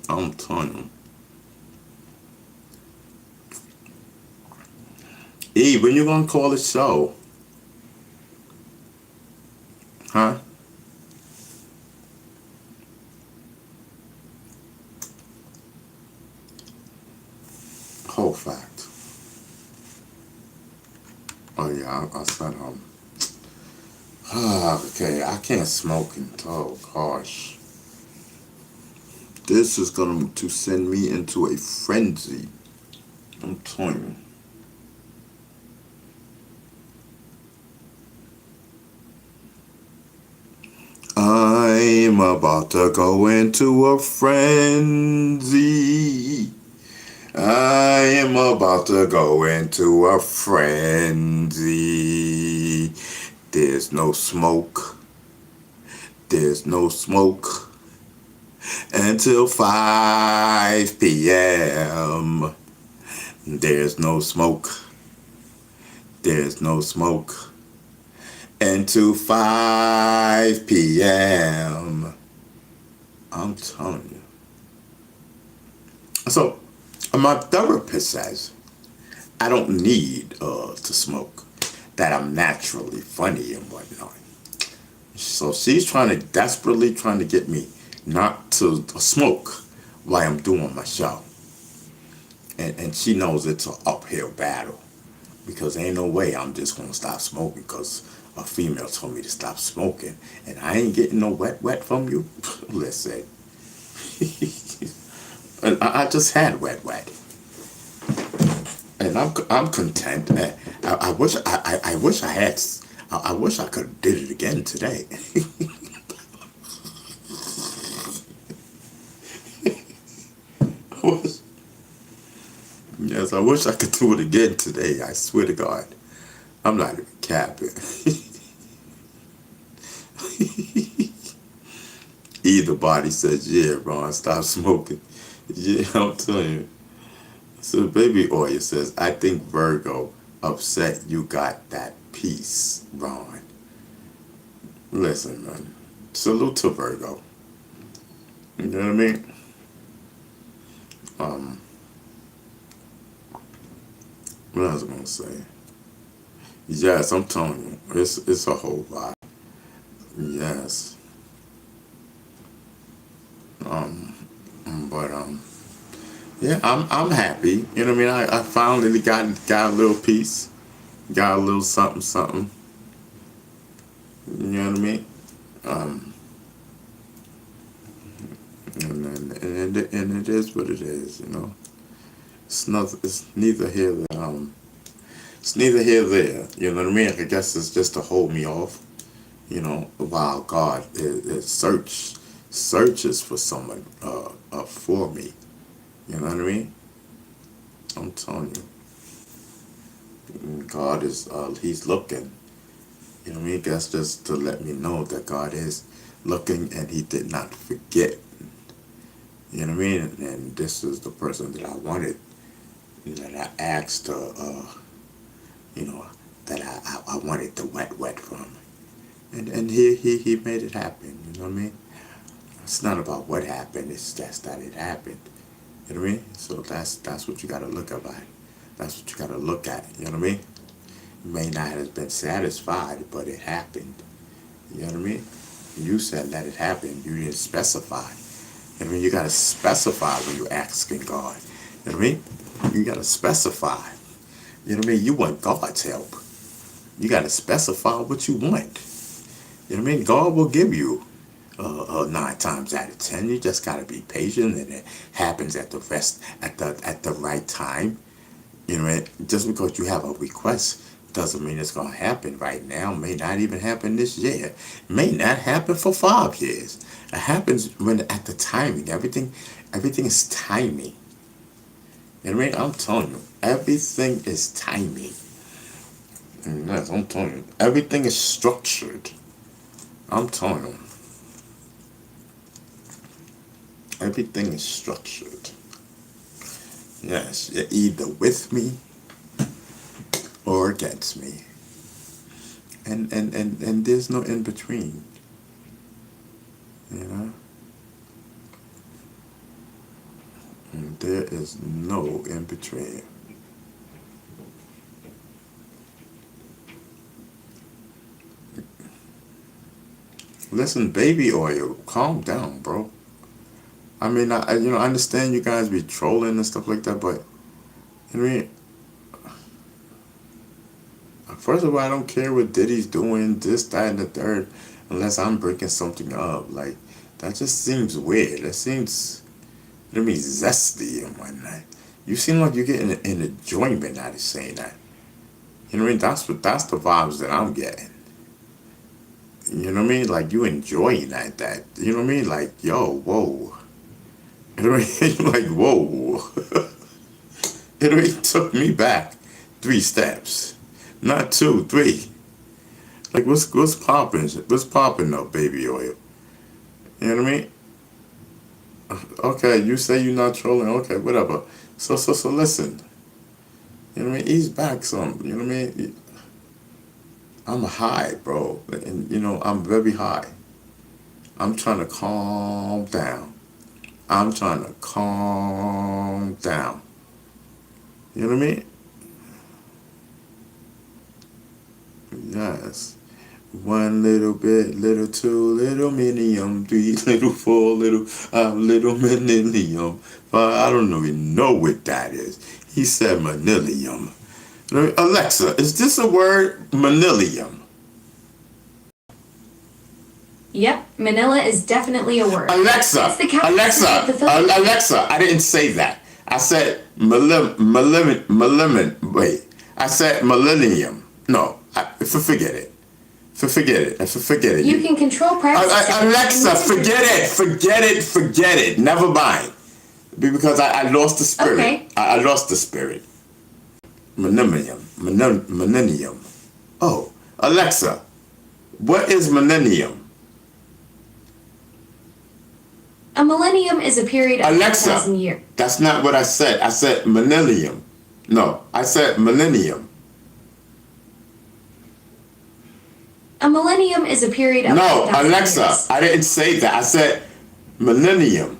I'm telling you. E, when you gonna call the show? Huh? Whole fact. Oh yeah, I said okay, I can't smoke and oh gosh. This is going to send me into a frenzy. I'm telling you. I'm about to go into a frenzy. I am about to go into a frenzy. There's no smoke. There's no smoke until 5 p.m. There's no smoke. There's no smoke until 5 p.m. I'm telling you. So, my therapist says I don't need to smoke, that I'm naturally funny and whatnot. So she's desperately trying to get me not to smoke while I'm doing my show. And she knows it's an uphill battle because ain't no way I'm just going to stop smoking because a female told me to stop smoking and I ain't getting no wet from you. Listen. And I just had wet. And I'm content. I wish I wish I had. I wish I could have did it again today. Yes, I wish I could do it again today. I swear to God, I'm not even capping. Either body says, "Yeah, Ron, stop smoking." Yeah, I'm telling you. So Baby Oya says, I think Virgo upset you got that piece, Ron. Listen, man. Salute to Virgo. You know what I mean? What I was gonna say? Yes, I'm telling you, it's a whole lot. Yes. But yeah, I'm happy. You know what I mean? I finally got a little piece, got a little something. You know what I mean? And it is what it is. You know, it's nothing. It's neither here nor it's neither here nor there. You know what I mean? I guess it's just to hold me off. You know, while God is searches for someone for me. You know what I mean? I'm telling you. God is, he's looking. You know what I mean? That's just to let me know that God is looking and he did not forget. You know what I mean? And this is the person that I wanted, that I asked you know, that I wanted the wet from. And he made it happen. You know what I mean? It's not about what happened, it's just that it happened. You know what I mean? So that's what you gotta look at. That's what you gotta look at. You know what I mean? You may not have been satisfied, but it happened. You know what I mean? You said let it happen. You didn't specify. You know what I mean? You gotta specify when you're asking God. You know what I mean? You gotta specify. You know what I mean? You want God's help. You gotta specify what you want. You know what I mean? God will give you 9 times out of 10. You just gotta be patient, and it happens at the right time. You know what I mean? Just because you have a request doesn't mean it's gonna happen right now. May not even happen this year. May not happen for 5 years. It happens when at the timing. Everything is timing. You know what I mean? I'm telling you, everything is timing. And yes, I'm telling you, everything is structured. I'm telling you, everything is structured. Yes, you're either with me or against me. And there's no in between, you know? And there is no in between. Listen, baby oil, calm down, bro. I mean, I understand you guys be trolling and stuff like that, but I mean, first of all, I don't care what Diddy's doing, this, that, and the third, unless I'm breaking something up. Like, that just seems weird. That seems, you know what I mean, zesty and whatnot. You seem like you're getting an enjoyment out of saying that. You know what I mean? That's the vibes that I'm getting. You know what I mean? Like you enjoying that. You know what I mean? Like, yo, whoa. You know what I mean? Like, whoa. It took me back 3 steps. Not two, three. Like what's popping? What's popping up, baby oil? You know what I mean? Okay, you say you're not trolling, okay, whatever. So listen. You know what I mean? Ease back some. You know what I mean? I'm high, bro. And I'm very high. I'm trying to calm down. I'm trying to calm down. You know what I mean? Yes. One little bit, little two, little minium, three, little four, little millennium. I don't even know what that is. He said manilium. Alexa, is this a word? Manilium. Yep, Manila is definitely a word. Alexa, It's the capital city of the Philippines. Alexa, I didn't say that. I said wait. I said millennium. No, forget it. Forget it. You can control privacy settings Alexa, and forget it. Never mind. Because I lost the spirit. Okay. I lost the spirit. Millennium. Oh, Alexa, what is millennium? A millennium is a period of Alexa, 1,000 years. that's not what I said. I said millennium. No, I said millennium. A millennium is a period of No, 1,000 Alexa, years. I didn't say that. I said millennium.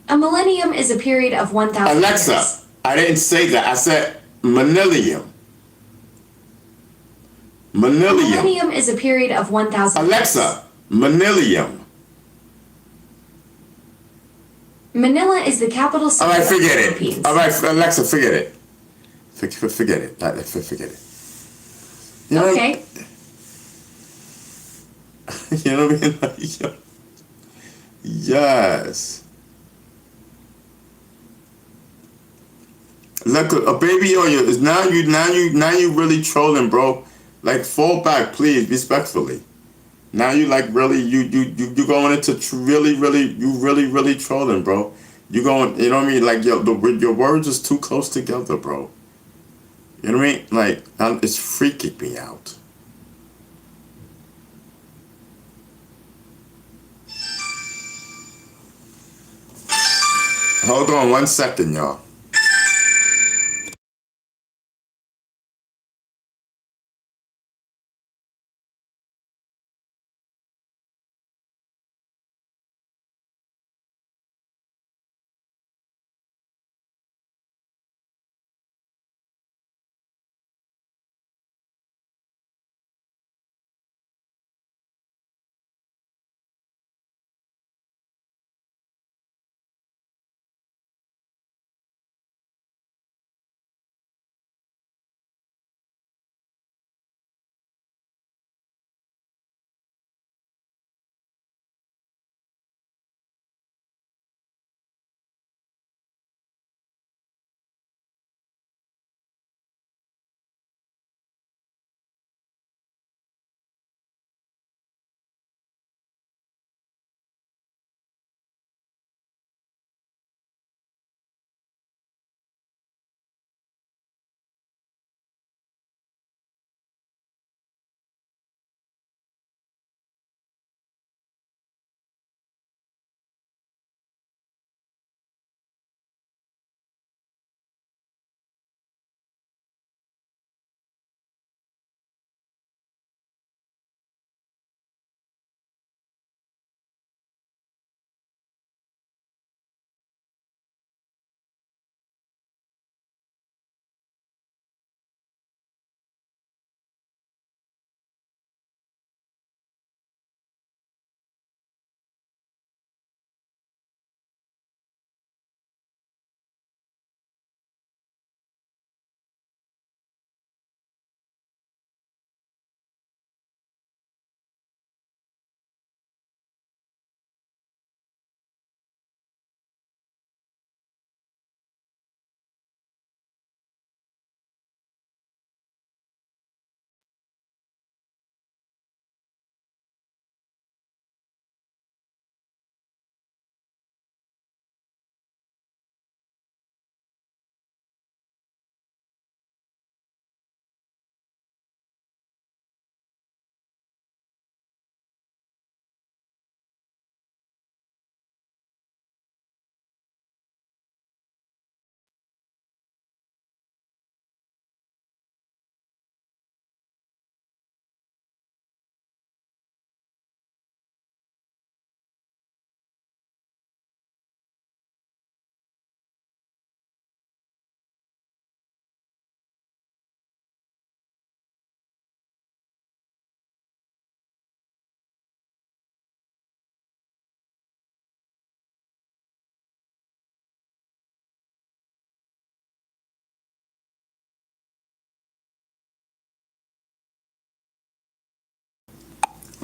A millennium is a period of 1,000 Alexa, years. I didn't say that. I said millennium. A Millennium. millennium is a period of 1,000 years. Alexa, millennium. Manila is the capital city All right, of the forget Philippines. it. All right, Alexa, forget it. Forget it. Forget it. You know, Okay. You know what I mean? Like, yes. Look, a baby oil is now you really trolling, bro. Like fall back, please, respectfully. Now you like really you going into really trolling, bro. You going, you know what I mean? Like your words is too close together, bro. You know what I mean? Like it's freaking me out. Hold on 1 second, y'all.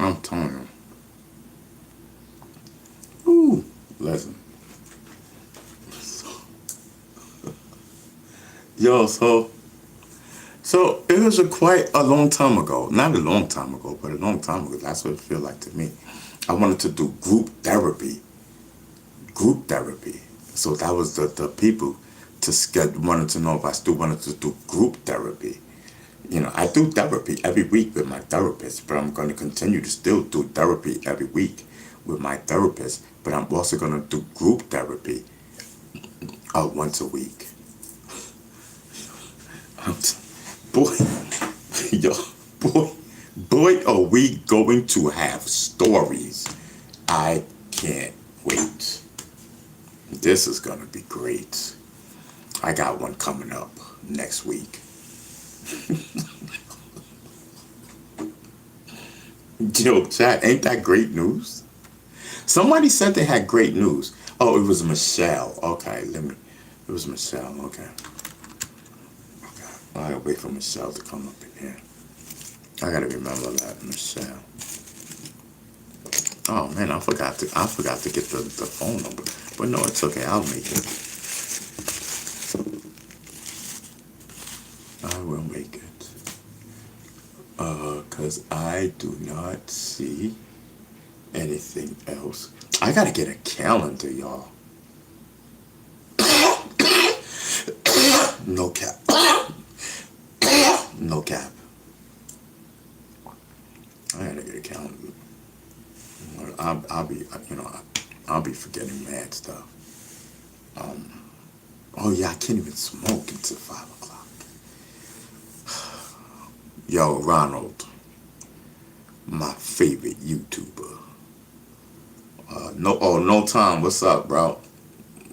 I'm telling you. Ooh, listen. Yo, so it was quite a long time ago. Not a long time ago, but a long time ago. That's what it feel like to me. I wanted to do group therapy. Group therapy. So that was the people wanted to know if I still wanted to do group therapy. You know, I do therapy every week with my therapist, but I'm going to continue to still do therapy every week with my therapist. But I'm also going to do group therapy once a week. Boy, yo, boy, are we going to have stories. I can't wait. This is going to be great. I got one coming up next week. Yo, chat, ain't that great news? Somebody said they had great news. Oh, it was Michelle. Okay, it was Michelle. Okay. I gotta wait for Michelle to come up in here. I gotta remember that, Michelle. Oh man, I forgot to get the phone number. But no, it's okay. I'll make it. I will make it. Cause I do not see anything else. I gotta get a calendar, y'all. No cap. No cap. I gotta get a calendar. I'll be, I'll be forgetting mad stuff. Oh yeah, I can't even smoke until 5 o'clock. Yo, Ronald, my favorite YouTuber. No time. What's up, bro?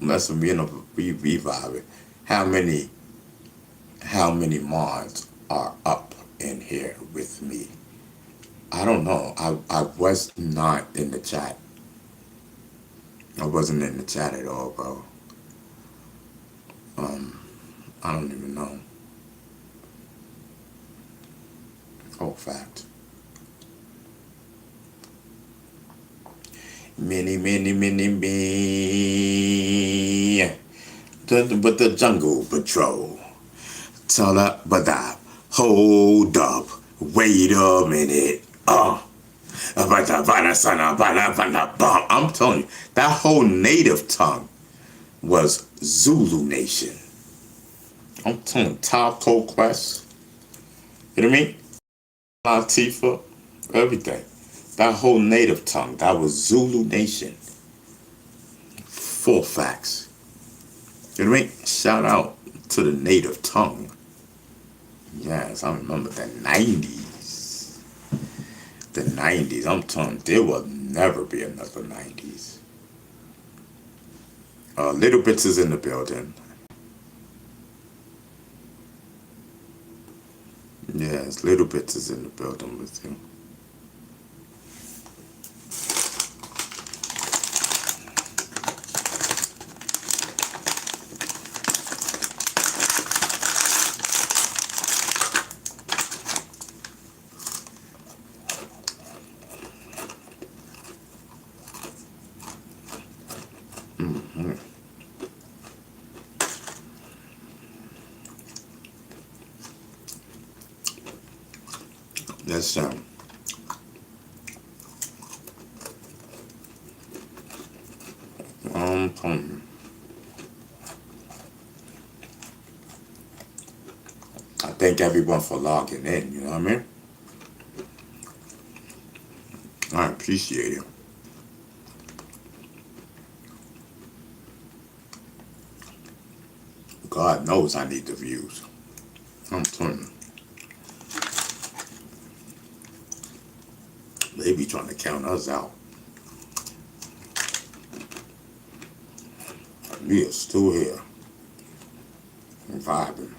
Let's be in a reviving. How many mods are up in here with me? I don't know. I was not in the chat. I wasn't in the chat at all, bro. I don't even know. Oh, fact. Many, but the Jungle Patrol. Tell up, but hold up. Wait a minute. I'm telling you, that whole native tongue was Zulu Nation. I'm telling you, Top Cold Quest. You know what I mean? Latifah, everything. That whole native tongue, that was Zulu Nation. Full facts. You know what I mean? Shout out to the native tongue. Yes, I remember the 90s. The 90s. I'm telling you, there will never be another 90s. Little Bits is in the building. Yes, Little Bits is in the building with you. That's I thank everyone for logging in, you know what I mean? I appreciate it. God knows I need the views. I'm telling you. They be trying to count us out. We are still here. Vibing.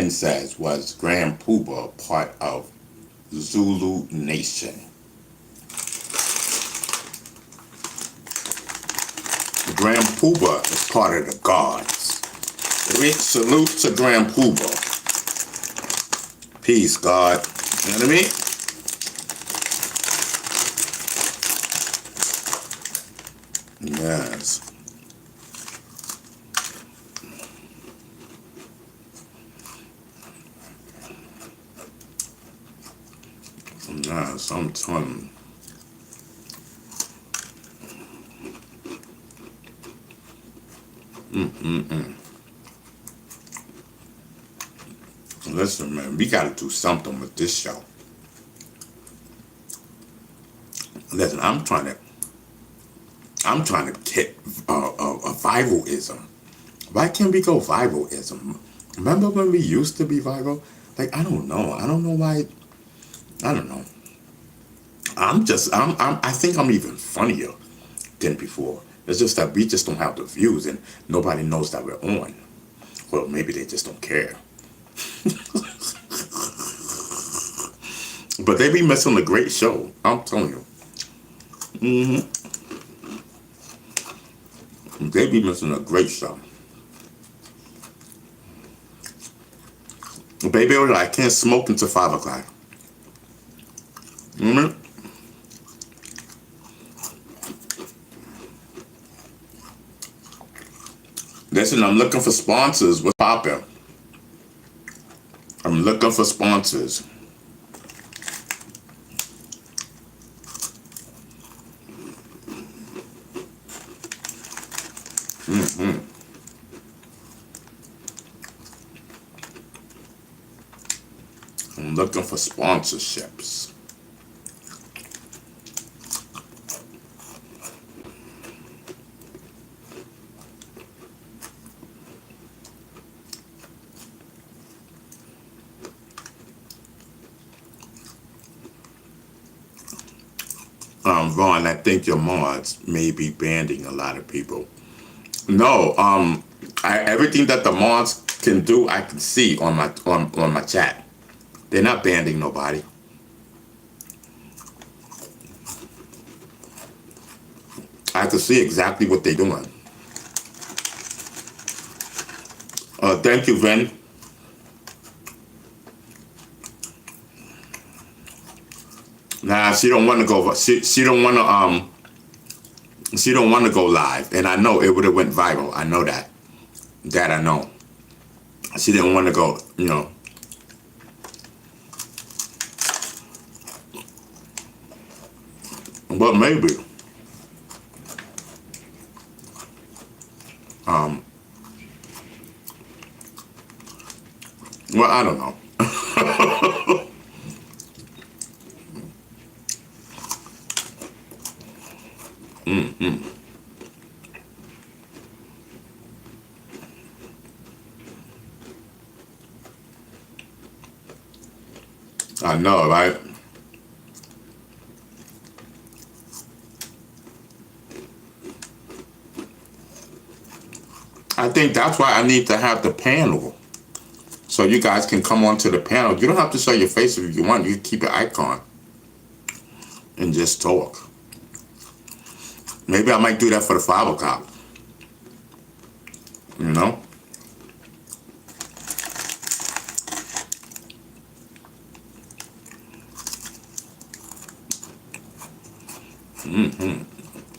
Ven says, was Grand Puba part of Zulu Nation? Grand Puba is part of the gods. Big salute to Grand Puba. Peace, God. You know what I mean? Yes. Yes, I'm telling you. Listen, man, we gotta do something with this show. Listen, I'm trying to get a viralism. Why can't we go viralism? Remember when we used to be viral? Like, I don't know. I don't know why. I don't know. I think I'm even funnier than before. It's just that we just don't have the views and nobody knows that we're on. Well, maybe they just don't care. But they be missing a great show. I'm telling you. They be missing a great show. Baby, I can't smoke until 5 o'clock. Listen, I'm looking for sponsors. What's poppin'? I'm looking for sponsors. I'm looking for sponsorships. Vaughn, I think your mods may be banning a lot of people. No, everything that the mods can do, I can see on my chat. They're not banning nobody. I can see exactly what they're doing. Thank you, Ven. Nah, she don't want to go. She don't want to. She don't want to go live, and I know it would have went viral. I know that. That I know. She didn't want to go. You know. But maybe. Well, I don't know. I know, right? I think that's why I need to have the panel. So you guys can come onto the panel. You don't have to show your face if you want. You can keep your icon and just talk. Maybe I might do that for the 5 o'clock. You know?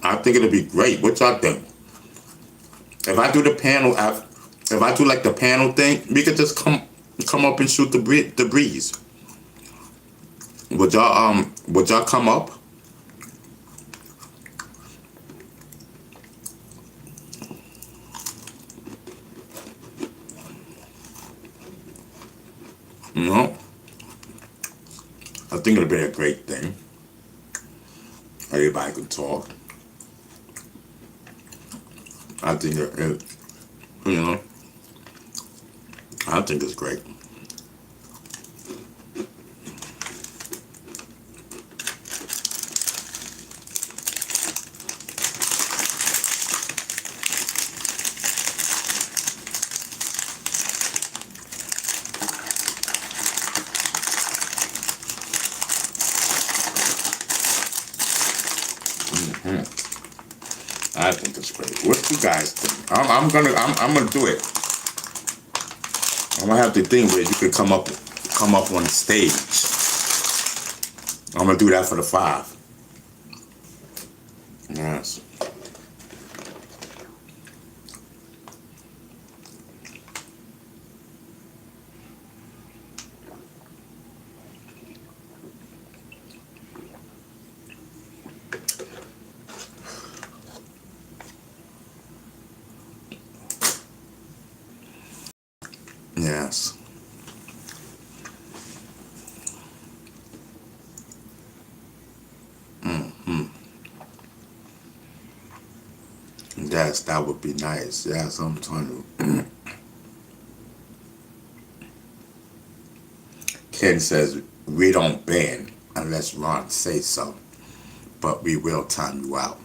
I think it'll be great. What y'all think? If I do the panel, if I do like the panel thing, we could just come up and shoot the breeze. Would y'all come up? No. I think it'll be a great thing. Everybody can talk. I think it, you know, I think it's great. I think it's great. What do you guys think? I'm gonna do it. I'm gonna have the thing where you can come up on stage. I'm gonna do that for the 5. Yes. Yes. Yes, that would be nice. Yes, I'm trying to. Ken says we don't ban unless Ron says so, but we will time you out.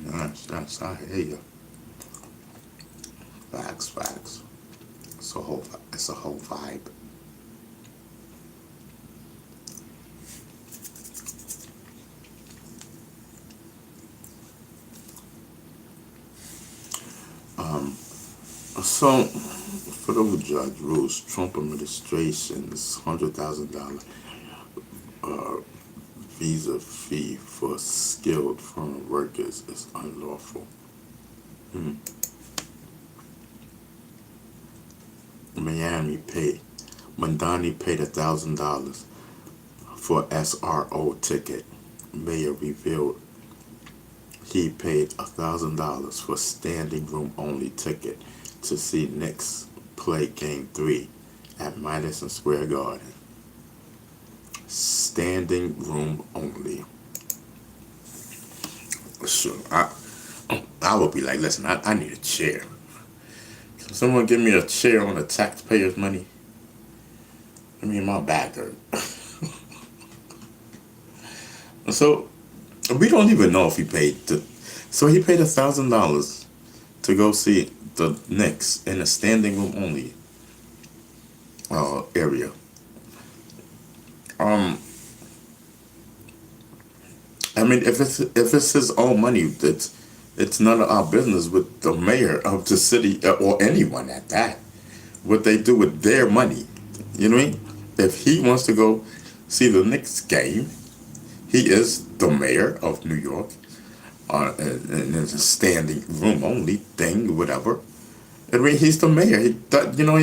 Yes, I hear you. Facts. It's a whole vibe. So, federal judge rules Trump administration's $100,000 visa fee for skilled foreign workers is unlawful. Mandani paid $1,000 for SRO ticket. Mayor revealed he paid $1,000 for standing room only ticket to see Knicks play Game 3 at Madison Square Garden. Standing room only. So I would be like, listen, I need a chair. Can someone give me a chair on the taxpayers' money? I mean, my back hurt. So we don't even know if he paid. So he paid $1,000 to go see the Knicks in a standing room only area. I mean, if it's his own money, it's none of our business with the mayor of the city or anyone at that. What they do with their money, you know what I mean? If he wants to go see the Knicks game, he is the mayor of New York, and it's a standing room only thing, whatever. I mean, he's the mayor. He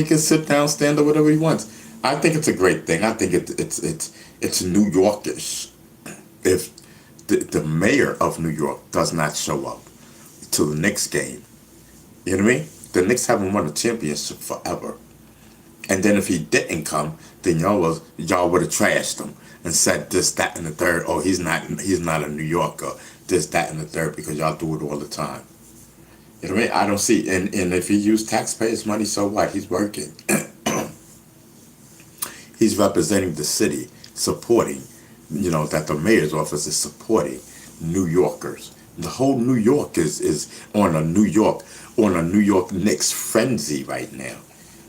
can sit down, stand up, whatever he wants. I think it's a great thing. I think it's New Yorkish. If the mayor of New York does not show up to the Knicks game, you know what I mean? The Knicks haven't won a championship forever. And then if he didn't come, then y'all would have trashed him and said this, that, and the third. Oh, he's not a New Yorker. This, that, and the third, because y'all do it all the time. You know what I mean? I don't see, and if he used taxpayers' money, so what? He's working. He's representing the city, supporting, that the mayor's office is supporting New Yorkers. The whole New York is on a New York Knicks frenzy right now.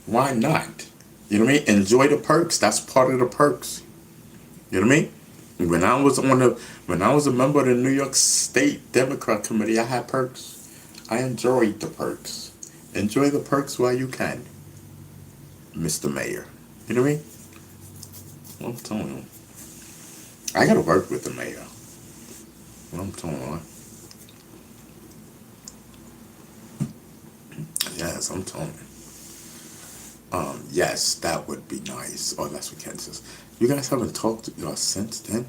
Why not? You know what I mean? Enjoy the perks. That's part of the perks. You know what I mean? When I was a member of the New York State Democrat Committee, I had perks. I enjoyed the perks. Enjoy the perks while you can, Mr. Mayor. You know what I mean? I'm telling you. I gotta work with the mayor. I'm telling you. Yes, I'm telling you. Yes, that would be nice. Oh, that's what Ken says. You guys haven't talked to y'all since then?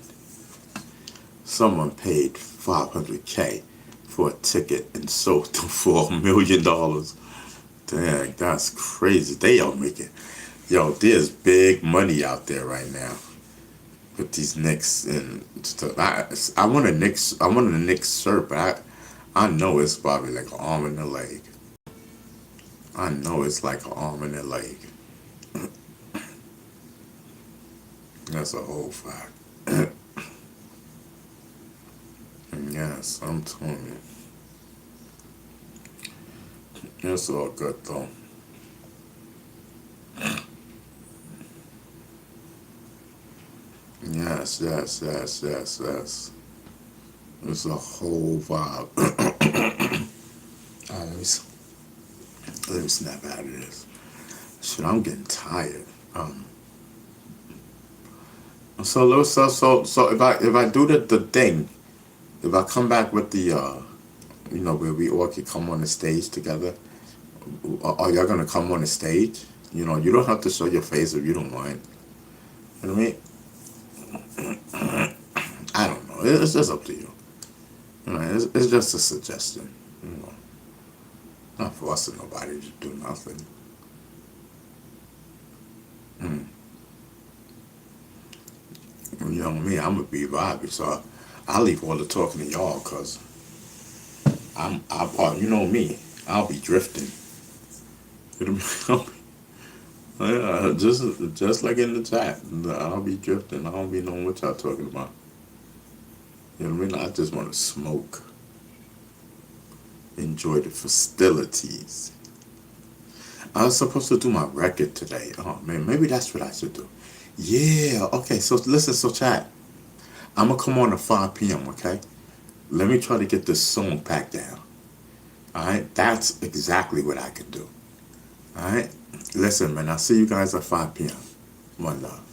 Someone paid $500K for a ticket and sold them for $1 million. Dang, that's crazy. They are making, there's big money out there right now with these Knicks and stuff. I want a Knicks shirt, but I know it's probably like an arm and a leg. I know it's like an arm and a leg. That's a whole fact. Yes, I'm telling you. It's all good though. Yes, yes, yes, yes, yes. It's a whole vibe. Let me snap out of this. Shit, I'm getting tired. So if I do the thing, if I come back with the where we all could come on the stage together, are y'all gonna come on the stage? You don't have to show your face if you don't mind. You know what I mean? I don't know. It's just up to you. It's just a suggestion. You know, not forcing nobody to do nothing. Mm. You know me, I'm a be vibey, so I leave all the talking to y'all, cause you know me, I'll be drifting. You know what I mean? Yeah, just like in the chat, I'll be drifting. I don't be knowing what y'all talking about. You know what I mean? I just want to smoke, enjoy the festivities. I was supposed to do my record today. Oh man, maybe that's what I should do. Yeah, okay. So listen, so chat. I'm gonna come on at 5 p.m. Okay. Let me try to get this song packed down. All right, that's exactly what I can do. All right. Listen, man. I'll see you guys at 5 p.m. One love.